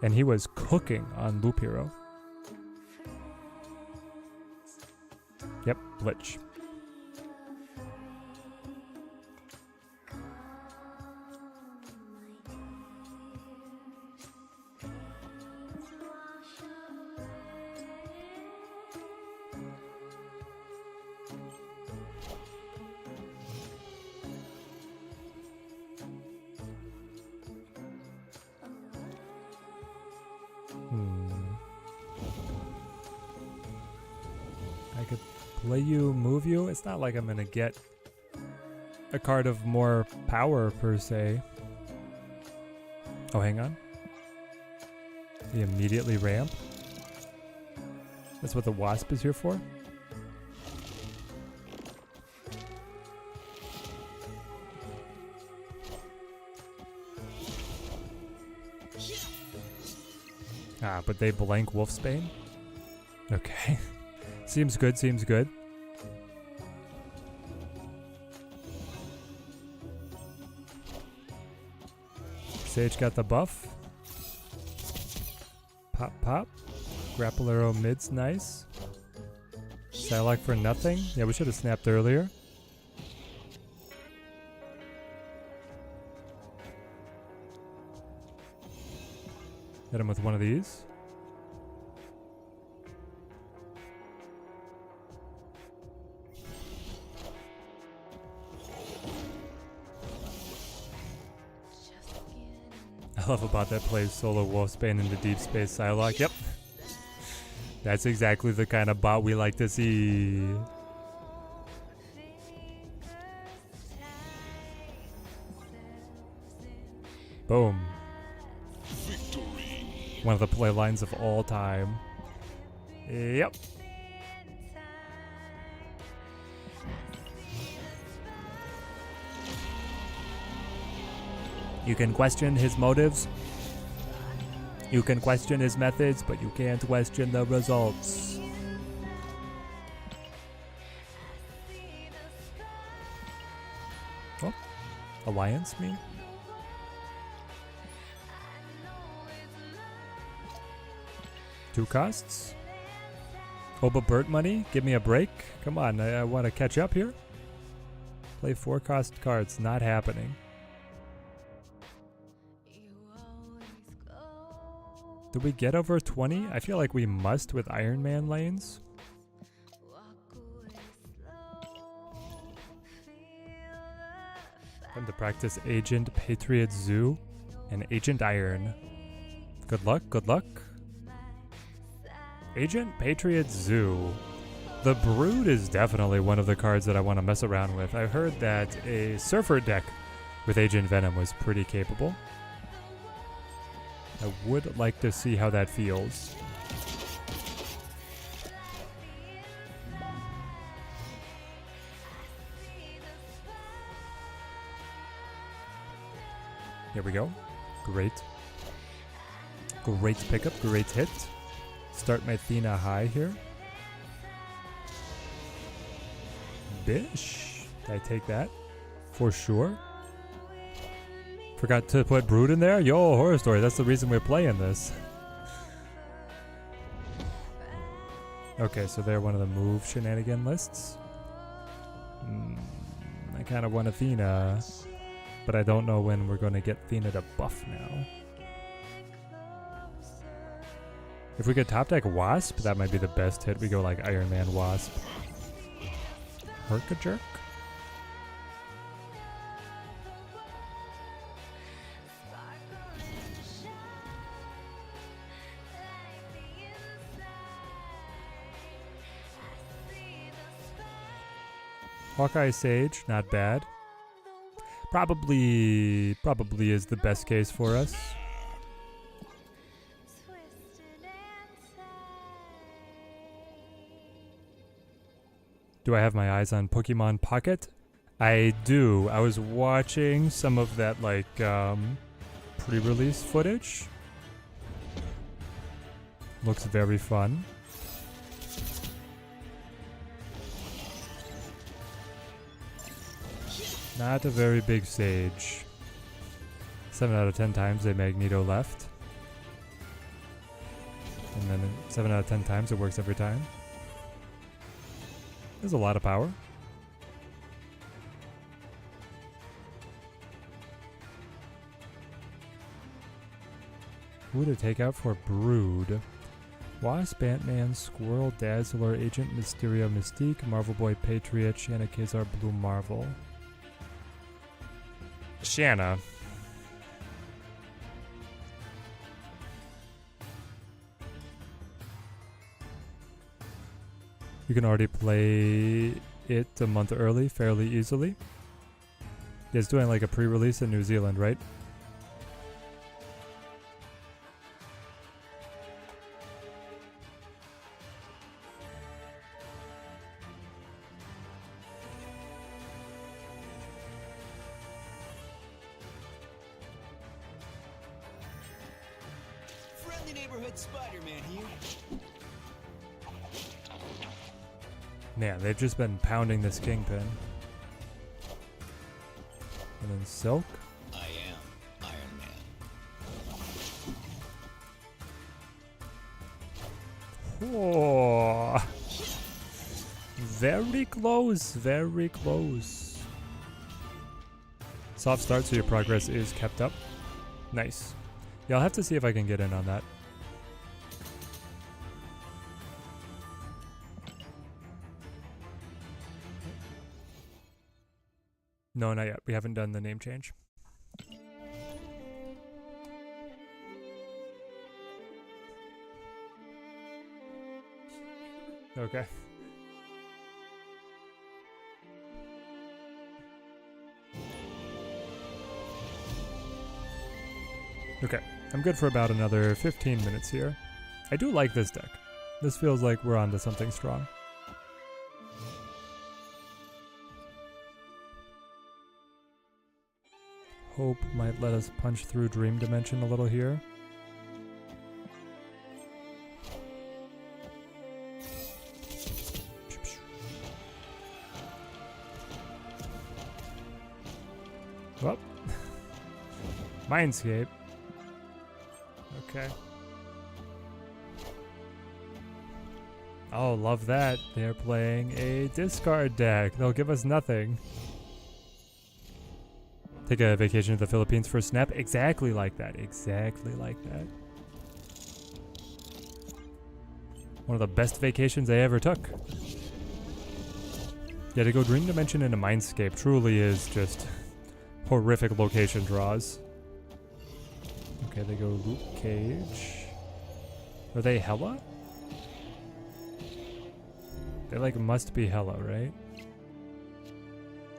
And he was cooking on Loop Hero. Yep, Blitch. I could play you, move you. It's not like I'm gonna get a card of more power per se. Oh, hang on. We immediately ramp. That's what the Wasp is here for. Ah, but they blank Wolfsbane? Okay. Seems good, seems good. Sage got the buff. Pop, pop. Grapple arrow mid's nice. Psylocke for nothing. Yeah, we should have snapped earlier. Hit him with one of these. I love about that plays solo Wolfsbane into Deep Space Psylocke. Yep. That's exactly the kind of bot we like to see. Boom. Victory. One of the play lines of all time. Yep. You can question his motives. You can question his methods, but you can't question the results. Oh, Alliance me? Two costs? Oba Burt money? Give me a break? Come on, I want to catch up here. Play 4 cost cards. Not happening. Did we get over 20? I feel like we must with Iron Man lanes. Time to practice Agent Patriot Zoo and Agent Iron. Good luck, good luck. Agent Patriot Zoo. The Brood is definitely one of the cards that I want to mess around with. I heard that a Surfer deck with Agent Venom was pretty capable. I would like to see how that feels. Here we go. Great. Great pickup, great hit. Start my Athena high here. Bish. Did I take that? For sure. Forgot to put Brood in there? Yo, Horror Story, that's the reason we're playing this. Okay, so they're one of the move shenanigan lists. I kind of want Athena, but I don't know when we're going to get Athena to buff now. If we could top deck Wasp, that might be the best hit. We go like Iron Man Wasp. Herk-a-jerk? Hawkeye Sage, not bad. Probably is the best case for us. Do I have my eyes on Pokemon Pocket? I do. I was watching some of that like pre-release footage. Looks very fun. Not a very big Sage. 7 out of 10 times a Magneto left. And then 7 out of 10 times it works every time. There's a lot of power. Who to take out for Brood? Wasp, Ant-Man, Squirrel, Dazzler, Agent Mysterio, Mystique, Marvel Boy, Patriot, Shanna Kazar, Blue Marvel. Shanna. You can already play it a month early, fairly easily. It's doing like a pre-release in New Zealand, right? Friendly neighborhood Spider-Man here. Man, they've just been pounding this Kingpin. And then Silk. I am Iron Man. Oh, very close, very close. Soft start so your progress is kept up. Nice. Yeah, I'll have to see if I can get in on that. No, not yet. We haven't done the name change. Okay. Okay, I'm good for about another 15 minutes here. I do like this deck. This feels like we're onto something strong. Hope might let us punch through Dream Dimension a little here. Well, Mindscape. Okay. Oh, love that. They're playing a discard deck. They'll give us nothing. Take a vacation to the Philippines for a snap. Exactly like that. Exactly like that. One of the best vacations I ever took. Yeah, to go Green Dimension into Mindscape truly is just horrific location draws. Okay, they go Luke Cage. Are they Hella? They like must be Hella, right?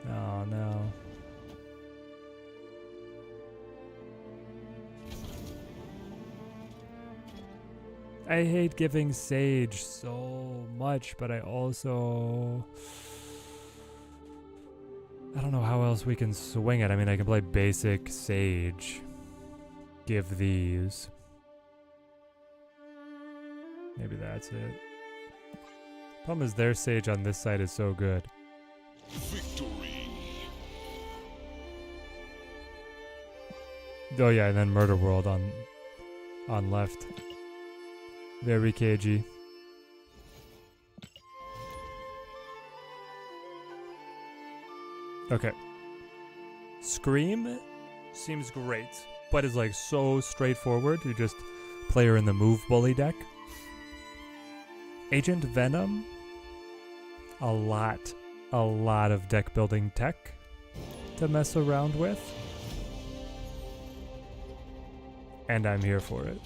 Oh no. I hate giving Sage so much, but I also... I don't know how else we can swing it. I mean, I can play basic Sage. Give these. Maybe that's it. Problem is their Sage on this side is so good. Victory. Oh yeah, and then Murder World on left. Very cagey. Okay. Scream seems great, but is like so straightforward. You just play her in the move bully deck. Agent Venom, a lot of deck building tech to mess around with. And I'm here for it.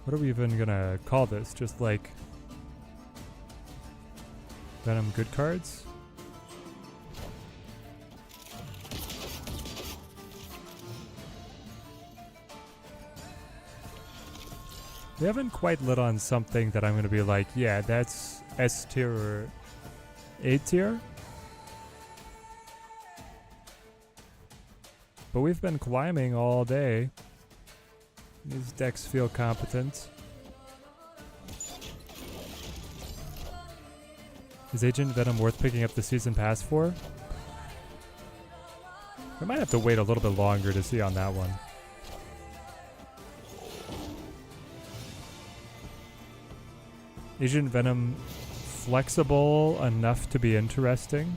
What are we even gonna call this? Just like Venom good cards? We haven't quite lit on something that I'm gonna be like, yeah, that's S tier or A tier. But we've been climbing all day. These decks feel competent. Is Agent Venom worth picking up the season pass for? We might have to wait a little bit longer to see on that one. Agent Venom flexible enough to be interesting.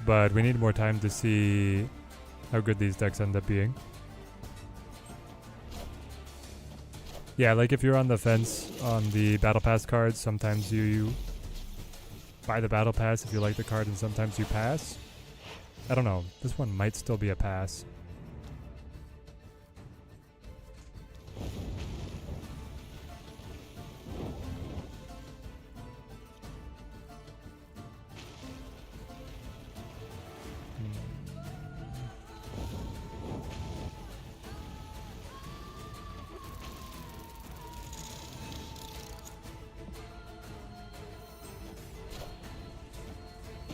But we need more time to see how good these decks end up being. Yeah, like if you're on the fence on the Battle Pass cards, sometimes you buy the Battle Pass if you like the card and sometimes you pass. I don't know. This one might still be a pass.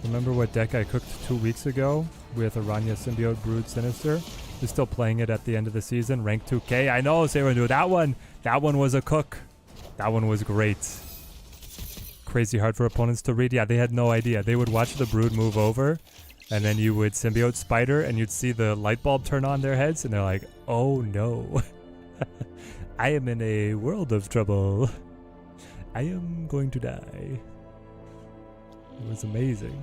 Remember what deck I cooked 2 weeks ago with Aranya Symbiote Brood Sinister? You're still playing it at the end of the season, rank 2K. I know, Cerebro, that one was a cook. That one was great. Crazy hard for opponents to read. Yeah, they had no idea. They would watch the Brood move over, and then you would Symbiote Spider, and you'd see the light bulb turn on their heads, and they're like, oh no. I am in a world of trouble. I am going to die. It was amazing.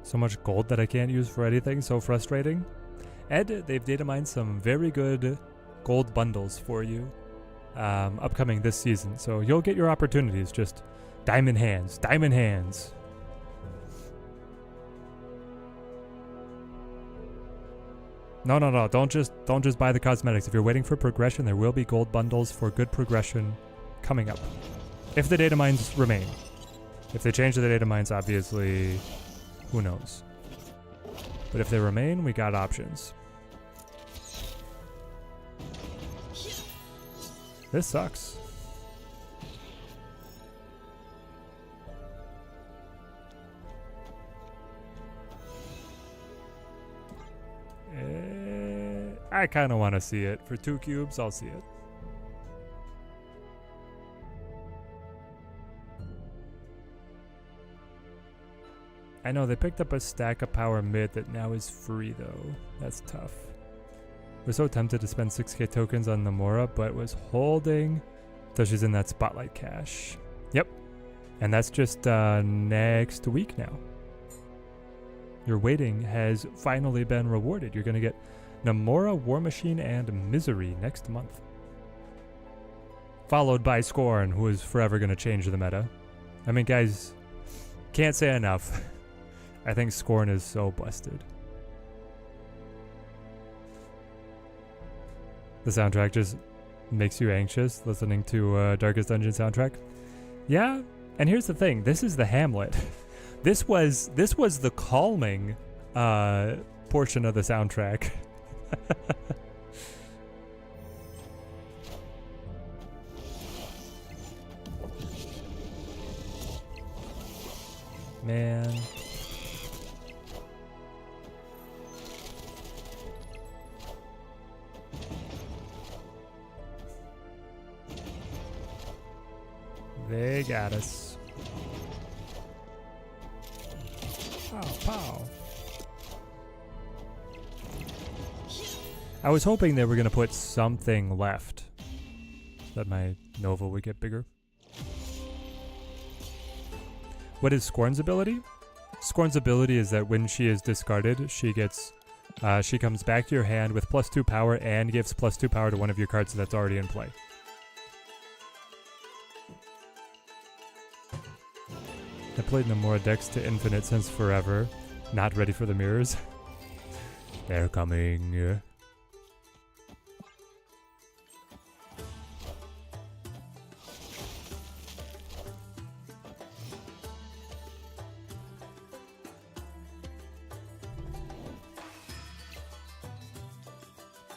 So much gold that I can't use for anything, so frustrating. Ed, they've data mined some very good gold bundles for you upcoming this season, so you'll get your opportunities. Just diamond hands, diamond hands. No, don't just buy the cosmetics. If you're waiting for progression, there will be gold bundles for good progression coming up, if the data mines remain. If they change the data mines, obviously, who knows. But if they remain, we got options. This sucks. I kind of want to see it. For 2 cubes, I'll see it. I know they picked up a stack of power mid that now is free though. That's tough. We're so tempted to spend 6k tokens on Namora, but was holding till she's in that spotlight cache. Yep. And that's just next week now. Your waiting has finally been rewarded. You're going to get Namora, War Machine, and Misery next month. Followed by Scorn, who is forever going to change the meta. I mean, guys, can't say enough. I think Scorn is so busted. The soundtrack just makes you anxious listening to Darkest Dungeon soundtrack. Yeah, and here's the thing. This is the Hamlet. This was the calming portion of the soundtrack. Man. They got us. Pow, pow. I was hoping they were going to put something left, that my Nova would get bigger. What is Scorn's ability? Scorn's ability is that when she is discarded, she gets, she comes back to your hand with +2 power and gives +2 power to one of your cards that's already in play. I played Namora decks to infinite since forever. Not ready for the mirrors. They're coming.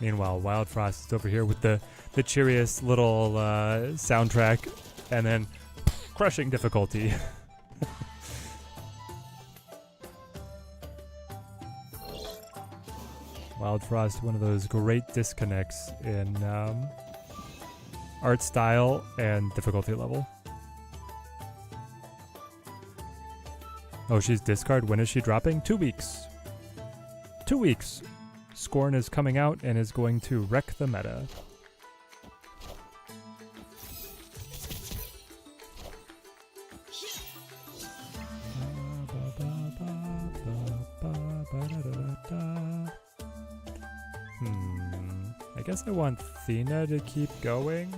Meanwhile, Wild Frost is over here with the cheeriest little soundtrack, and then crushing difficulty. Wild Frost, one of those great disconnects in art style and difficulty level. Oh, she's discard. When is she dropping? 2 weeks. 2 weeks. Scorn is coming out and is going to wreck the meta. I guess I want Thena to keep going.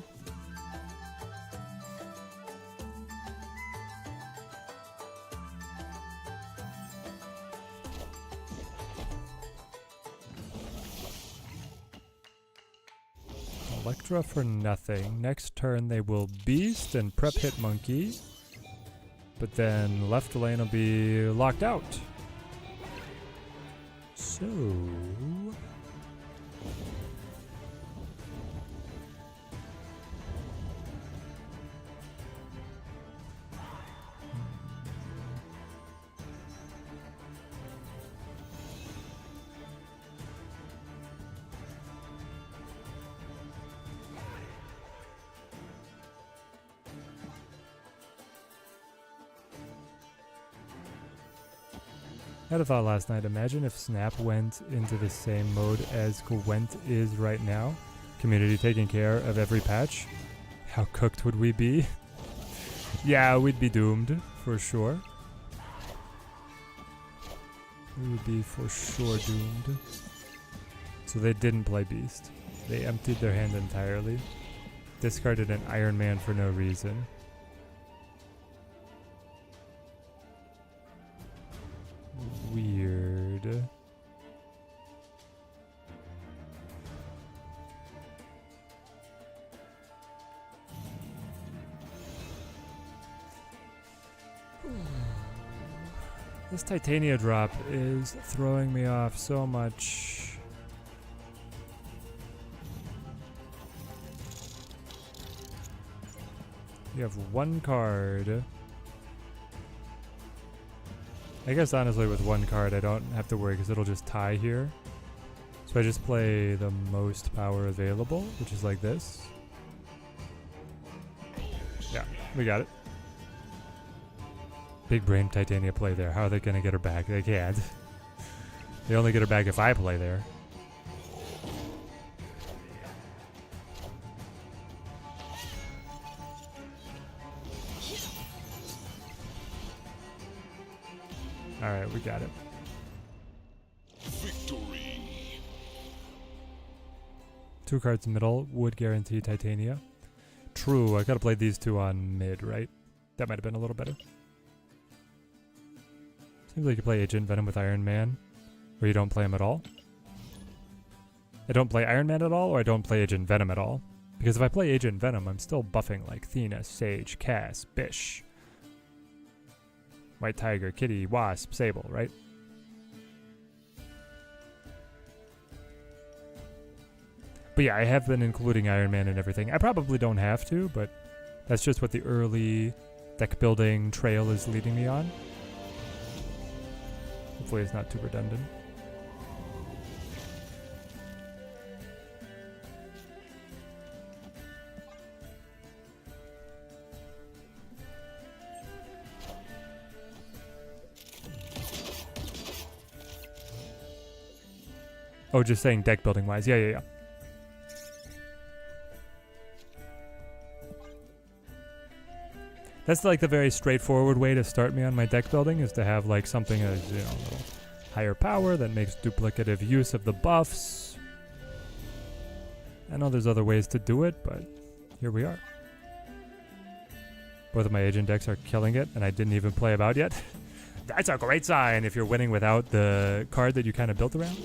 Electra for nothing. Next turn they will Beast and prep Hit Monkey. But then left lane will be locked out. So... I had a thought last night. Imagine if Snap went into the same mode as Gwent is right now. Community taking care of every patch. How cooked would we be? Yeah, we'd be doomed, for sure. We would be for sure doomed. So they didn't play Beast. They emptied their hand entirely. Discarded an Iron Man for no reason. Weird. This Titania drop is throwing me off so much. You have one card. I guess honestly with one card I don't have to worry because it'll just tie here. So I just play the most power available, which is like this. Yeah, we got it. Big brain Titania play there. How are they going to get her back? They can't. They only get her back if I play there. Alright, we got it. Victory. 2 cards middle would guarantee Titania. True, I gotta play these 2 on mid, right? That might have been a little better. Seems like you play Agent Venom with Iron Man, or you don't play him at all. I don't play Iron Man at all, or I don't play Agent Venom at all. Because if I play Agent Venom, I'm still buffing like Thena, Sage, Cass, Bish, White Tiger, Kitty, Wasp, Sable, right? But yeah, I have been including Iron Man and everything. I probably don't have to, but that's just what the early deck building trail is leading me on. Hopefully it's not too redundant. Oh, just saying deck building wise. Yeah. That's like the very straightforward way to start me on my deck building, is to have like something as, you know, a little higher power that makes duplicative use of the buffs. I know there's other ways to do it, but here we are. Both of my agent decks are killing it, and I didn't even play about yet. That's a great sign if you're winning without the card that you kind of built around.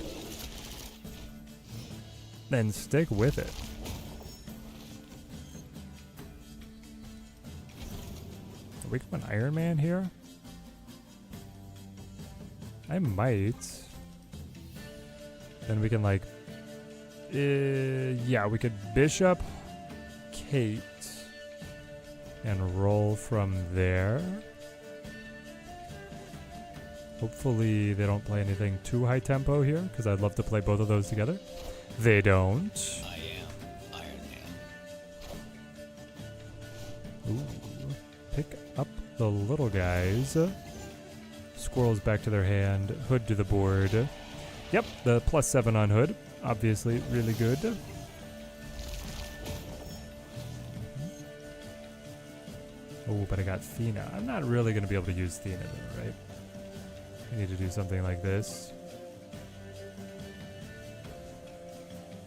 Then stick with it. Are we going Iron Man here? I might. Then we can like... yeah, we could Bishop, Kate, and roll from there. Hopefully they don't play anything too high tempo here, because I'd love to play both of those together. They don't. I am Iron Man. Ooh. Pick up the little guys. Squirrels back to their hand. Hood to the board. Yep, the +7 on Hood. Obviously really good. Oh, but I got Thena. I'm not really going to be able to use Thena though, right? I need to do something like this.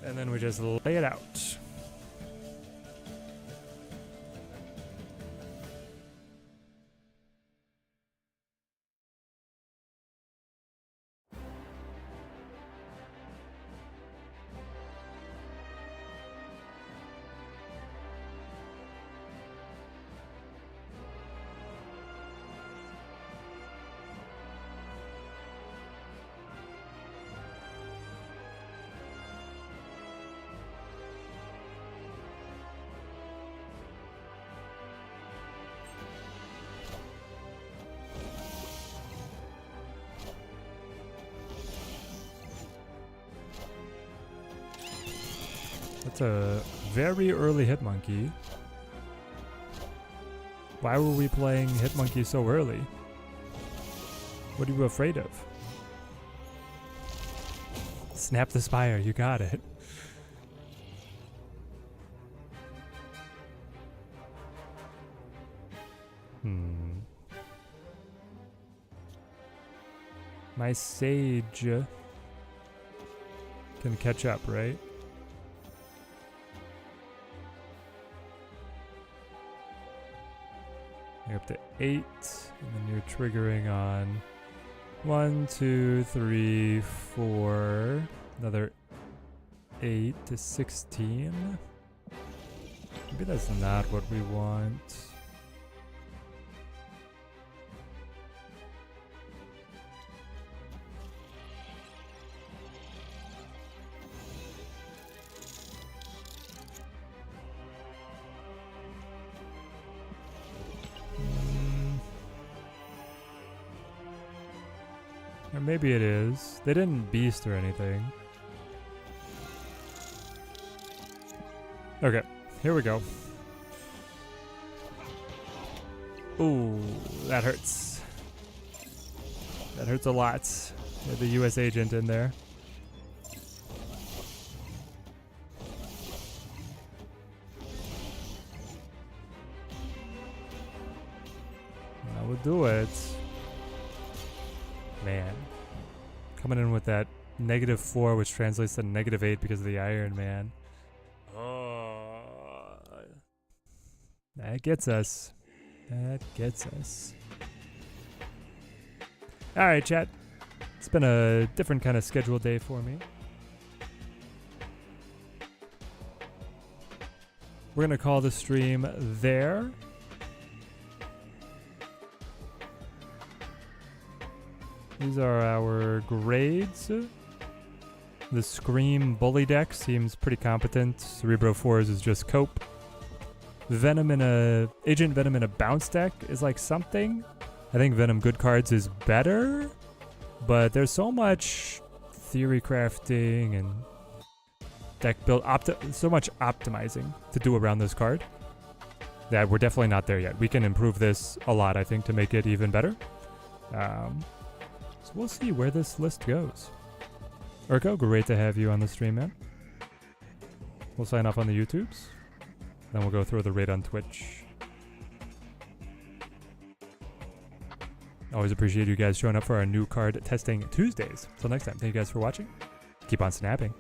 And then we just lay it out. That's a very early Hitmonkey. Why were we playing Hitmonkey so early? What are you afraid of? Snap the Spire, you got it. My Sage can catch up, right? You're up to 8, and then you're triggering on 1, 2, 3, 4, another 8 to 16. Maybe that's not what we want. Or maybe it is. They didn't beast or anything. Okay, here we go. Ooh, that hurts. That hurts a lot. With the US agent in there. That would do it. Man. Coming in with that -4, which translates to -8 because of the Iron Man. Oh. That gets us. That gets us. Alright, chat. It's been a different kind of scheduled day for me. We're going to call the stream there. These are our grades. The Scream Bully deck seems pretty competent. Cerebro 4s is just cope. Venom in a Agent Venom in a bounce deck is like something. I think Venom good cards is better, but there's so much theory crafting and deck build so much optimizing to do around this card that we're definitely not there yet. We can improve this a lot, I think, to make it even better. So we'll see where this list goes. Urko, great to have you on the stream, man. We'll sign off on the YouTubes. Then we'll go through the raid on Twitch. Always appreciate you guys showing up for our new card testing Tuesdays. Till next time, thank you guys for watching. Keep on snapping.